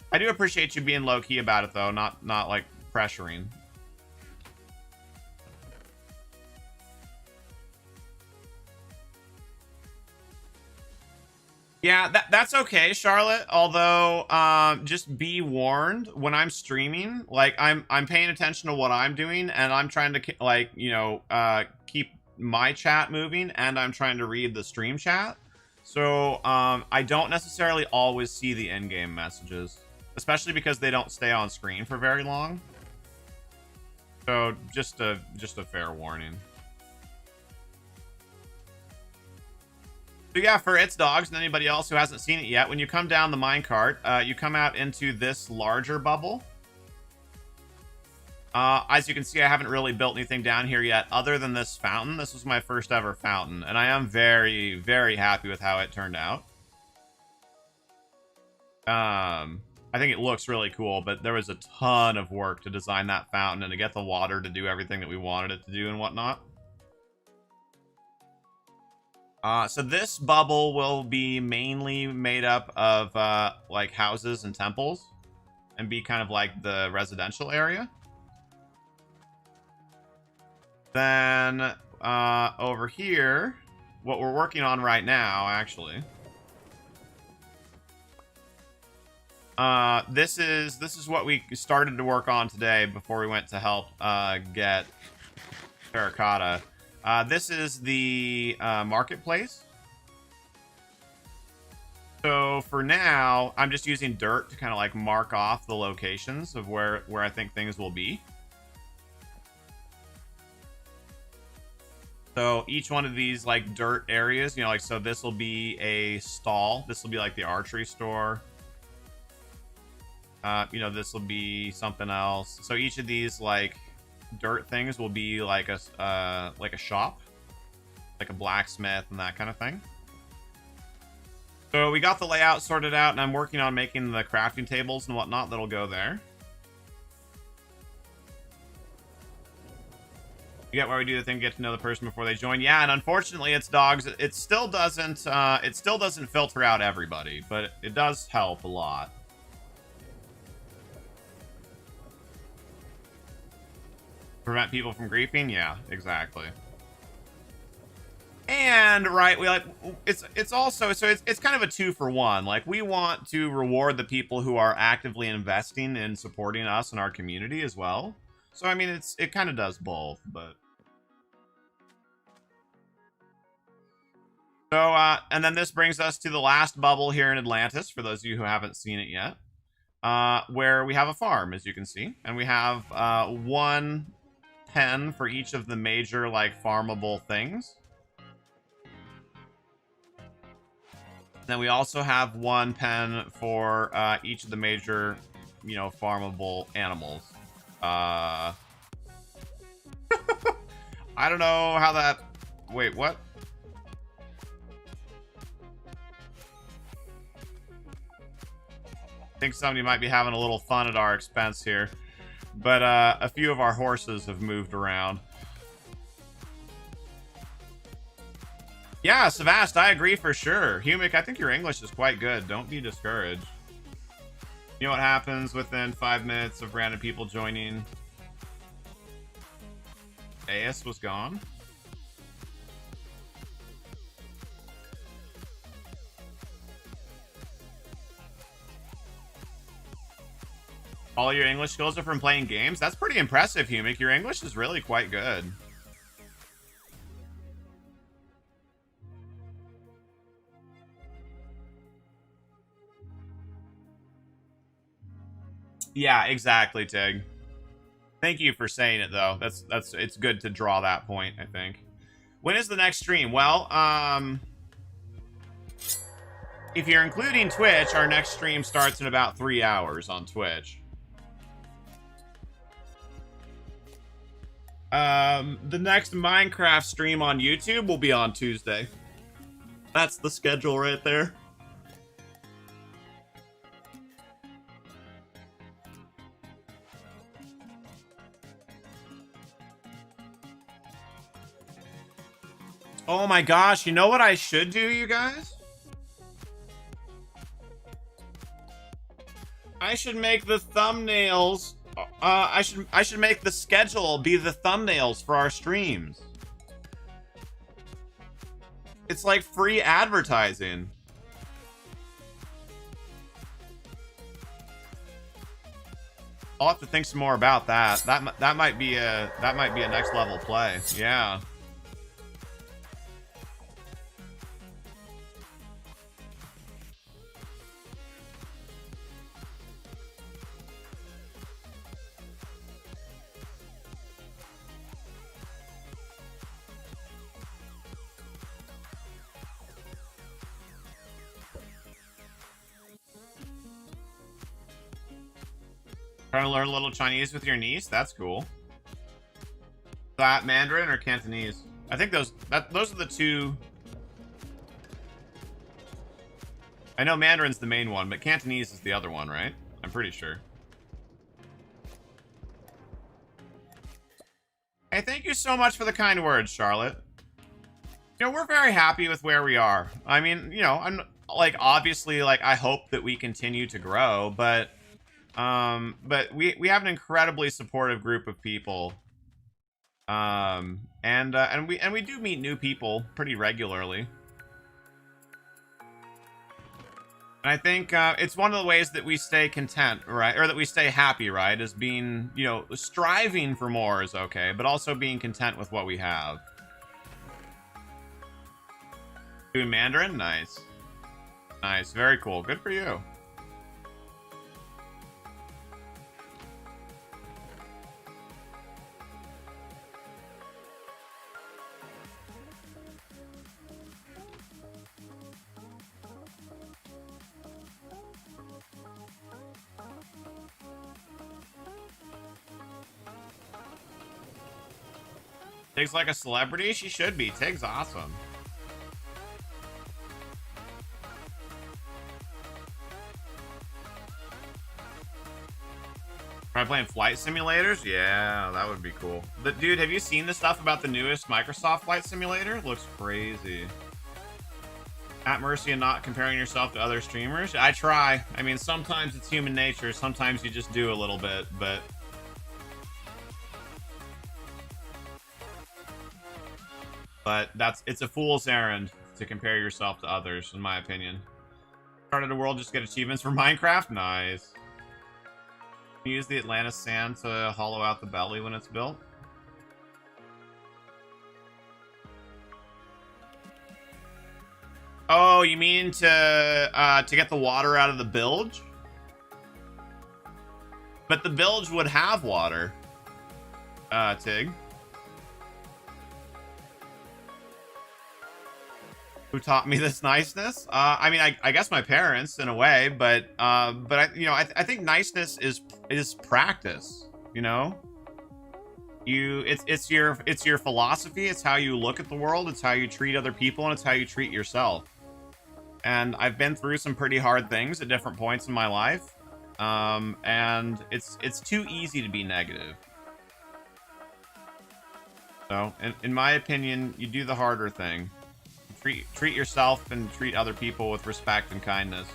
I do appreciate you being low key about it though, not like pressuring. Yeah, that's okay, Charlotte. Although, just be warned, when I'm streaming, like I'm paying attention to what I'm doing, and I'm trying to like, you know, keep my chat moving, and I'm trying to read the stream chat. So, I don't necessarily always see the in-game messages, especially because they don't stay on screen for very long. So, just a fair warning. So yeah, for It's Dogs and anybody else who hasn't seen it yet, when you come down the minecart, you come out into this larger bubble. As you can see, I haven't really built anything down here yet other than this fountain. This was my first ever fountain, and I am very, very happy with how it turned out. I think it looks really cool, but there was a ton of work to design that fountain and to get the water to do everything that we wanted it to do and whatnot. So this bubble will be mainly made up of like houses and temples and be kind of like the residential area. Then over here, what we're working on right now, actually, this is what we started to work on today before we went to help get Terracotta. This is the marketplace. So for now, I'm just using dirt to kind of like mark off the locations of where I think things will be. So each one of these like dirt areas, you know, like, so this will be a stall. This will be like the archery store. You know, this will be something else. So each of these like dirt things will be like a shop, like a blacksmith and that kind of thing. So we got the layout sorted out, and I'm working on making the crafting tables and whatnot that'll go there. You get why we do the thing, get to know the person before they join. Yeah, and unfortunately, It's Dogs. It still doesn't filter out everybody, but it does help a lot. Prevent people from griefing? Yeah, exactly. And right, we like it's also, so it's kind of a 2-for-1. Like, we want to reward the people who are actively investing in supporting us and our community as well. So I mean, it kind of does both, but so and then this brings us to the last bubble here in Atlantis, for those of you who haven't seen it yet, where we have a farm, as you can see, and we have one pen for each of the major like farmable things. Then we also have one pen for each of the major, you know, farmable animals. I don't know how that... Wait, what? I think somebody might be having a little fun at our expense here. But a few of our horses have moved around. Yeah, Savast, I agree for sure. Humic, I think your English is quite good. Don't be discouraged. You know what happens within 5 minutes of random people joining? AS was gone. All your English skills are from playing games? That's pretty impressive, Humic. Your English is really quite good. Yeah, exactly, Tig. Thank you for saying it, though. It's good to draw that point, I think. When is the next stream? Well, if you're including Twitch, our next stream starts in about 3 hours on Twitch. The next Minecraft stream on YouTube will be on Tuesday. That's the schedule right there. Oh my gosh, you know what I should do, you guys? I should make the thumbnails. I should make the schedule be the thumbnails for our streams. It's like free advertising. I'll have to think some more about that. That might be a next level play. Yeah. Trying to learn a little Chinese with your niece? That's cool. That Mandarin or Cantonese? I think those are the two. I know Mandarin's the main one, but Cantonese is the other one, right? I'm pretty sure. Hey, thank you so much for the kind words, Charlotte. You know, we're very happy with where we are. I mean, you know, I'm like, obviously, like, I hope that we continue to grow, but we have an incredibly supportive group of people. And we do meet new people pretty regularly. And I think it's one of the ways that we stay content, right? Or that we stay happy, right? Is being, you know, striving for more is okay, but also being content with what we have. Doing Mandarin? Nice. Nice. Very cool. Good for you. Tig's like a celebrity? She should be. Tig's awesome. Try playing flight simulators? Yeah, that would be cool. But dude, have you seen the stuff about the newest Microsoft flight simulator? Looks crazy. At mercy and not comparing yourself to other streamers? I try. I mean, sometimes it's human nature. Sometimes you just do a little bit, but... it's a fool's errand to compare yourself to others, in my opinion. Started a world just to get achievements for Minecraft? Nice. Can you use the Atlantis sand to hollow out the belly when it's built? Oh, you mean to get the water out of the bilge? But the bilge would have water, Tig. Who taught me this niceness? I mean, I guess my parents in a way, but I think niceness is practice. you know? It's your philosophy, it's how you look at the world, it's how you treat other people, and it's how you treat yourself. And I've been through some pretty hard things at different points in my life. And it's too easy to be negative. So, in my opinion, you do the harder thing. Treat yourself and treat other people with respect and kindness.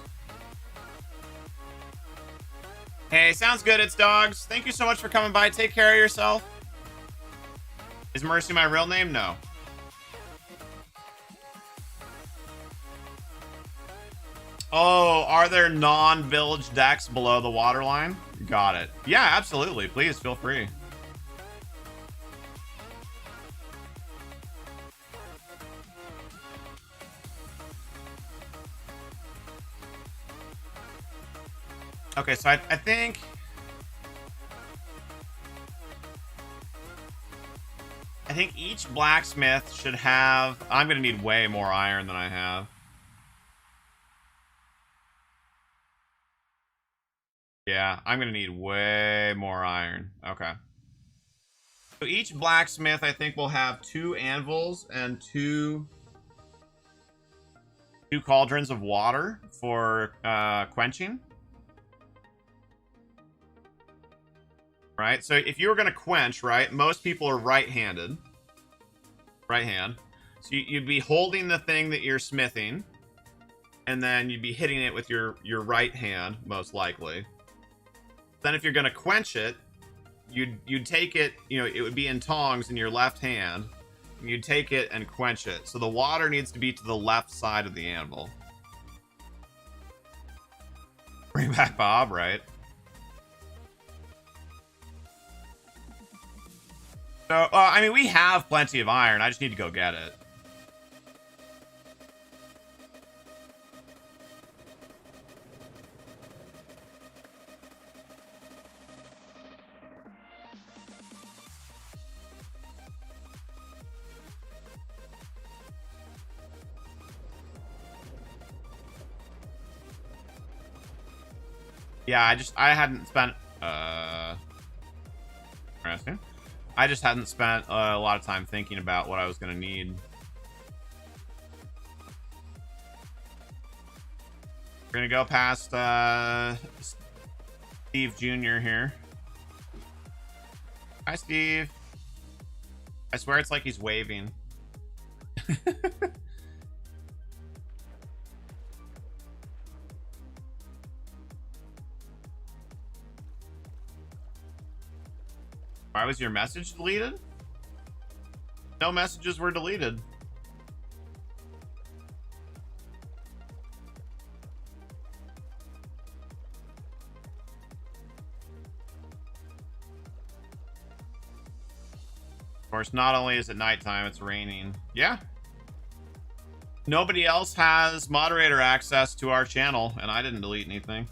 Hey, sounds good, it's Dogs. Thank you so much for coming by. Take care of yourself. Is Mercy my real name? No. Oh, are there non-village decks below the waterline? Got it. Yeah, absolutely. Please, feel free. Okay, so I think... I think each blacksmith should have... I'm going to need way more iron than I have. Yeah, I'm going to need way more iron. Okay. So each blacksmith, I think, will have 2 anvils and two cauldrons of water for quenching. Right? So if you were going to quench, right, most people are right-handed. Right hand. So you'd be holding the thing that you're smithing, and then you'd be hitting it with your right hand, most likely. Then if you're going to quench it, you'd take it, you know, it would be in tongs in your left hand, and you'd take it and quench it. So the water needs to be to the left side of the anvil. Bring back Bob, right? So, I mean, we have plenty of iron. I just need to go get it. Yeah, I hadn't spent, interesting. I just hadn't spent a lot of time thinking about what I was going to need. We're going to go past, Steve Jr. here. Hi, Steve. I swear it's like he's waving. Why was your message deleted? No messages were deleted. Of course, not only is it nighttime, it's raining. Yeah. Nobody else has moderator access to our channel, and I didn't delete anything.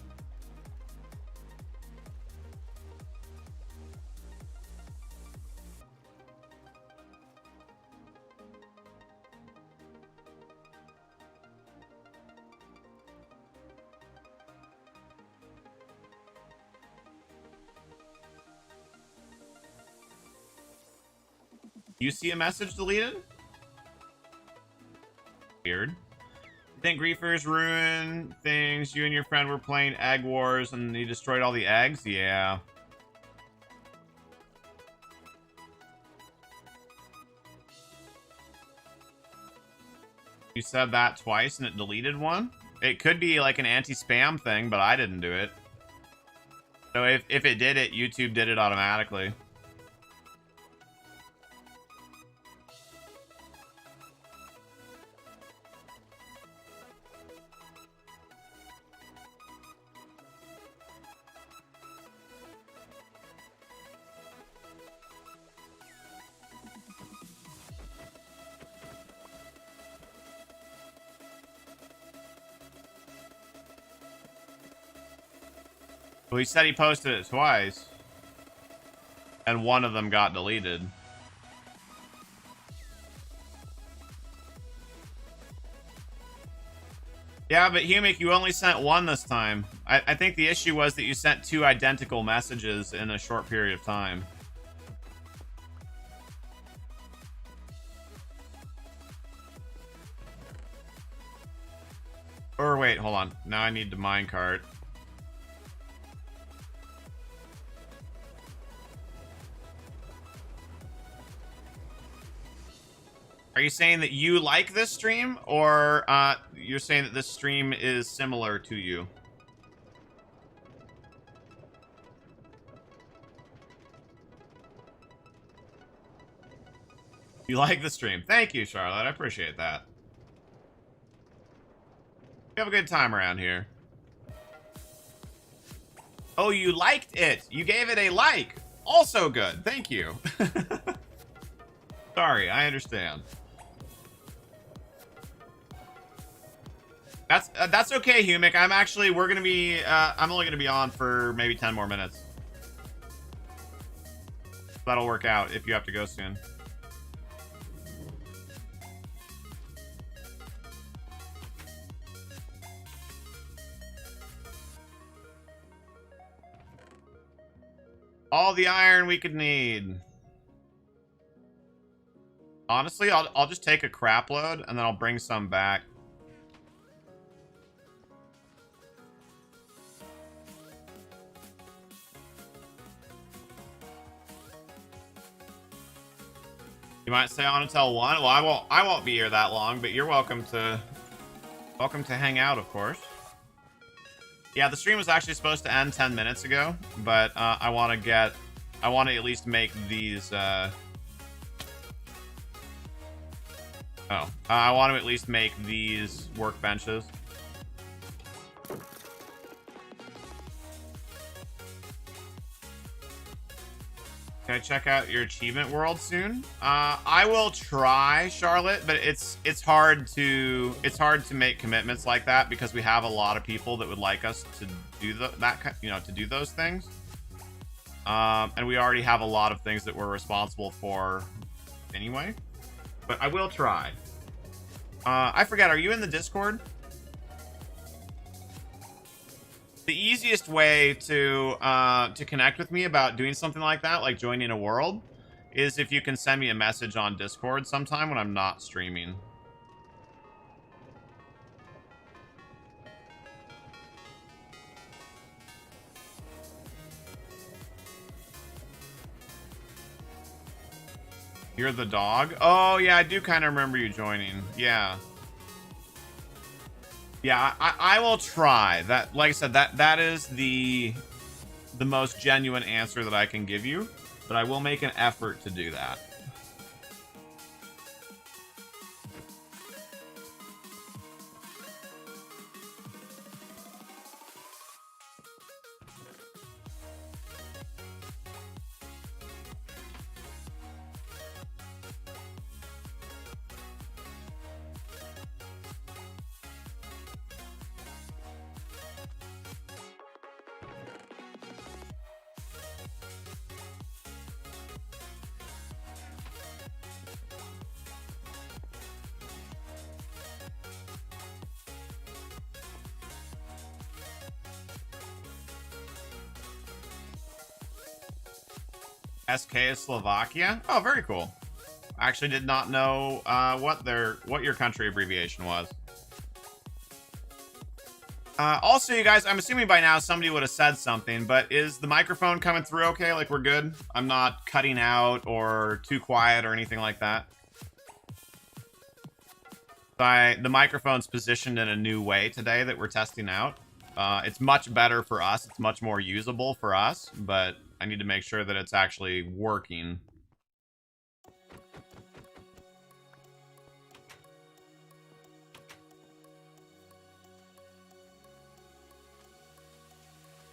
You see a message deleted? Weird. You think griefers ruin things? You and your friend were playing Egg Wars and you destroyed all the eggs? Yeah. You said that twice and it deleted one? It could be like an anti-spam thing, but I didn't do it. So if it did it, YouTube did it automatically. Well, he said he posted it twice. And one of them got deleted. Yeah, but Humic, you only sent one this time. I think the issue was that you sent 2 identical messages in a short period of time. Or wait, hold on. Now I need to minecart. Are you saying that you like this stream, or you're saying that this stream is similar to you? You like the stream. Thank you, Charlotte. I appreciate that. We have a good time around here. Oh, you liked it. You gave it a like. Also good. Thank you. Sorry, I understand. That's okay, Humic. We're gonna be, I'm only gonna be on for maybe 10 more minutes. That'll work out if you have to go soon. All the iron we could need. Honestly, I'll just take a crap load and then I'll bring some back. You might stay on until 1. Well, I won't be here that long, but you're welcome to hang out, of course. Yeah, the stream was actually supposed to end 10 minutes ago, but I want to at least make these I want to at least make these workbenches. Can I check out your achievement world soon? I will try, Charlotte, but it's hard to make commitments like that because we have a lot of people that would like us to do to do those things. And we already have a lot of things that we're responsible for anyway. But I will try. I forget, are you in the Discord? The easiest way to connect with me about doing something like that, like joining a world, is if you can send me a message on Discord sometime when I'm not streaming. You're the dog? Oh, yeah, I do kind of remember you joining. Yeah. Yeah, I will try. That, like I said, that is the most genuine answer that I can give you, but I will make an effort to do that. SK is Slovakia? Oh, very cool. I actually did not know what your country abbreviation was. Also, you guys, I'm assuming by now somebody would have said something, but is the microphone coming through okay? Like, we're good? I'm not cutting out or too quiet or anything like that? The microphone's positioned in a new way today that we're testing out. It's much better for us. It's much more usable for us, but I need to make sure that it's actually working.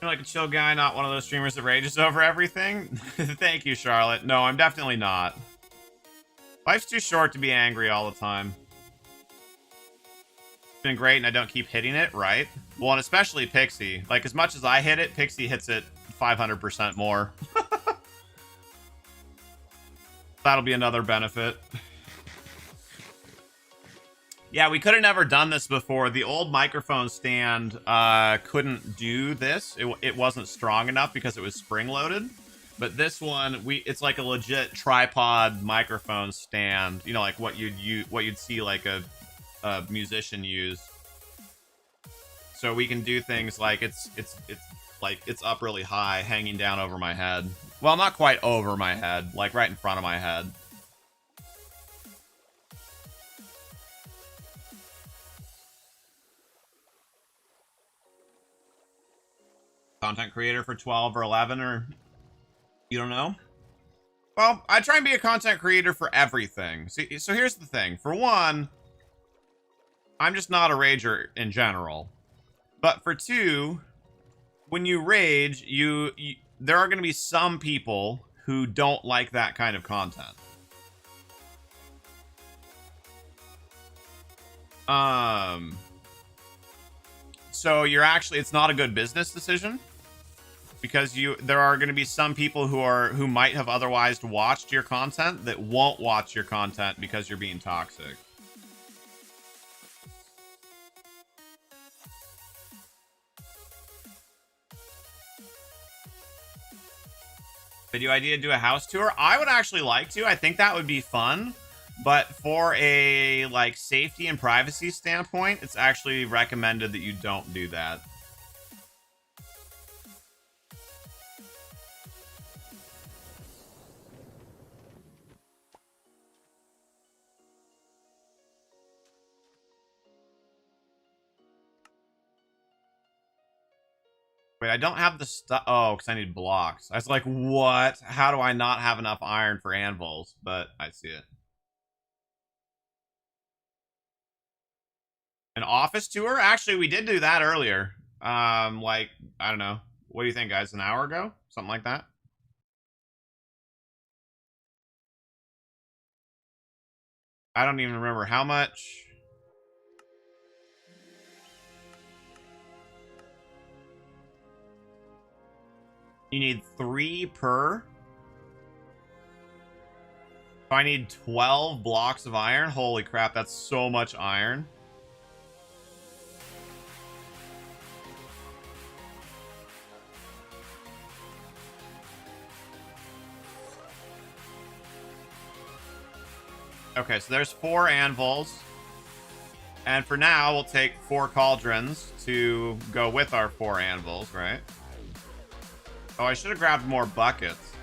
You're like a chill guy, not one of those streamers that rages over everything. Thank you, Charlotte. No, I'm definitely not. Life's too short to be angry all the time. It's been great and I don't keep hitting it, right? Well, and especially Pixie. Like, as much as I hit it, Pixie hits it 500% more. That'll be another benefit. Yeah, we could have never done this before. The old microphone stand couldn't do this. It wasn't strong enough because it was spring-loaded. But this one, it's like a legit tripod microphone stand. You know, like what you'd see like a musician use. So we can do things like it's up really high, hanging down over my head. Well, not quite over my head, like right in front of my head. Content creator for 12 or 11, or you don't know? Well, I try and be a content creator for everything. See, so here's the thing. For one, I'm just not a rager in general. But for two, when you rage, there are going to be some people who don't like that kind of content. So it's not a good business decision, because there are going to be some people who might have otherwise watched your content that won't watch your content because you're being toxic. Video idea to do a house tour. I would actually like to. I think that would be fun. But for a like safety and privacy standpoint, it's actually recommended that you don't do that. Wait, I don't have the stuff. Oh, because I need blocks. I was like, what? How do I not have enough iron for anvils? But I see it. An office tour? Actually, we did do that earlier. Like, I don't know. What do you think, guys? An hour ago? Something like that? I don't even remember how much. You need 3 per. So I need 12 blocks of iron. Holy crap, that's so much iron. Okay, so there's 4 anvils. And for now, we'll take 4 cauldrons to go with our 4 anvils, right? Oh, I should have grabbed more buckets.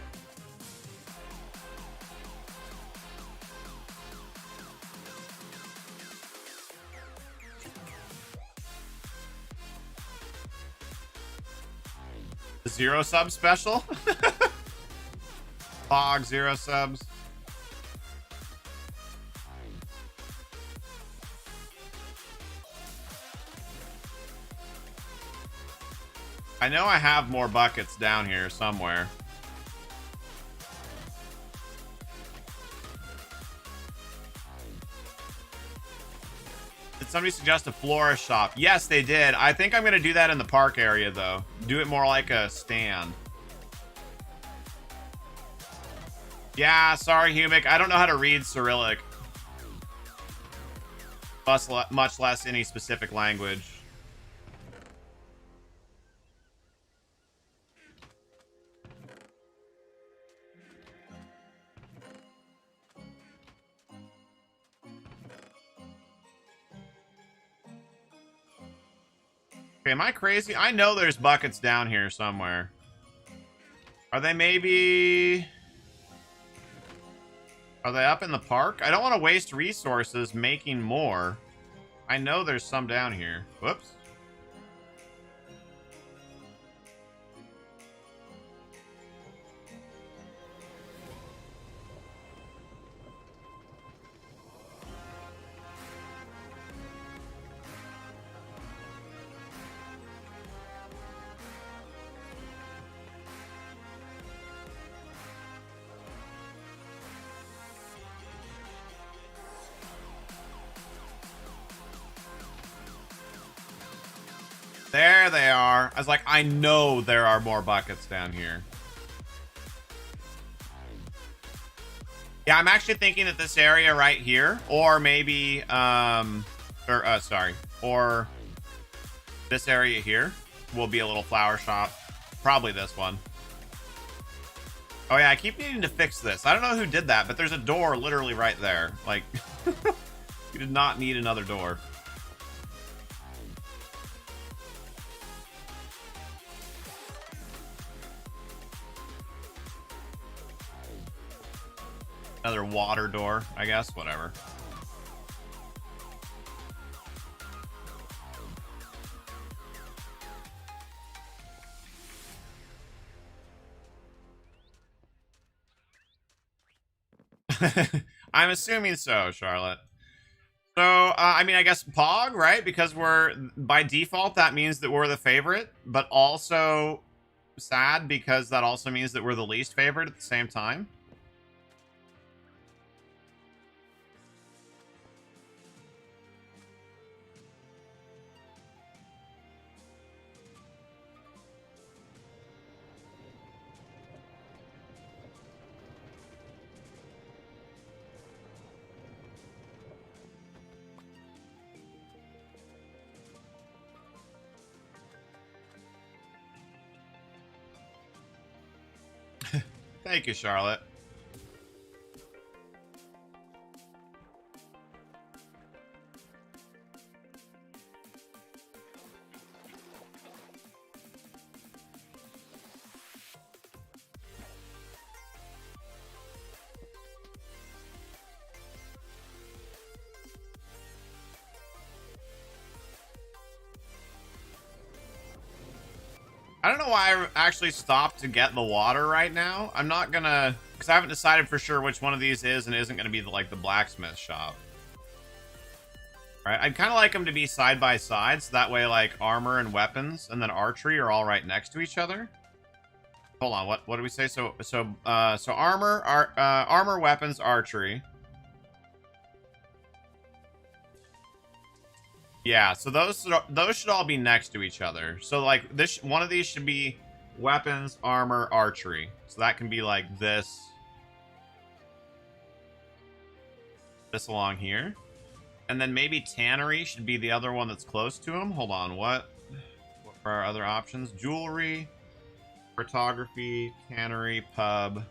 The 0 sub special? Fog 0 subs. I know I have more buckets down here somewhere. Did somebody suggest a florist shop? Yes, they did. I think I'm going to do that in the park area, though. Do it more like a stand. Yeah, sorry, Humic. I don't know how to read Cyrillic. Much less any specific language. Okay, am I crazy? I know there's buckets down here somewhere. Are they maybe... Are they up in the park? I don't want to waste resources making more. I know there's some down here. Whoops. There they are. I was like, I know there are more buckets down here. Yeah, I'm actually thinking that this area right here, or maybe Or, sorry. Or this area here will be a little flower shop. Probably this one. Oh yeah, I keep needing to fix this. I don't know who did that, but there's a door literally right there. Like, you did not need another door. Another water door, I guess. Whatever. I'm assuming so, Charlotte. So, I mean, I guess Pog, right? Because we're, by default, that means that we're the favorite, but also sad because that also means that we're the least favorite at the same time. Thank you, Charlotte. I don't know why I actually stopped to get the water right now. I'm not gonna, because I haven't decided for sure which one of these is and isn't gonna be like the blacksmith shop. Right, I'd kind of like them to be side by side, so that way like armor and weapons and then archery are all right next to each other. Hold on, what do we say? So armor, armor, weapons, archery. Yeah, so those should all be next to each other. So like this, one of these should be weapons, armor, archery. So that can be like this along here, and then maybe tannery should be the other one that's close to him. Hold on, what are our other options? Jewelry, photography, tannery, pub.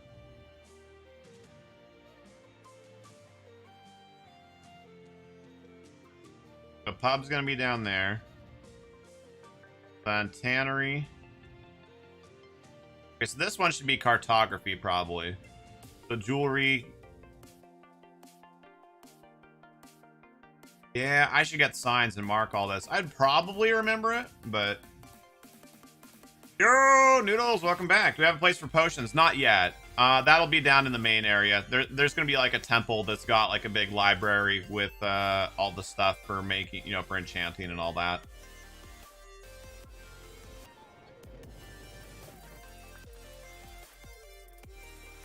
The pub's gonna be down there. Then tannery. Okay, so this one should be cartography, probably. So jewelry. Yeah, I should get signs and mark all this. I'd probably remember it, but... Yo, Noodles, welcome back. Do we have a place for potions? Not yet. That'll be down in the main area. There's gonna be like a temple that's got like a big library with all the stuff for making, you know, for enchanting and all that.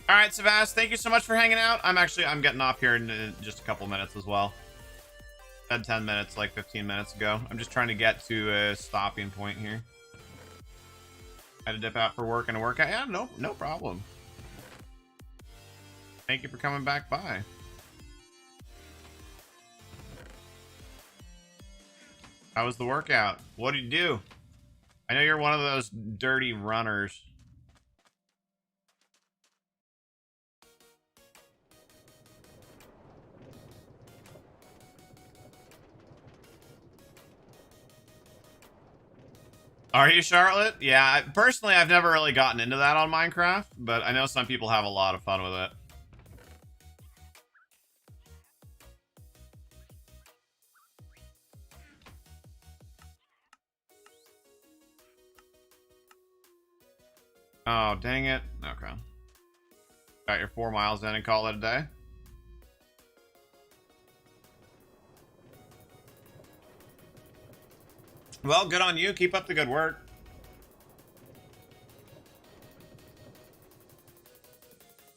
All right, Savas, thank you so much for hanging out. I'm getting off here in just a couple minutes as well. Had 10 minutes, like 15 minutes ago. I'm just trying to get to a stopping point here. I had to dip out for work and a workout. Yeah, no problem. Thank you for coming back by. How was the workout? What did you do? I know you're one of those dirty runners. Are you, Charlotte? Yeah, personally, I've never really gotten into that on Minecraft, but I know some people have a lot of fun with it. Oh, dang it. Okay. Got your 4 miles in and call it a day? Well, good on you. Keep up the good work.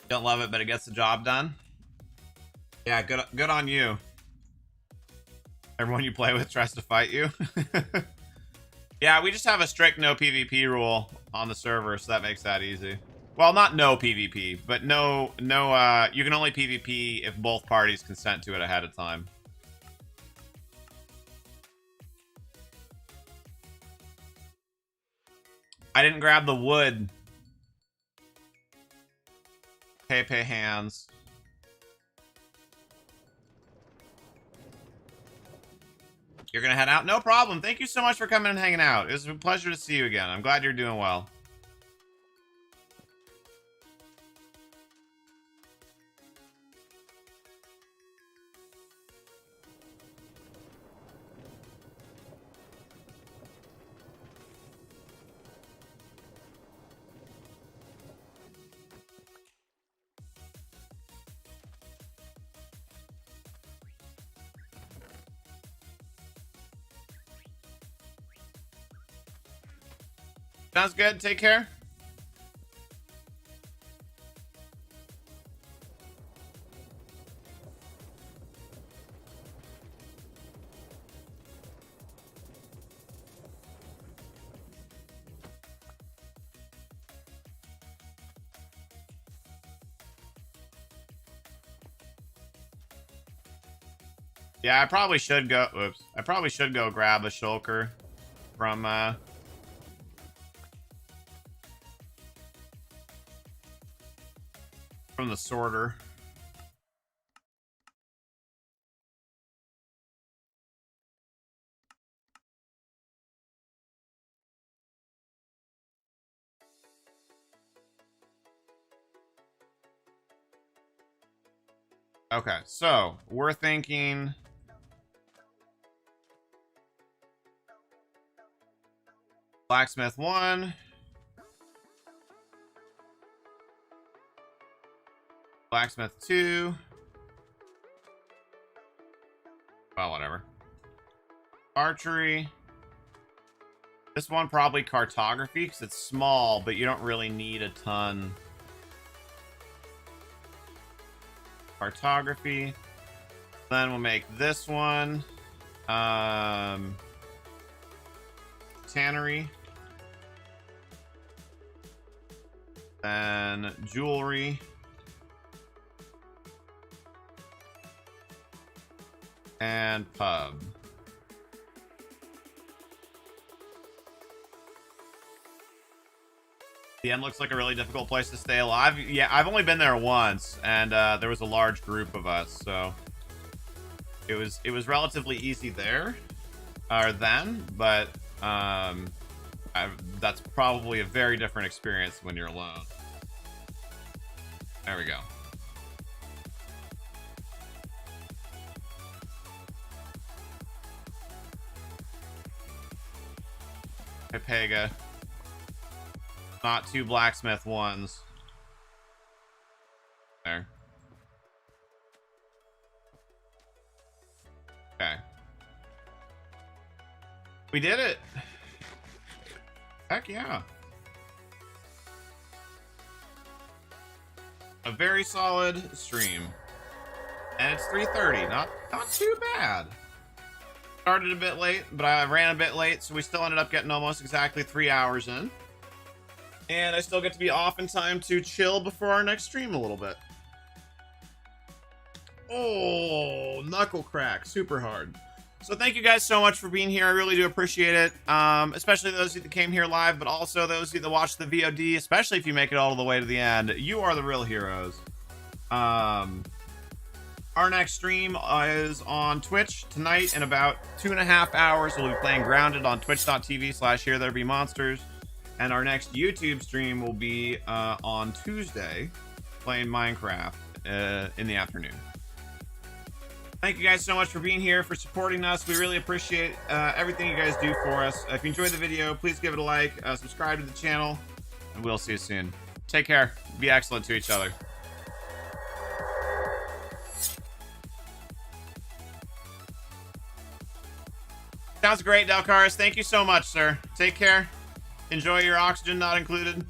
Don't love it, but it gets the job done. Yeah, good on you. Everyone you play with tries to fight you. Yeah, we just have a strict no PvP rule on the server, so that makes that easy. Well, not no PvP, but no, you can only PvP if both parties consent to it ahead of time. I didn't grab the wood. Pay hands. You're gonna head out? No problem. Thank you so much for coming and hanging out. It was a pleasure to see you again. I'm glad you're doing well. Sounds good. Take care. Yeah, I probably should go. Oops. I probably should go grab a shulker from the sorter. Okay, so we're thinking blacksmith 1, blacksmith 2. Well, whatever. Archery. This one probably cartography because it's small, but you don't really need a ton. Cartography. Then we'll make this one tannery. Then jewelry. And pub. The end looks like a really difficult place to stay alive. Yeah, I've only been there once, and there was a large group of us, so it was relatively easy there, or then, but that's probably a very different experience when you're alone. There we go. Pepega. Not 2 blacksmith 1s. There. Okay. We did it. Heck yeah. A very solid stream. And it's 3:30. Not too bad. Started a bit late, but I ran a bit late, so we still ended up getting almost exactly 3 hours in. And I still get to be off in time to chill before our next stream a little bit. Oh, knuckle crack. Super hard. So thank you guys so much for being here. I really do appreciate it. Especially those of you that came here live, but also those of you that watched the VOD, especially if you make it all the way to the end. You are the real heroes. Our next stream is on Twitch tonight in about 2.5 hours. We'll be playing Grounded on twitch.tv/HereThereBeMonsters. And our next YouTube stream will be on Tuesday, playing Minecraft in the afternoon. Thank you guys so much for being here, for supporting us. We really appreciate everything you guys do for us. If you enjoyed the video, please give it a like, subscribe to the channel, and we'll see you soon. Take care. Be excellent to each other. Sounds great, Delcaris. Thank you so much, sir. Take care. Enjoy your oxygen not included.